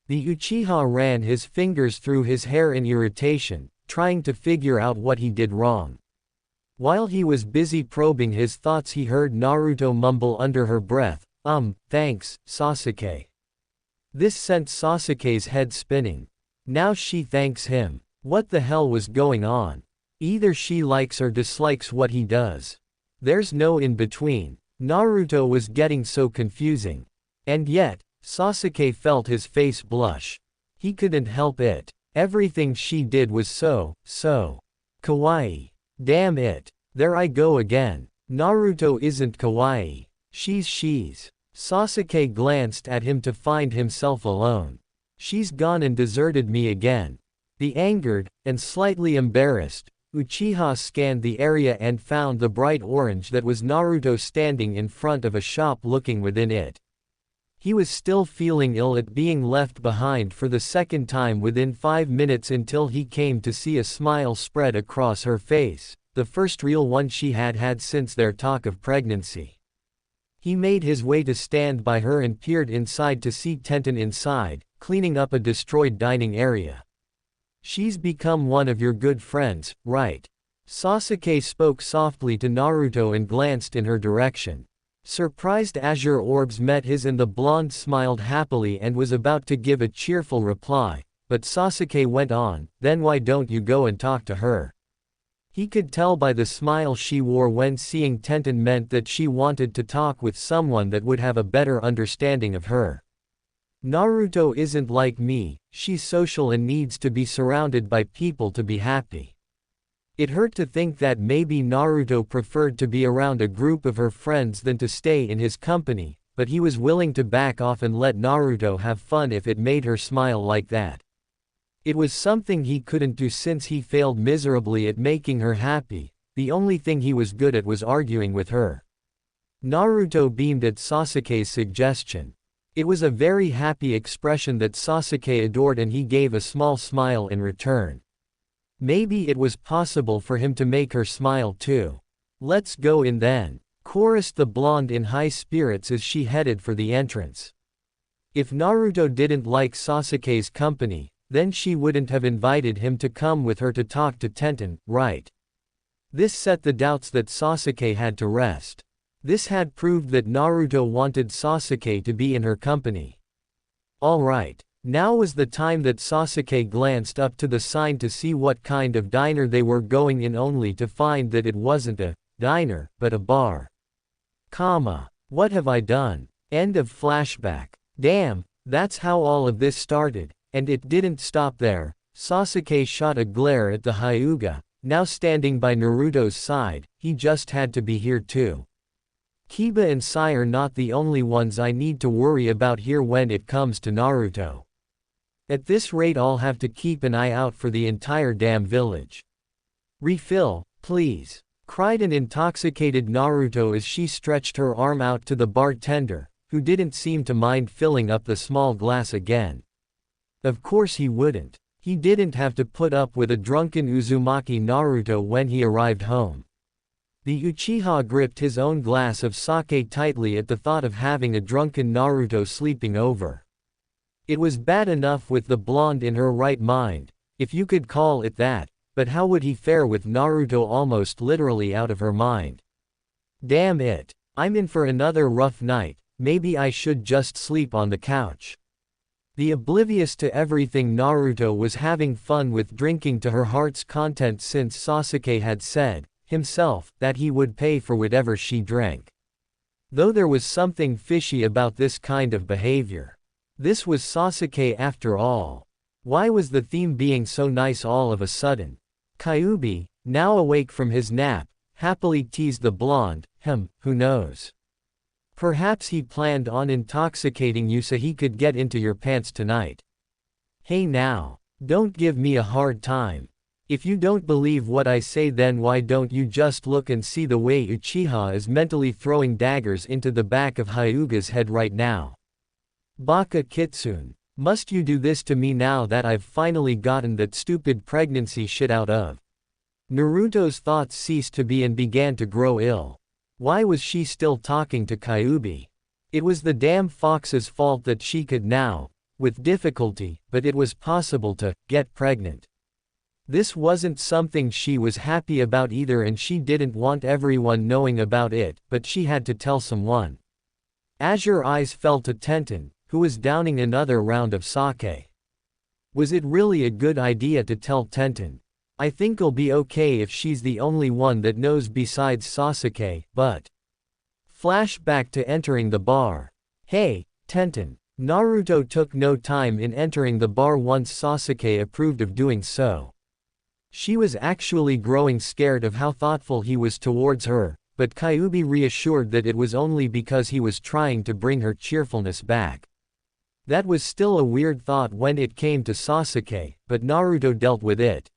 The Uchiha ran his fingers through his hair in irritation, trying to figure out what he did wrong. While he was busy probing his thoughts he heard Naruto mumble under her breath, thanks, Sasuke. This sent Sasuke's head spinning. Now she thanks him. What the hell was going on? Either she likes or dislikes what he does. There's no in between. Naruto was getting so confusing. And yet, Sasuke felt his face blush. He couldn't help it. Everything she did was so kawaii. Damn it. There I go again. Naruto isn't kawaii. She's. Sasuke glanced at him to find himself alone. She's gone and deserted me again. The angered, and slightly embarrassed, Uchiha scanned the area and found the bright orange that was Naruto standing in front of a shop looking within it. He was still feeling ill at being left behind for the second time within 5 minutes until he came to see a smile spread across her face, the first real one she had had since their talk of pregnancy. He made his way to stand by her and peered inside to see Tenten inside, cleaning up a destroyed dining area. She's become one of your good friends, right? Sasuke spoke softly to Naruto and glanced in her direction. Surprised azure orbs met his and the blonde smiled happily and was about to give a cheerful reply, but Sasuke went on, then why don't you go and talk to her? He could tell by the smile she wore when seeing Tenten meant that she wanted to talk with someone that would have a better understanding of her. Naruto isn't like me, she's social and needs to be surrounded by people to be happy. It hurt to think that maybe Naruto preferred to be around a group of her friends than to stay in his company, but he was willing to back off and let Naruto have fun if it made her smile like that. It was something he couldn't do since he failed miserably at making her happy. The only thing he was good at was arguing with her. Naruto beamed at Sasuke's suggestion. It was a very happy expression that Sasuke adored and he gave a small smile in return. Maybe it was possible for him to make her smile too. Let's go in then, chorused the blonde in high spirits as she headed for the entrance. If Naruto didn't like Sasuke's company, then she wouldn't have invited him to come with her to talk to Tenten, right? This set the doubts that Sasuke had to rest. This had proved that Naruto wanted Sasuke to be in her company. Alright, now was the time that Sasuke glanced up to the sign to see what kind of diner they were going in only to find that it wasn't a diner, but a bar. What have I done? End of flashback. Damn, that's how all of this started, and it didn't stop there. Sasuke shot a glare at the Hyuga, now standing by Naruto's side. He just had to be here too. Kiba and Sai are not the only ones I need to worry about here when it comes to Naruto. At this rate I'll have to keep an eye out for the entire damn village. Refill, please, cried an intoxicated Naruto as she stretched her arm out to the bartender, who didn't seem to mind filling up the small glass again. Of course he wouldn't. He didn't have to put up with a drunken Uzumaki Naruto when he arrived home. The Uchiha gripped his own glass of sake tightly at the thought of having a drunken Naruto sleeping over. It was bad enough with the blonde in her right mind, if you could call it that, but how would he fare with Naruto almost literally out of her mind? Damn it, I'm in for another rough night, maybe I should just sleep on the couch. The oblivious to everything Naruto was having fun with drinking to her heart's content since Sasuke had said, himself, that he would pay for whatever she drank. Though there was something fishy about this kind of behavior. This was Sasuke after all. Why was the theme being so nice all of a sudden? Kyuubi, now awake from his nap, happily teased the blonde, who knows? Perhaps he planned on intoxicating you so he could get into your pants tonight. Hey now, don't give me a hard time. If you don't believe what I say, then why don't you just look and see the way Uchiha is mentally throwing daggers into the back of Hyuga's head right now. Baka Kitsune. Must you do this to me now that I've finally gotten that stupid pregnancy shit out of? Naruto's thoughts ceased to be and began to grow ill. Why was she still talking to Kyuubi? It was the damn fox's fault that she could now, with difficulty, but it was possible to, get pregnant. This wasn't something she was happy about either, and she didn't want everyone knowing about it, but she had to tell someone. Azure eyes fell to Tenten, who was downing another round of sake. Was it really a good idea to tell Tenten? I think I'll be okay if she's the only one that knows besides Sasuke, but... Flashback to entering the bar. Hey, Tenten. Naruto took no time in entering the bar once Sasuke approved of doing so. She was actually growing scared of how thoughtful he was towards her, but Kyuubi reassured that it was only because he was trying to bring her cheerfulness back. That was still a weird thought when it came to Sasuke, but Naruto dealt with it.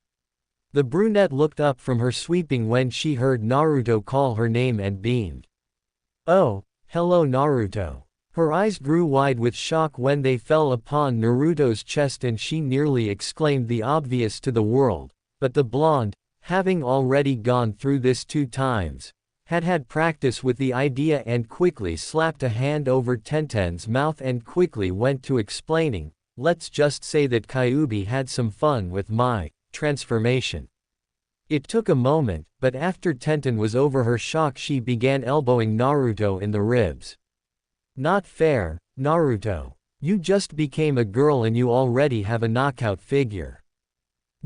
The brunette looked up from her sweeping when she heard Naruto call her name and beamed. Oh, hello Naruto. Her eyes grew wide with shock when they fell upon Naruto's chest and she nearly exclaimed the obvious to the world, but the blonde, having already gone through this 2 times, had practice with the idea and quickly slapped a hand over Tenten's mouth and quickly went to explaining, let's just say that Kyuubi had some fun with my transformation. It took a moment, but after Tenten was over her shock she began elbowing Naruto in the ribs. Not fair, Naruto. You just became a girl and you already have a knockout figure.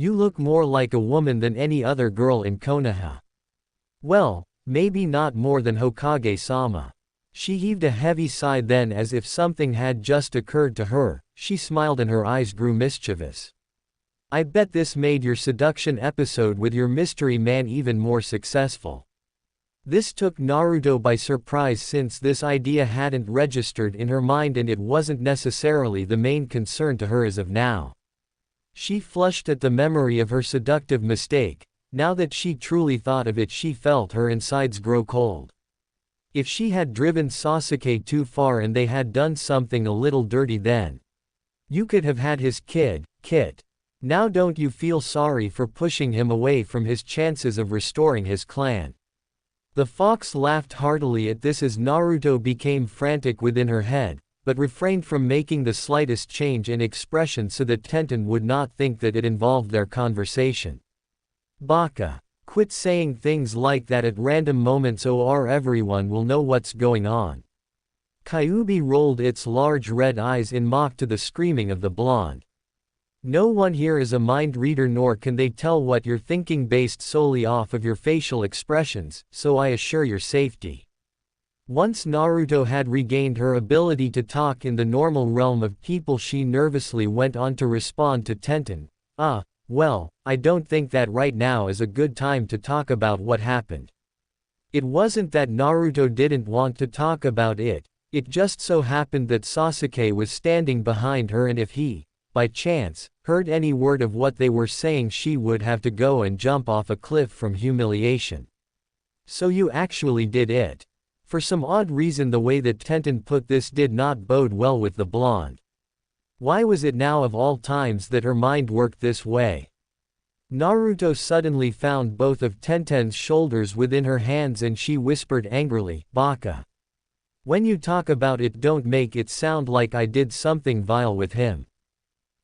You look more like a woman than any other girl in Konoha. Well, maybe not more than Hokage-sama. She heaved a heavy sigh then as if something had just occurred to her, she smiled and her eyes grew mischievous. I bet this made your seduction episode with your mystery man even more successful. This took Naruto by surprise since this idea hadn't registered in her mind and it wasn't necessarily the main concern to her as of now. She flushed at the memory of her seductive mistake. Now that she truly thought of it, she felt her insides grow cold. If she had driven Sasuke too far and they had done something a little dirty, then you could have had his kid, Kit. Now don't you feel sorry for pushing him away from his chances of restoring his clan? The fox laughed heartily at this as Naruto became frantic within her head, but refrained from making the slightest change in expression so that Tenten would not think that it involved their conversation. Baka. Quit saying things like that at random moments or everyone will know what's going on. Kyuubi rolled its large red eyes in mock to the screaming of the blonde. No one here is a mind reader, nor can they tell what you're thinking based solely off of your facial expressions, so I assure your safety. Once Naruto had regained her ability to talk in the normal realm of people, she nervously went on to respond to Tenten. Well, I don't think that right now is a good time to talk about what happened. It wasn't that Naruto didn't want to talk about it, it just so happened that Sasuke was standing behind her and if he, by chance, heard any word of what they were saying she would have to go and jump off a cliff from humiliation. So you actually did it. For some odd reason the way that Tenten put this did not bode well with the blonde. Why was it now of all times that her mind worked this way? Naruto suddenly found both of Tenten's shoulders within her hands and she whispered angrily, Baka. When you talk about it, don't make it sound like I did something vile with him.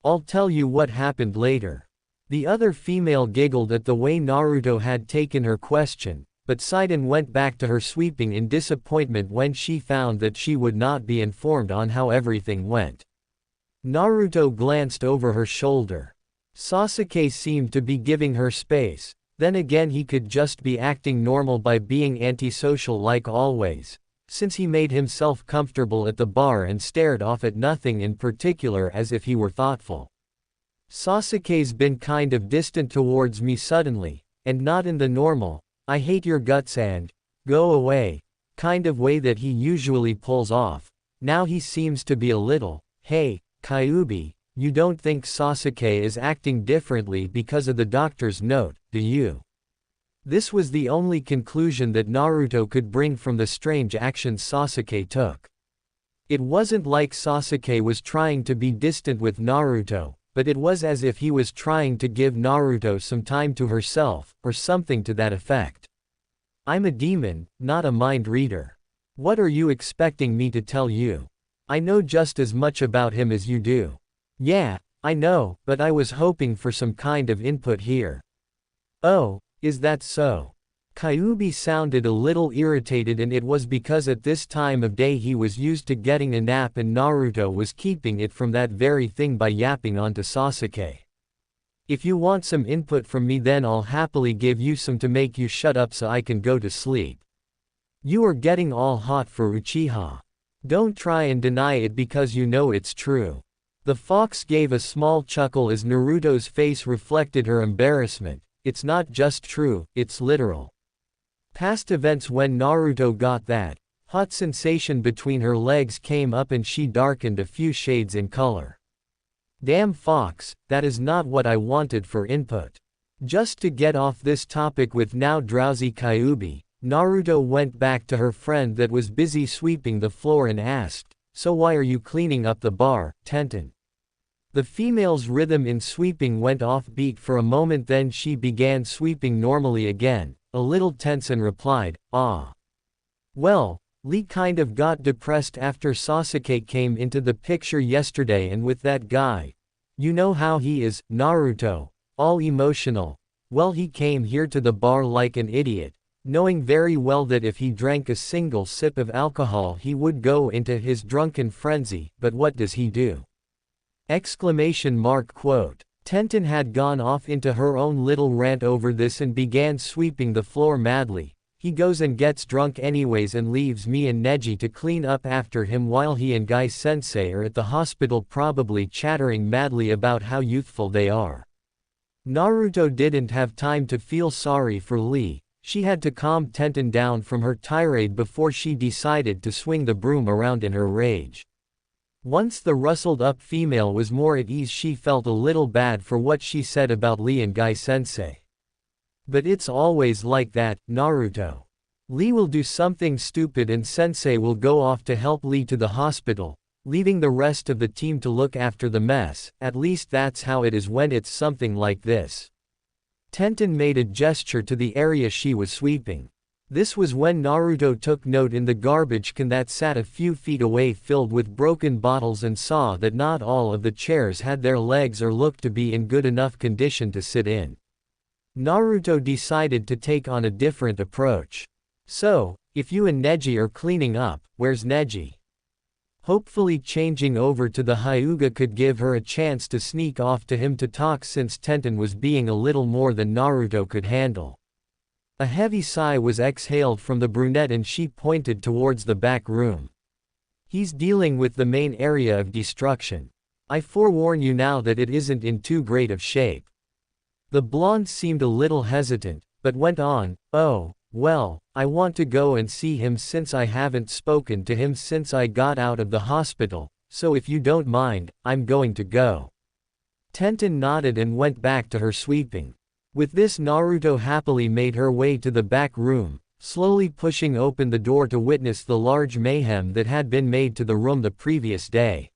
I'll tell you what happened later. The other female giggled at the way Naruto had taken her question, but sighed and went back to her sweeping in disappointment when she found that she would not be informed on how everything went. Naruto glanced over her shoulder. Sasuke seemed to be giving her space, then again he could just be acting normal by being antisocial like always, since he made himself comfortable at the bar and stared off at nothing in particular as if he were thoughtful. Sasuke's been kind of distant towards me suddenly, and not in the normal, I hate your guts and go away kind of way that he usually pulls off. Now he seems to be a little, hey, Kyuubi, you don't think Sasuke is acting differently because of the doctor's note, do you? This was the only conclusion that Naruto could bring from the strange actions Sasuke took. It wasn't like Sasuke was trying to be distant with Naruto, but it was as if he was trying to give Naruto some time to herself, or something to that effect. I'm a demon, not a mind reader. What are you expecting me to tell you? I know just as much about him as you do. Yeah, I know, but I was hoping for some kind of input here. Oh, is that so? Kyuubi sounded a little irritated, and it was because at this time of day he was used to getting a nap and Naruto was keeping it from that very thing by yapping onto Sasuke. If you want some input from me, then I'll happily give you some to make you shut up so I can go to sleep. You are getting all hot for Uchiha. Don't try and deny it because you know it's true. The fox gave a small chuckle as Naruto's face reflected her embarrassment. It's not just true, it's literal. Past events, when Naruto got that hot sensation between her legs came up and she darkened a few shades in color. Damn fox, that is not what I wanted for input. Just to get off this topic with now drowsy Kyuubi, Naruto went back to her friend that was busy sweeping the floor and asked, "So why are you cleaning up the bar, Tenten?" The female's rhythm in sweeping went off beat for a moment, then she began sweeping normally again. A little tense and replied, "Ah. Well, Lee kind of got depressed after Sasuke came into the picture yesterday, and with that guy. You know how he is, Naruto. All emotional. Well, he came here to the bar like an idiot, knowing very well that if he drank a single sip of alcohol he would go into his drunken frenzy, but what does he do?" Quote. Tenten had gone off into her own little rant over this and began sweeping the floor madly. He goes and gets drunk anyways and leaves me and Neji to clean up after him while he and Guy Sensei are at the hospital probably chattering madly about how youthful they are. Naruto didn't have time to feel sorry for Lee. She had to calm Tenten down from her tirade before she decided to swing the broom around in her rage. Once the rustled-up female was more at ease, she felt a little bad for what she said about Lee and Guy Sensei. But it's always like that, Naruto. Lee will do something stupid and Sensei will go off to help Lee to the hospital, leaving the rest of the team to look after the mess. At least that's how it is when it's something like this. Tenten made a gesture to the area she was sweeping. This was when Naruto took note in the garbage can that sat a few feet away filled with broken bottles and saw that not all of the chairs had their legs or looked to be in good enough condition to sit in. Naruto decided to take on a different approach. "So, if you and Neji are cleaning up, where's Neji?" Hopefully changing over to the Hyuga could give her a chance to sneak off to him to talk, since Tenten was being a little more than Naruto could handle. A heavy sigh was exhaled from the brunette and she pointed towards the back room. "He's dealing with the main area of destruction. I forewarn you now that it isn't in too great of shape." The blonde seemed a little hesitant, but went on, "Oh, well, I want to go and see him since I haven't spoken to him since I got out of the hospital, so if you don't mind, I'm going to go." Tenten nodded and went back to her sweeping. With this, Naruto happily made her way to the back room, slowly pushing open the door to witness the large mayhem that had been made to the room the previous day.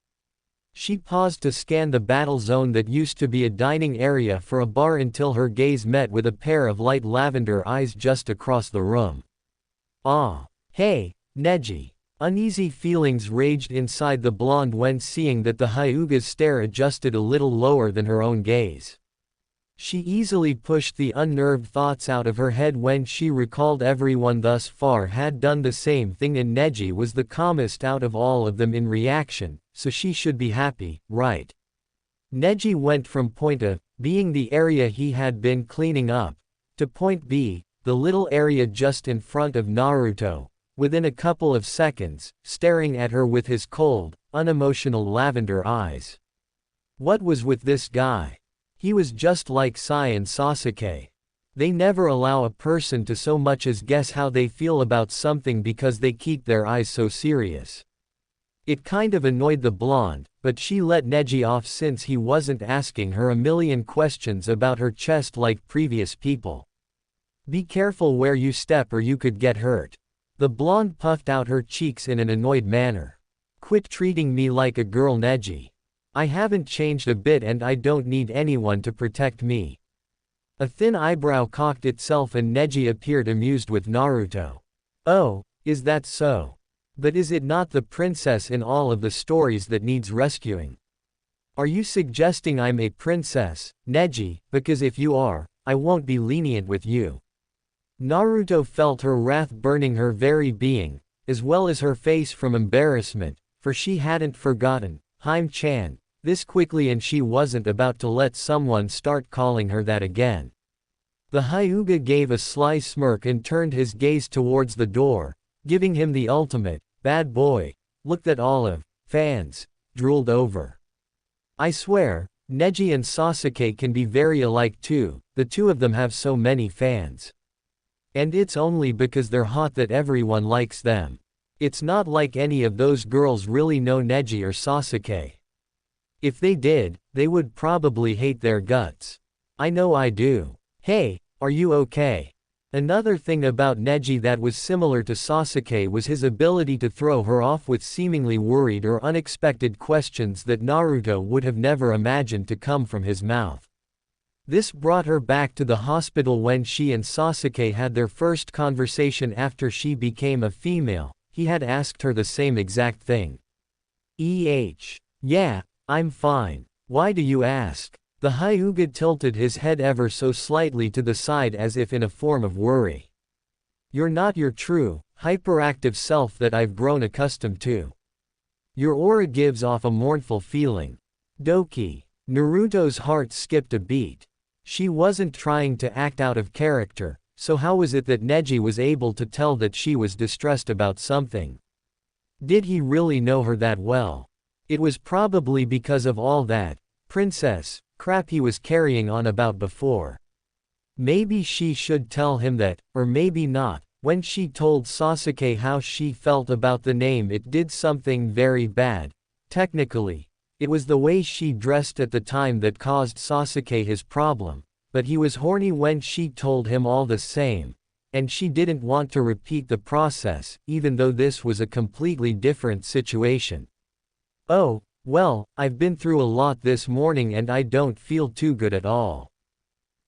She paused to scan the battle zone that used to be a dining area for a bar until her gaze met with a pair of light lavender eyes just across the room. "Ah. Hey, Neji." Uneasy feelings raged inside the blonde when seeing that the Hyuga's stare adjusted a little lower than her own gaze. She easily pushed the unnerved thoughts out of her head when she recalled everyone thus far had done the same thing and Neji was the calmest out of all of them in reaction, so she should be happy, right? Neji went from point A, being the area he had been cleaning up, to point B, the little area just in front of Naruto, within a couple of seconds, staring at her with his cold, unemotional lavender eyes. What was with this guy? He was just like Sai and Sasuke. They never allow a person to so much as guess how they feel about something because they keep their eyes so serious. It kind of annoyed the blonde, but but she let Neji off since he wasn't asking her a million questions about her chest like previous people. Be careful where you step or you could get hurt. The blonde puffed out her cheeks in an annoyed manner. Quit treating me like a girl, Neji. I haven't changed a bit and I don't need anyone to protect me. A thin eyebrow cocked itself and Neji appeared amused with Naruto. Oh, is that so? But is it not the princess in all of the stories that needs rescuing? Are you suggesting I'm a princess, Neji? Because if you are, I won't be lenient with you. Naruto felt her wrath burning her very being, as well as her face from embarrassment, for she hadn't forgotten Haim-chan this quickly and she wasn't about to let someone start calling her that again. The Hyuga gave a sly smirk and turned his gaze towards the door, giving him the ultimate bad boy look that all of fans drooled over. I swear, Neji and Sasuke can be very alike too, the two of them have so many fans. And it's only because they're hot that everyone likes them. It's not like any of those girls really know Neji or Sasuke. If they did, they would probably hate their guts. I know I do. Hey, are you okay? Another thing about Neji that was similar to Sasuke was his ability to throw her off with seemingly worried or unexpected questions that Naruto would have never imagined to come from his mouth. This brought her back to the hospital when she and Sasuke had their first conversation after she became a female. He had asked her the same exact thing. Yeah, I'm fine. Why do you ask? The Hyuga tilted his head ever so slightly to the side as if in a form of worry. You're not your true, hyperactive self that I've grown accustomed to. Your aura gives off a mournful feeling. Doki. Naruto's heart skipped a beat. She wasn't trying to act out of character, so how was it that Neji was able to tell that she was distressed about something? Did he really know her that well? It was probably because of all that princess crap he was carrying on about before. Maybe she should tell him that, or maybe not. When she told Sasuke how she felt about the name, it did something very bad. Technically, it was the way she dressed at the time that caused Sasuke his problem, but he was horny when she told him all the same, and she didn't want to repeat the process, even though this was a completely different situation. Oh, well, I've been through a lot this morning and I don't feel too good at all.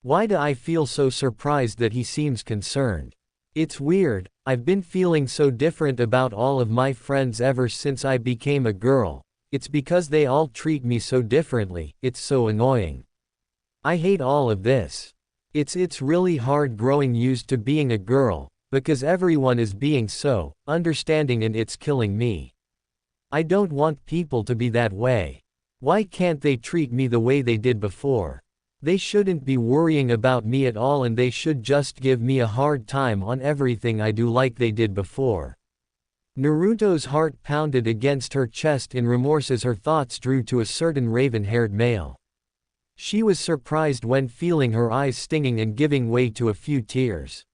Why do I feel so surprised that he seems concerned? It's weird, I've been feeling so different about all of my friends ever since I became a girl. It's because they all treat me so differently, it's so annoying. I hate all of this. It's really hard growing used to being a girl, because everyone is being so understanding and it's killing me. I don't want people to be that way. Why can't they treat me the way they did before? They shouldn't be worrying about me at all and they should just give me a hard time on everything I do like they did before. Naruto's heart pounded against her chest in remorse as her thoughts drew to a certain raven-haired male. She was surprised when feeling her eyes stinging and giving way to a few tears.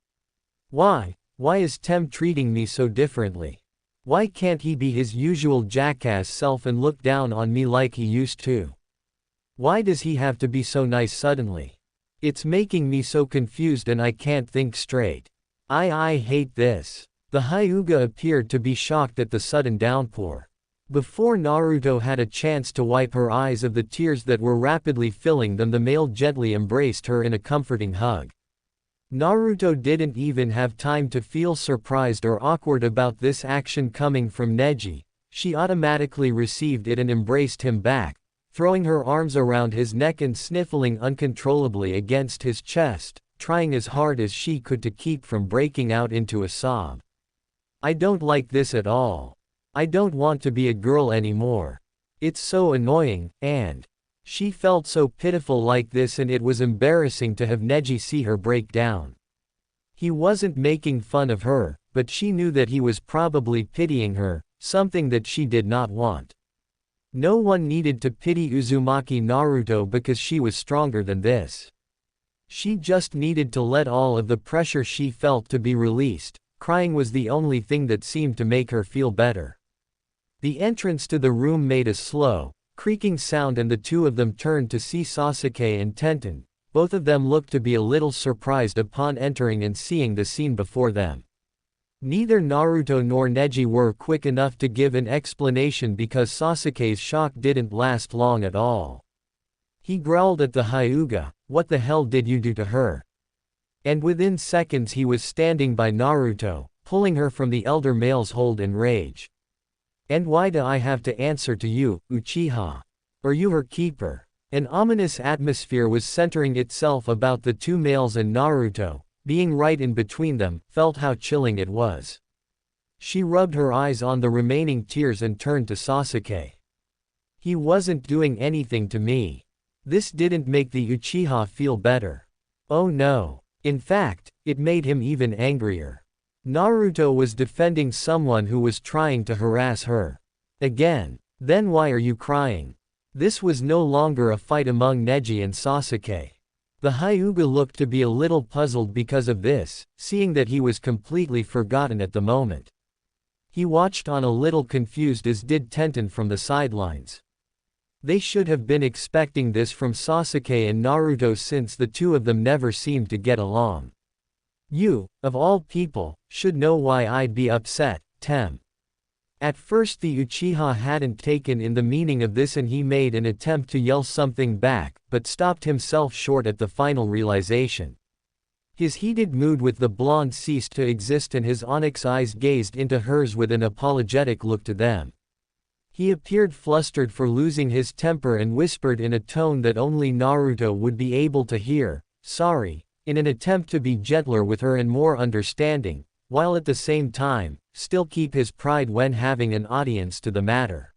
Why is Tem treating me so differently? Why can't he be his usual jackass self and look down on me like he used to? Why does he have to be so nice suddenly? It's making me so confused and I can't think straight. I hate this. The Hyuga appeared to be shocked at the sudden downpour. Before Naruto had a chance to wipe her eyes of the tears that were rapidly filling them, the male gently embraced her in a comforting hug. Naruto didn't even have time to feel surprised or awkward about this action coming from Neji. She automatically received it and embraced him back, throwing her arms around his neck and sniffling uncontrollably against his chest, trying as hard as she could to keep from breaking out into a sob. I don't like this at all. I don't want to be a girl anymore. It's so annoying, and she felt so pitiful like this and it was embarrassing to have Neji see her break down. He wasn't making fun of her, but she knew that he was probably pitying her, something that she did not want. No one needed to pity Uzumaki Naruto because she was stronger than this. She just needed to let all of the pressure she felt to be released. Crying was the only thing that seemed to make her feel better. The entrance to the room made a slow, creaking sound and the two of them turned to see Sasuke and Tenten. Both of them looked to be a little surprised upon entering and seeing the scene before them. Neither Naruto nor Neji were quick enough to give an explanation because Sasuke's shock didn't last long at all. He growled at the Hyuga, "What the hell did you do to her?" And within seconds he was standing by Naruto, pulling her from the elder male's hold in rage. "And why do I have to answer to you, Uchiha? Are you her keeper?" An ominous atmosphere was centering itself about the two males, and Naruto, being right in between them, felt how chilling it was. She rubbed her eyes on the remaining tears and turned to Sasuke. "He wasn't doing anything to me." This didn't make the Uchiha feel better. Oh no. In fact, it made him even angrier. Naruto was defending someone who was trying to harass her. Again. Then why are you crying? This was no longer a fight among Neji and Sasuke. The Hyuga looked to be a little puzzled because of this, seeing that he was completely forgotten at the moment. He watched on a little confused, as did Tenten from the sidelines. They should have been expecting this from Sasuke and Naruto since the two of them never seemed to get along. "You, of all people, should know why I'd be upset, Tem." At first the Uchiha hadn't taken in the meaning of this and he made an attempt to yell something back, but stopped himself short at the final realization. His heated mood with the blonde ceased to exist and his onyx eyes gazed into hers with an apologetic look to them. He appeared flustered for losing his temper and whispered in a tone that only Naruto would be able to hear, "Sorry," in an attempt to be gentler with her and more understanding, while at the same time, still keep his pride when having an audience to the matter.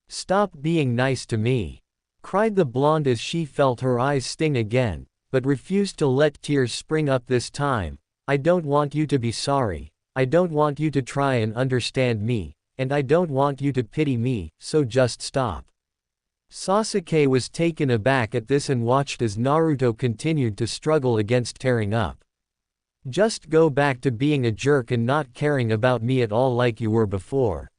"Stop being nice to me," cried the blonde as she felt her eyes sting again, but refused to let tears spring up this time. "I don't want you to be sorry, I don't want you to try and understand me, and I don't want you to pity me, so just stop." Sasuke was taken aback at this and watched as Naruto continued to struggle against tearing up. "Just go back to being a jerk and not caring about me at all like you were before.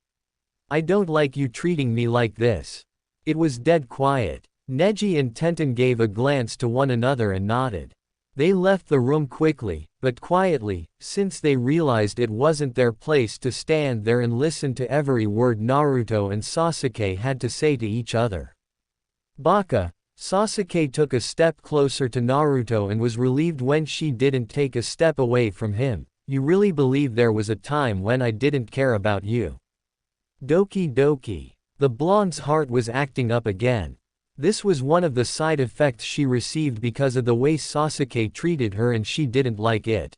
I don't like you treating me like this." It was dead quiet. Neji and Tenten gave a glance to one another and nodded. They left the room quickly, but quietly, since they realized it wasn't their place to stand there and listen to every word Naruto and Sasuke had to say to each other. "Baka." Sasuke took a step closer to Naruto and was relieved when she didn't take a step away from him. "You really believe there was a time when I didn't care about you?" Doki doki. The blonde's heart was acting up again. This was one of the side effects she received because of the way Sasuke treated her and she didn't like it.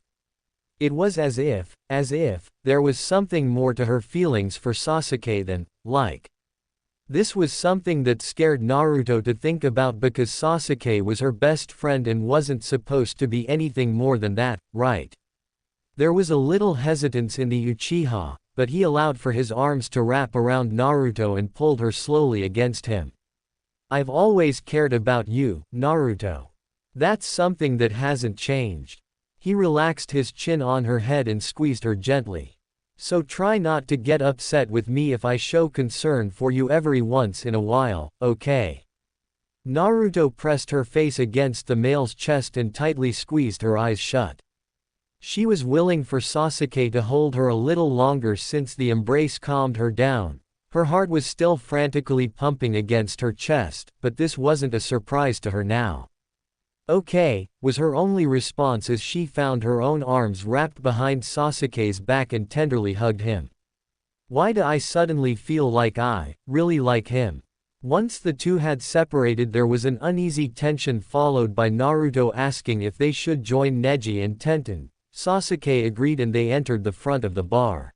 It was as if, there was something more to her feelings for Sasuke than, like. This was something that scared Naruto to think about because Sasuke was her best friend and wasn't supposed to be anything more than that, right? There was a little hesitance in the Uchiha, but he allowed for his arms to wrap around Naruto and pulled her slowly against him. "I've always cared about you, Naruto. That's something that hasn't changed." He relaxed his chin on her head and squeezed her gently. "So try not to get upset with me if I show concern for you every once in a while, okay?" Naruto pressed her face against the male's chest and tightly squeezed her eyes shut. She was willing for Sasuke to hold her a little longer since the embrace calmed her down. Her heart was still frantically pumping against her chest, but this wasn't a surprise to her now. "Okay," was her only response as she found her own arms wrapped behind Sasuke's back and tenderly hugged him. "Why do I suddenly feel like I really like him?" Once the two had separated, there was an uneasy tension followed by Naruto asking if they should join Neji and Tenten. Sasuke agreed and they entered the front of the bar.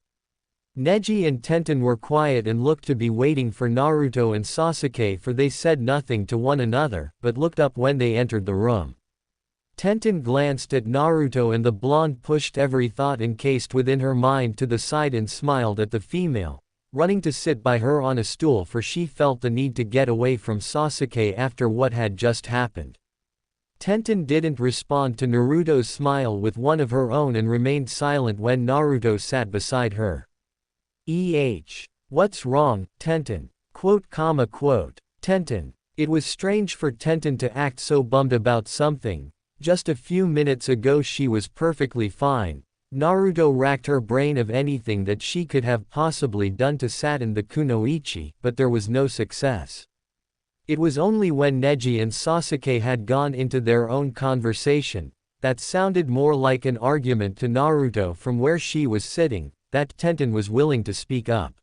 Neji and Tenten were quiet and looked to be waiting for Naruto and Sasuke, for they said nothing to one another, but looked up when they entered the room. Tenten glanced at Naruto and the blonde pushed every thought encased within her mind to the side and smiled at the female, running to sit by her on a stool, for she felt the need to get away from Sasuke after what had just happened. Tenten didn't respond to Naruto's smile with one of her own and remained silent when Naruto sat beside her. What's wrong, Tenten? Quote. Tenten. It was strange for Tenten to act so bummed about something. Just a few minutes ago she was perfectly fine. Naruto racked her brain of anything that she could have possibly done to sadden the kunoichi, but there was no success. It was only when Neji and Sasuke had gone into their own conversation, that sounded more like an argument to Naruto from where she was sitting, that Tenten was willing to speak up.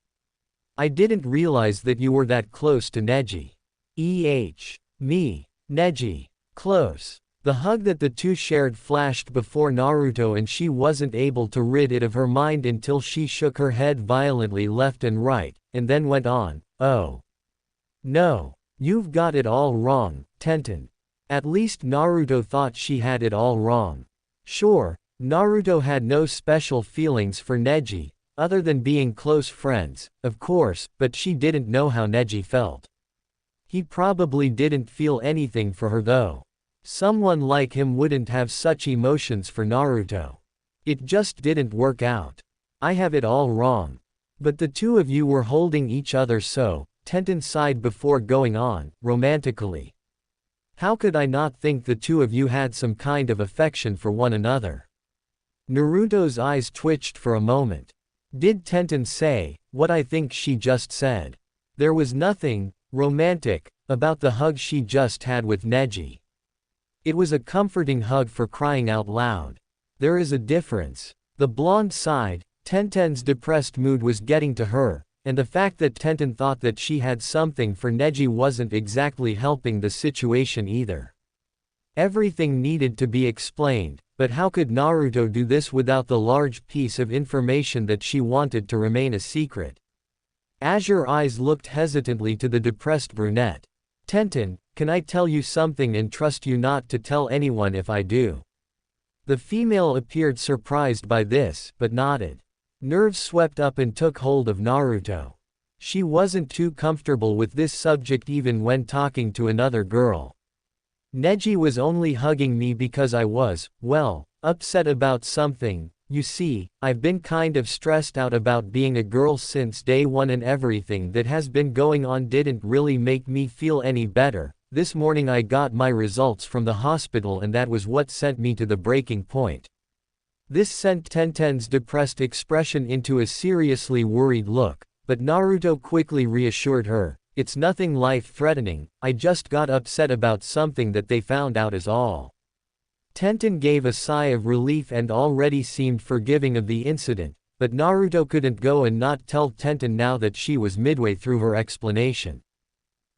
I didn't realize that you were that close to Neji. Me. Neji. Close. The hug that the two shared flashed before Naruto and she wasn't able to rid it of her mind until she shook her head violently left and right, and then went on, "Oh. No. You've got it all wrong, Tenten." At least Naruto thought she had it all wrong. Sure, Naruto had no special feelings for Neji, other than being close friends, of course, but she didn't know how Neji felt. He probably didn't feel anything for her though. Someone like him wouldn't have such emotions for Naruto. It just didn't work out. I have it all wrong. But the two of you were holding each other so, Tenten sighed before going on, romantically. How could I not think the two of you had some kind of affection for one another? Naruto's eyes twitched for a moment. Did Tenten say what I think she just said? There was nothing romantic about the hug she just had with Neji. It was a comforting hug for crying out loud. There is a difference. The blonde sighed. Tenten's depressed mood was getting to her, and the fact that Tenten thought that she had something for Neji wasn't exactly helping the situation either. Everything needed to be explained, but how could Naruto do this without the large piece of information that she wanted to remain a secret? Azure eyes looked hesitantly to the depressed brunette. Tenten, can I tell you something and trust you not to tell anyone if I do? The female appeared surprised by this, but nodded. Nerves swept up and took hold of Naruto. She wasn't too comfortable with this subject even when talking to another girl. Neji was only hugging me because I was, well, upset about something. You see, I've been kind of stressed out about being a girl since day one and everything that has been going on didn't really make me feel any better. This morning I got my results from the hospital and that was what sent me to the breaking point. This sent Tenten's depressed expression into a seriously worried look, but Naruto quickly reassured her, it's nothing life-threatening, I just got upset about something that they found out is all. Tenten gave a sigh of relief and already seemed forgiving of the incident, but Naruto couldn't go and not tell Tenten now that she was midway through her explanation.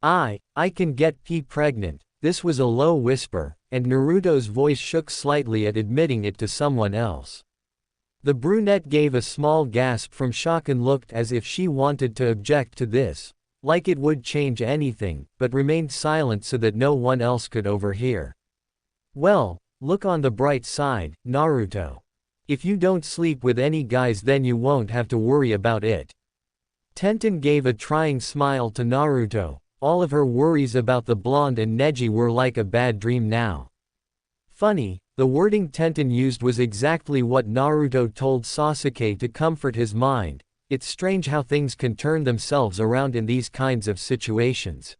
I can get P pregnant. This was a low whisper, and Naruto's voice shook slightly at admitting it to someone else. The brunette gave a small gasp from shock and looked as if she wanted to object to this, like it would change anything, but remained silent so that no one else could overhear. Well, look on the bright side, Naruto. If you don't sleep with any guys then you won't have to worry about it. Tenten gave a trying smile to Naruto. All of her worries about the blonde and Neji were like a bad dream now. Funny, the wording Tenten used was exactly what Naruto told Sasuke to comfort his mind. It's strange how things can turn themselves around in these kinds of situations.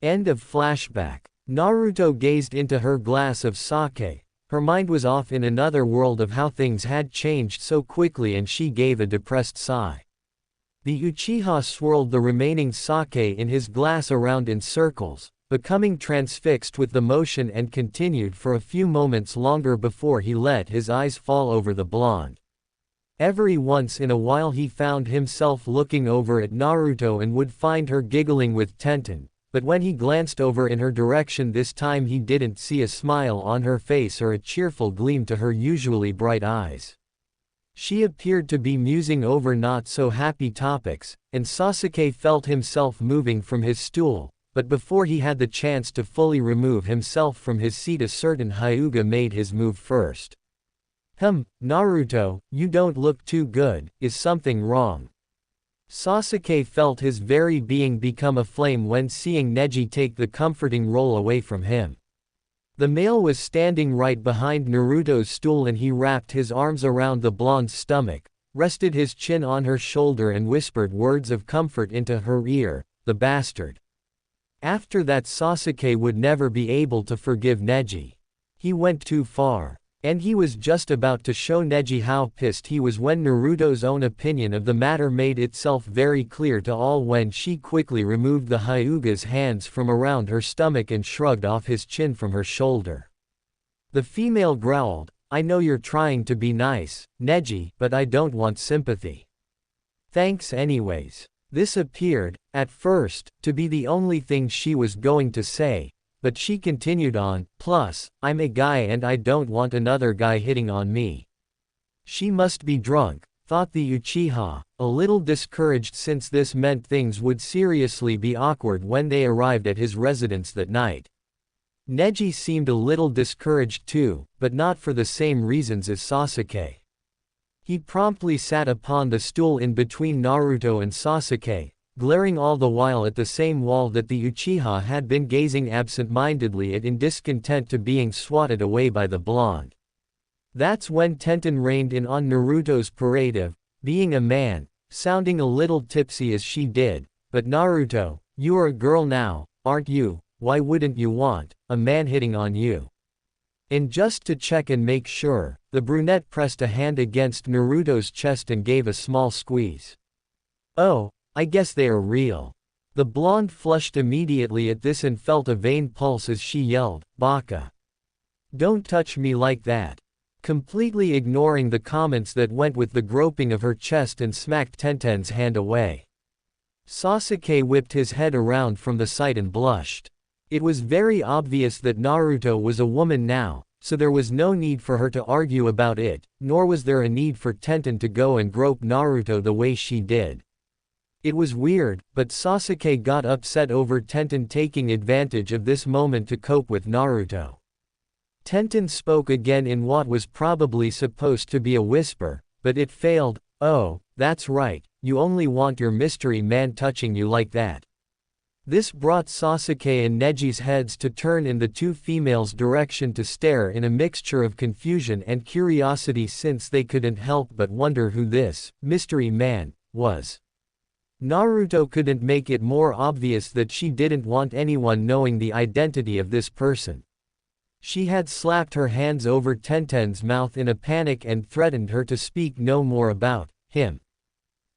End of flashback. Naruto gazed into her glass of sake. Her mind was off in another world of how things had changed so quickly and she gave a depressed sigh. The Uchiha swirled the remaining sake in his glass around in circles, becoming transfixed with the motion and continued for a few moments longer before he let his eyes fall over the blonde. Every once in a while he found himself looking over at Naruto and would find her giggling with Tenten, but when he glanced over in her direction this time he didn't see a smile on her face or a cheerful gleam to her usually bright eyes. She appeared to be musing over not-so-happy topics, and Sasuke felt himself moving from his stool, but before he had the chance to fully remove himself from his seat a certain Hyuga made his move first. Naruto, you don't look too good, is something wrong? Sasuke felt his very being become aflame when seeing Neji take the comforting role away from him. The male was standing right behind Naruto's stool and he wrapped his arms around the blonde's stomach, rested his chin on her shoulder and whispered words of comfort into her ear, the bastard. After that, Sasuke would never be able to forgive Neji. He went too far. And he was just about to show Neji how pissed he was when Naruto's own opinion of the matter made itself very clear to all when she quickly removed the Hyuga's hands from around her stomach and shrugged off his chin from her shoulder. The female growled, "I know you're trying to be nice, Neji, but I don't want sympathy. Thanks anyways." This appeared, at first, to be the only thing she was going to say, but she continued on, "Plus, I'm a guy and I don't want another guy hitting on me." She must be drunk, thought the Uchiha, a little discouraged since this meant things would seriously be awkward when they arrived at his residence that night. Neji seemed a little discouraged too, but not for the same reasons as Sasuke. He promptly sat upon the stool in between Naruto and Sasuke, glaring all the while at the same wall that the Uchiha had been gazing absent-mindedly at in discontent to being swatted away by the blonde. That's when Tenten reined in on Naruto's parade of being a man, sounding a little tipsy as she did, "But Naruto, you're a girl now, aren't you? Why wouldn't you want a man hitting on you?" And just to check and make sure, the brunette pressed a hand against Naruto's chest and gave a small squeeze. "Oh, I guess they are real." The blonde flushed immediately at this and felt a vain pulse as she yelled, "Baka! Don't touch me like that!" Completely ignoring the comments that went with the groping of her chest and smacked Tenten's hand away. Sasuke whipped his head around from the sight and blushed. It was very obvious that Naruto was a woman now, so there was no need for her to argue about it, nor was there a need for Tenten to go and grope Naruto the way she did. It was weird, but Sasuke got upset over Tenten taking advantage of this moment to cope with Naruto. Tenten spoke again in what was probably supposed to be a whisper, but it failed. "Oh, that's right, you only want your mystery man touching you like that." This brought Sasuke and Neji's heads to turn in the two females' direction to stare in a mixture of confusion and curiosity since they couldn't help but wonder who this mystery man was. Naruto couldn't make it more obvious that she didn't want anyone knowing the identity of this person. She had slapped her hands over Tenten's mouth in a panic and threatened her to speak no more about him.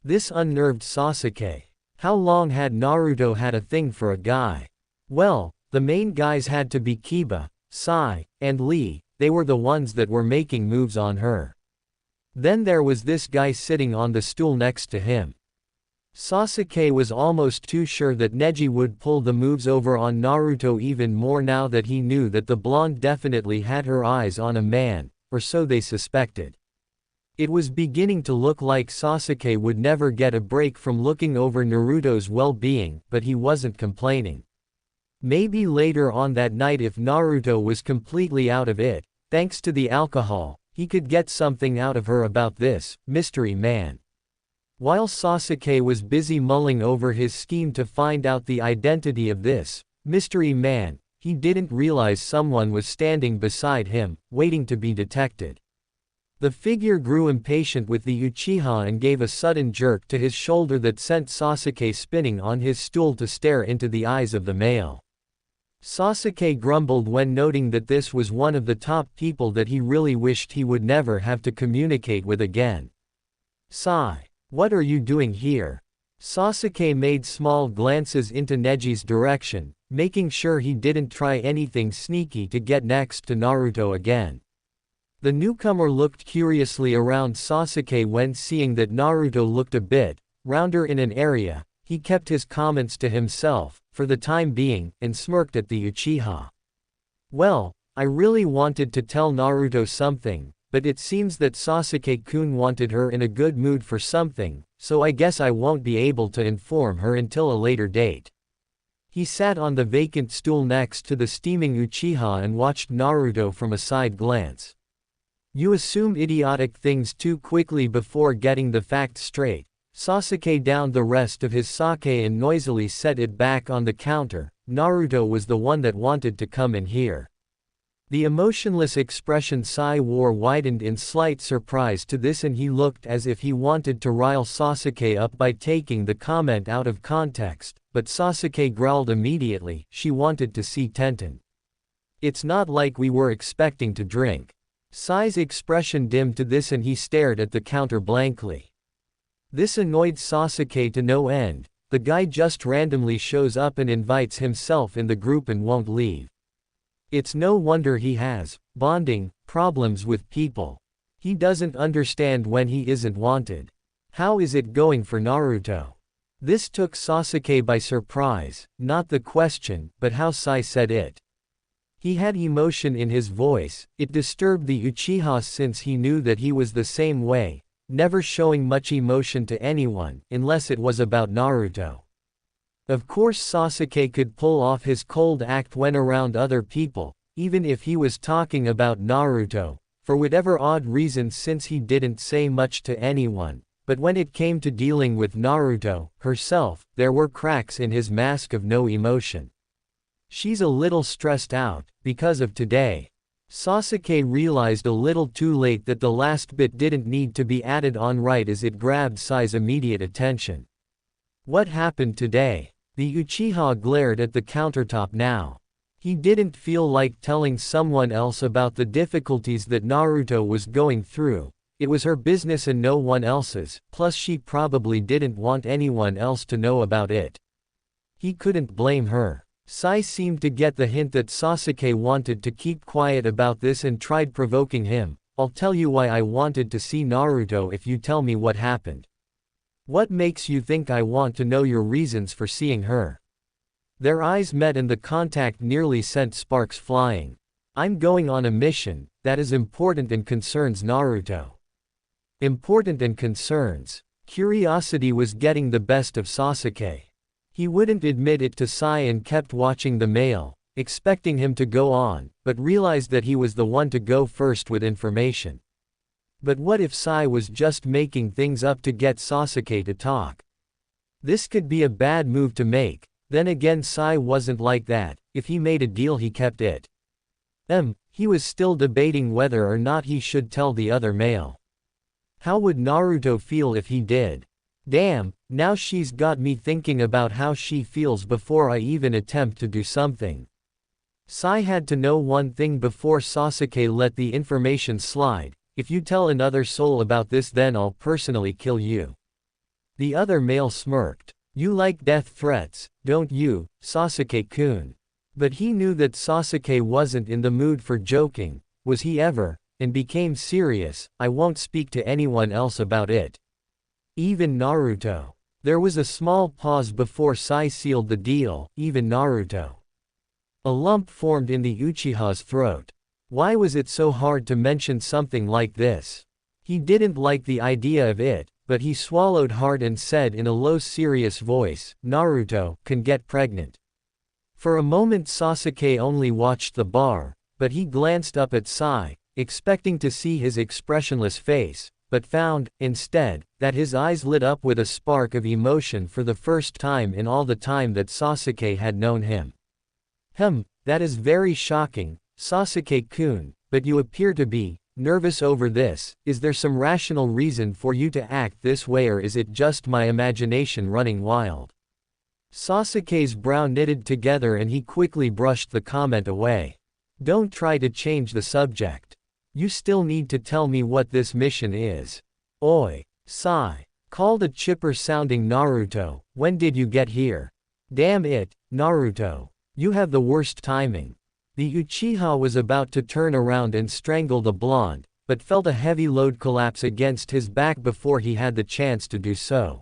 This unnerved Sasuke. How long had Naruto had a thing for a guy? Well, the main guys had to be Kiba, Sai, and Lee. They were the ones that were making moves on her. Then there was this guy sitting on the stool next to him. Sasuke was almost too sure that Neji would pull the moves over on Naruto even more now that he knew that the blonde definitely had her eyes on a man, or so they suspected. It was beginning to look like Sasuke would never get a break from looking over Naruto's well-being, but he wasn't complaining. Maybe later on that night, if Naruto was completely out of it, thanks to the alcohol, he could get something out of her about this mystery man. While Sasuke was busy mulling over his scheme to find out the identity of this mystery man, he didn't realize someone was standing beside him, waiting to be detected. The figure grew impatient with the Uchiha and gave a sudden jerk to his shoulder that sent Sasuke spinning on his stool to stare into the eyes of the male. Sasuke grumbled when noting that this was one of the top people that he really wished he would never have to communicate with again. "Sai, what are you doing here?" Sasuke made small glances into Neji's direction, making sure he didn't try anything sneaky to get next to Naruto again. The newcomer looked curiously around Sasuke when seeing that Naruto looked a bit rounder in an area. He kept his comments to himself, for the time being, and smirked at the Uchiha. "Well, I really wanted to tell Naruto something, but it seems that Sasuke-kun wanted her in a good mood for something, so I guess I won't be able to inform her until a later date." He sat on the vacant stool next to the steaming Uchiha and watched Naruto from a side glance. "You assume idiotic things too quickly before getting the facts straight." Sasuke downed the rest of his sake and noisily set it back on the counter. Naruto was the one that wanted to come in here. The emotionless expression Sai wore widened in slight surprise to this, and he looked as if he wanted to rile Sasuke up by taking the comment out of context, but Sasuke growled immediately. She wanted to see Tenten. It's not like we were expecting to drink. Sai's expression dimmed to this and he stared at the counter blankly. This annoyed Sasuke to no end. The guy just randomly shows up and invites himself in the group and won't leave. It's no wonder he has bonding problems with people. He doesn't understand when he isn't wanted. How is it going for Naruto? This took Sasuke by surprise, not the question, but how Sai said it. He had emotion in his voice. It disturbed the Uchiha since he knew that he was the same way, never showing much emotion to anyone, unless it was about Naruto. Of course Sasuke could pull off his cold act when around other people, even if he was talking about Naruto, for whatever odd reason since he didn't say much to anyone. But when it came to dealing with Naruto herself, there were cracks in his mask of no emotion. She's a little stressed out, because of today. Sasuke realized a little too late that the last bit didn't need to be added on right as it grabbed Sai's immediate attention. What happened today? The Uchiha glared at the countertop now. He didn't feel like telling someone else about the difficulties that Naruto was going through. It was her business and no one else's, plus she probably didn't want anyone else to know about it. He couldn't blame her. Sai seemed to get the hint that Sasuke wanted to keep quiet about this and tried provoking him. I'll tell you why I wanted to see Naruto if you tell me what happened. What makes you think I want to know your reasons for seeing her? Their eyes met and the contact nearly sent sparks flying. I'm going on a mission that is important and concerns Naruto. Important and concerns. Curiosity was getting the best of Sasuke. He wouldn't admit it to Sai and kept watching the male, expecting him to go on, but realized that he was the one to go first with information. But what if Sai was just making things up to get Sasuke to talk? This could be a bad move to make. Then again Sai wasn't like that. If he made a deal he kept it. He was still debating whether or not he should tell the other male. How would Naruto feel if he did? Damn, now she's got me thinking about how she feels before I even attempt to do something. Sai had to know one thing before Sasuke let the information slide. If you tell another soul about this then I'll personally kill you. The other male smirked. You like death threats, don't you, Sasuke-kun? But he knew that Sasuke wasn't in the mood for joking, was he ever, and became serious. I won't speak to anyone else about it. Even Naruto. There was a small pause before Sai sealed the deal, even Naruto. A lump formed in the Uchiha's throat. Why was it so hard to mention something like this? He didn't like the idea of it, but he swallowed hard and said in a low serious voice, Naruto can get pregnant. For a moment Sasuke only watched the bar, but he glanced up at Sai, expecting to see his expressionless face, but found, instead, that his eyes lit up with a spark of emotion for the first time in all the time that Sasuke had known him. That is very shocking, Sasuke-kun, but you appear to be nervous over this. Is there some rational reason for you to act this way or is it just my imagination running wild? Sasuke's brow knitted together and he quickly brushed the comment away. Don't try to change the subject. You still need to tell me what this mission is. Oi, Sai, called a chipper-sounding Naruto, when did you get here? Damn it, Naruto. You have the worst timing. The Uchiha was about to turn around and strangle the blonde, but felt a heavy load collapse against his back before he had the chance to do so.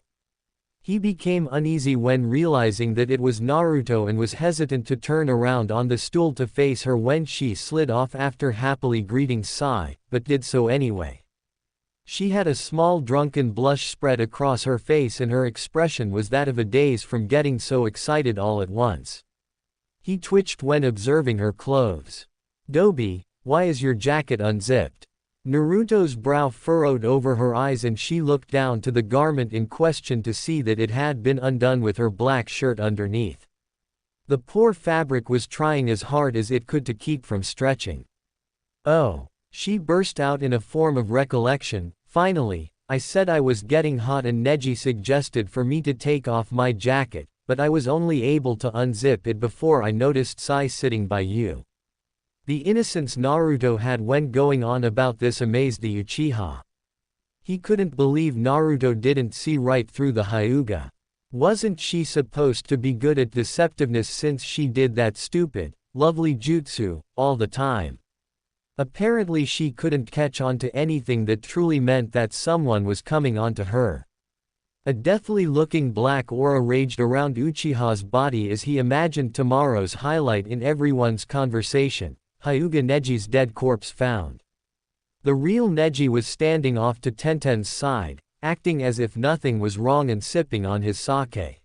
He became uneasy when realizing that it was Naruto and was hesitant to turn around on the stool to face her when she slid off after happily greeting Sai, but did so anyway. She had a small drunken blush spread across her face and her expression was that of a daze from getting so excited all at once. He twitched when observing her clothes. Dobi, why is your jacket unzipped? Naruto's brow furrowed over her eyes and she looked down to the garment in question to see that it had been undone with her black shirt underneath. The poor fabric was trying as hard as it could to keep from stretching. Oh, she burst out in a form of recollection. Finally, I said I was getting hot and Neji suggested for me to take off my jacket, but I was only able to unzip it before I noticed Sai sitting by you. The innocence Naruto had when going on about this amazed the Uchiha. He couldn't believe Naruto didn't see right through the Hyuga. Wasn't she supposed to be good at deceptiveness since she did that stupid, lovely jutsu, all the time? Apparently she couldn't catch on to anything that truly meant that someone was coming onto her. A deathly looking black aura raged around Uchiha's body as he imagined tomorrow's highlight in everyone's conversation: Hyuga Neji's dead corpse found. The real Neji was standing off to Tenten's side, acting as if nothing was wrong and sipping on his sake.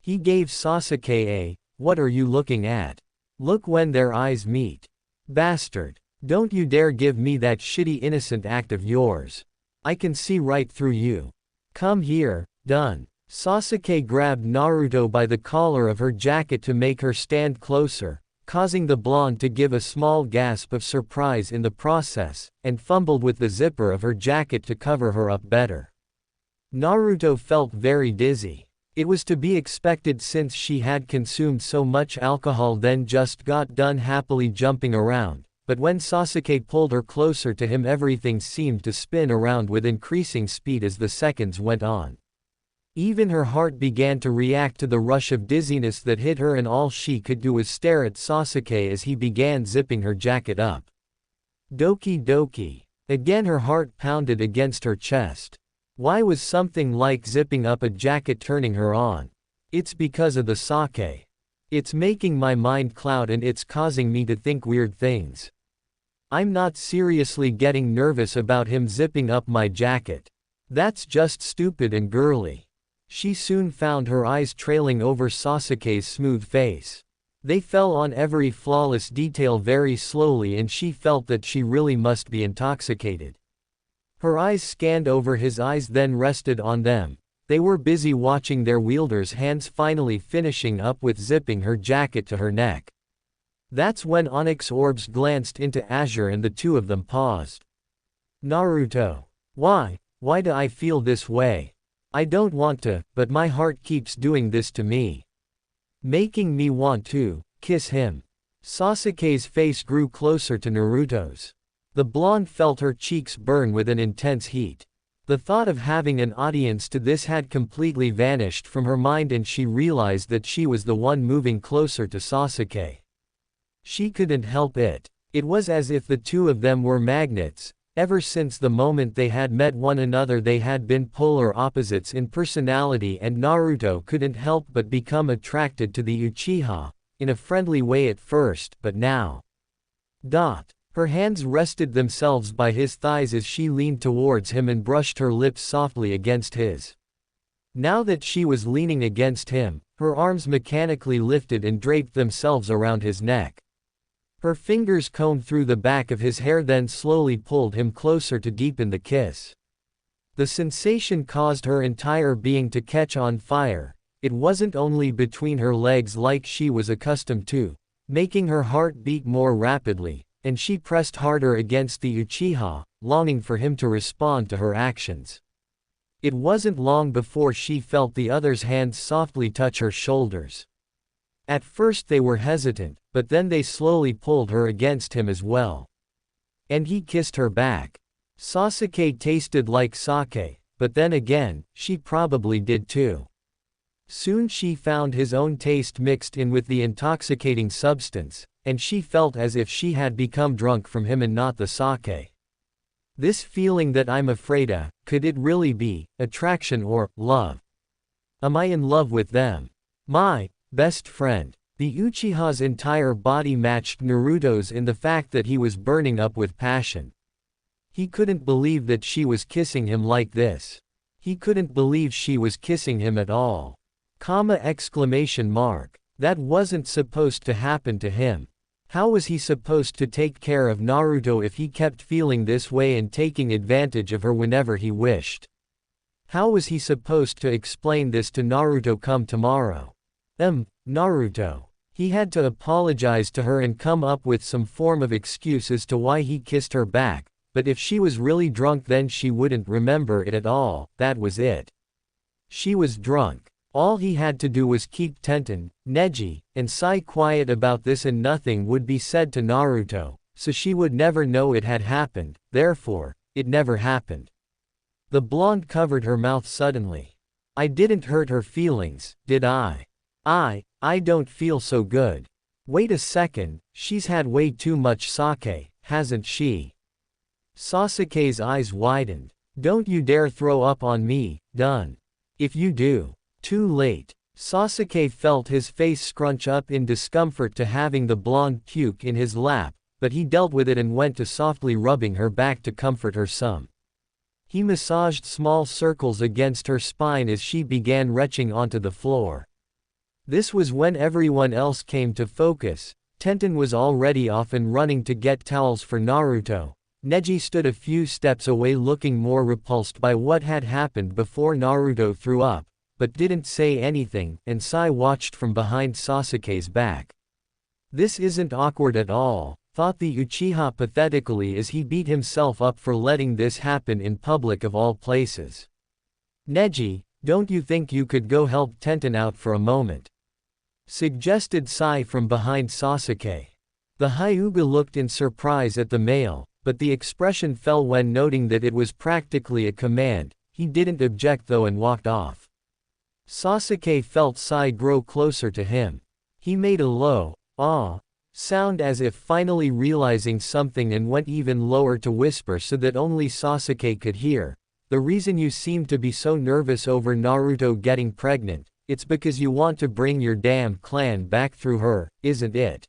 He gave Sasuke a, "What are you looking at? Look when their eyes meet. Bastard. Don't you dare give me that shitty innocent act of yours. I can see right through you. Come here." Done. Sasuke grabbed Naruto by the collar of her jacket to make her stand closer, causing the blonde to give a small gasp of surprise in the process, and fumbled with the zipper of her jacket to cover her up better. Naruto felt very dizzy. It was to be expected since she had consumed so much alcohol then just got done happily jumping around, but when Sasuke pulled her closer to him everything seemed to spin around with increasing speed as the seconds went on. Even her heart began to react to the rush of dizziness that hit her and all she could do was stare at Sasuke as he began zipping her jacket up. Doki doki. Again her heart pounded against her chest. Why was something like zipping up a jacket turning her on? It's because of the sake. It's making my mind cloud and it's causing me to think weird things. I'm not seriously getting nervous about him zipping up my jacket. That's just stupid and girly. She soon found her eyes trailing over Sasuke's smooth face. They fell on every flawless detail very slowly and she felt that she really must be intoxicated. Her eyes scanned over his eyes then rested on them. They were busy watching their wielder's hands finally finishing up with zipping her jacket to her neck. That's when onyx orbs glanced into azure and the two of them paused. Naruto. Why do I feel this way? I don't want to, but my heart keeps doing this to me. Making me want to kiss him. Sasuke's face grew closer to Naruto's. The blonde felt her cheeks burn with an intense heat. The thought of having an audience to this had completely vanished from her mind and she realized that she was the one moving closer to Sasuke. She couldn't help it. It was as if the two of them were magnets. Ever since the moment they had met one another they had been polar opposites in personality and Naruto couldn't help but become attracted to the Uchiha, in a friendly way at first, but now. Her hands rested themselves by his thighs as she leaned towards him and brushed her lips softly against his. Now that she was leaning against him, her arms mechanically lifted and draped themselves around his neck. Her fingers combed through the back of his hair then slowly pulled him closer to deepen the kiss. The sensation caused her entire being to catch on fire. It wasn't only between her legs like she was accustomed to, making her heart beat more rapidly, and she pressed harder against the Uchiha, longing for him to respond to her actions. It wasn't long before she felt the other's hands softly touch her shoulders. At first they were hesitant, but then they slowly pulled her against him as well. And he kissed her back. Sasuke tasted like sake, but then again, she probably did too. Soon she found his own taste mixed in with the intoxicating substance, and she felt as if she had become drunk from him and not the sake. This feeling that I'm afraid of, could it really be attraction or love? Am I in love with them? My best friend. The Uchiha's entire body matched Naruto's in the fact that he was burning up with passion. He couldn't believe that she was kissing him like this. He couldn't believe she was kissing him at all. That wasn't supposed to happen to him. How was he supposed to take care of Naruto if he kept feeling this way and taking advantage of her whenever he wished? How was he supposed to explain this to Naruto come tomorrow? Naruto. He had to apologize to her and come up with some form of excuse as to why he kissed her back, but if she was really drunk then she wouldn't remember it at all, that was it. She was drunk. All he had to do was keep Tenten, Neji, and Sai quiet about this and nothing would be said to Naruto, so she would never know it had happened, therefore, it never happened. The blonde covered her mouth suddenly. I didn't hurt her feelings, did I? I don't feel so good. Wait a second, she's had way too much sake, hasn't she? Sasuke's eyes widened. Don't you dare throw up on me, done. If you do. Too late. Sasuke felt his face scrunch up in discomfort to having the blonde puke in his lap, but he dealt with it and went to softly rubbing her back to comfort her some. He massaged small circles against her spine as she began retching onto the floor. This was when everyone else came to focus. Tenten was already off and running to get towels for Naruto. Neji stood a few steps away looking more repulsed by what had happened before Naruto threw up, but didn't say anything, and Sai watched from behind Sasuke's back. This isn't awkward at all, thought the Uchiha pathetically as he beat himself up for letting this happen in public of all places. Neji, don't you think you could go help Tenten out for a moment? Suggested Sai from behind Sasuke. The Hyuga looked in surprise at the male, but the expression fell when noting that it was practically a command. He didn't object though and walked off. Sasuke felt Sai grow closer to him. He made a low, "ah" sound as if finally realizing something and went even lower to whisper so that only Sasuke could hear. The reason you seem to be so nervous over Naruto getting pregnant, it's because you want to bring your damn clan back through her, isn't it?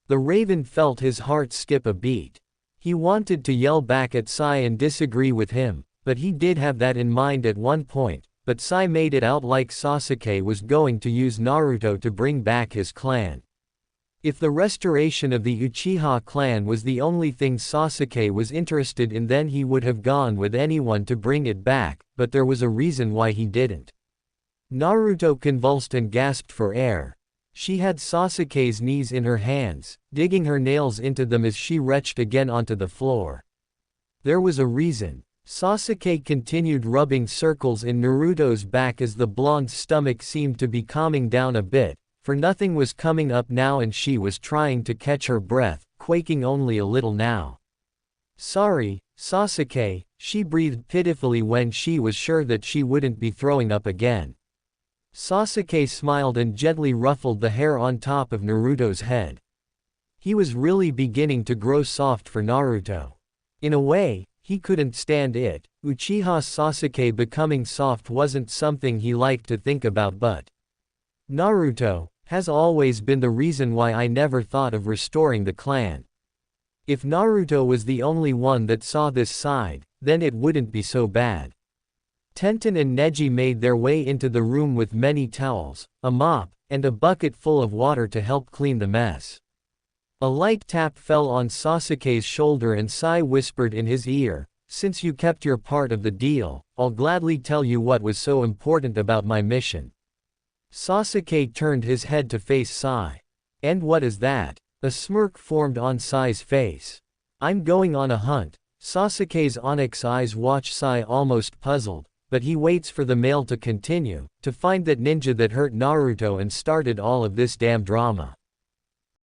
The Raven felt his heart skip a beat. He wanted to yell back at Sai and disagree with him, but he did have that in mind at one point. But Sai made it out like Sasuke was going to use Naruto to bring back his clan. If the restoration of the Uchiha clan was the only thing Sasuke was interested in, then he would have gone with anyone to bring it back, but there was a reason why he didn't. Naruto convulsed and gasped for air. She had Sasuke's knees in her hands, digging her nails into them as she retched again onto the floor. There was a reason. Sasuke continued rubbing circles in Naruto's back as the blonde's stomach seemed to be calming down a bit, for nothing was coming up now and she was trying to catch her breath, quaking only a little now. Sorry, Sasuke, she breathed pitifully when she was sure that she wouldn't be throwing up again. Sasuke smiled and gently ruffled the hair on top of Naruto's head. He was really beginning to grow soft for Naruto. In a way, he couldn't stand it. Uchiha Sasuke becoming soft wasn't something he liked to think about, but Naruto has always been the reason why I never thought of restoring the clan. If Naruto was the only one that saw this side, then it wouldn't be so bad. Tenten and Neji made their way into the room with many towels, a mop, and a bucket full of water to help clean the mess. A light tap fell on Sasuke's shoulder and Sai whispered in his ear, "Since you kept your part of the deal, I'll gladly tell you what was so important about my mission." Sasuke turned his head to face Sai. "And what is that?" A smirk formed on Sai's face. "I'm going on a hunt." Sasuke's onyx eyes watch Sai almost puzzled, but he waits for the male to continue, to find that ninja that hurt Naruto and started all of this damn drama.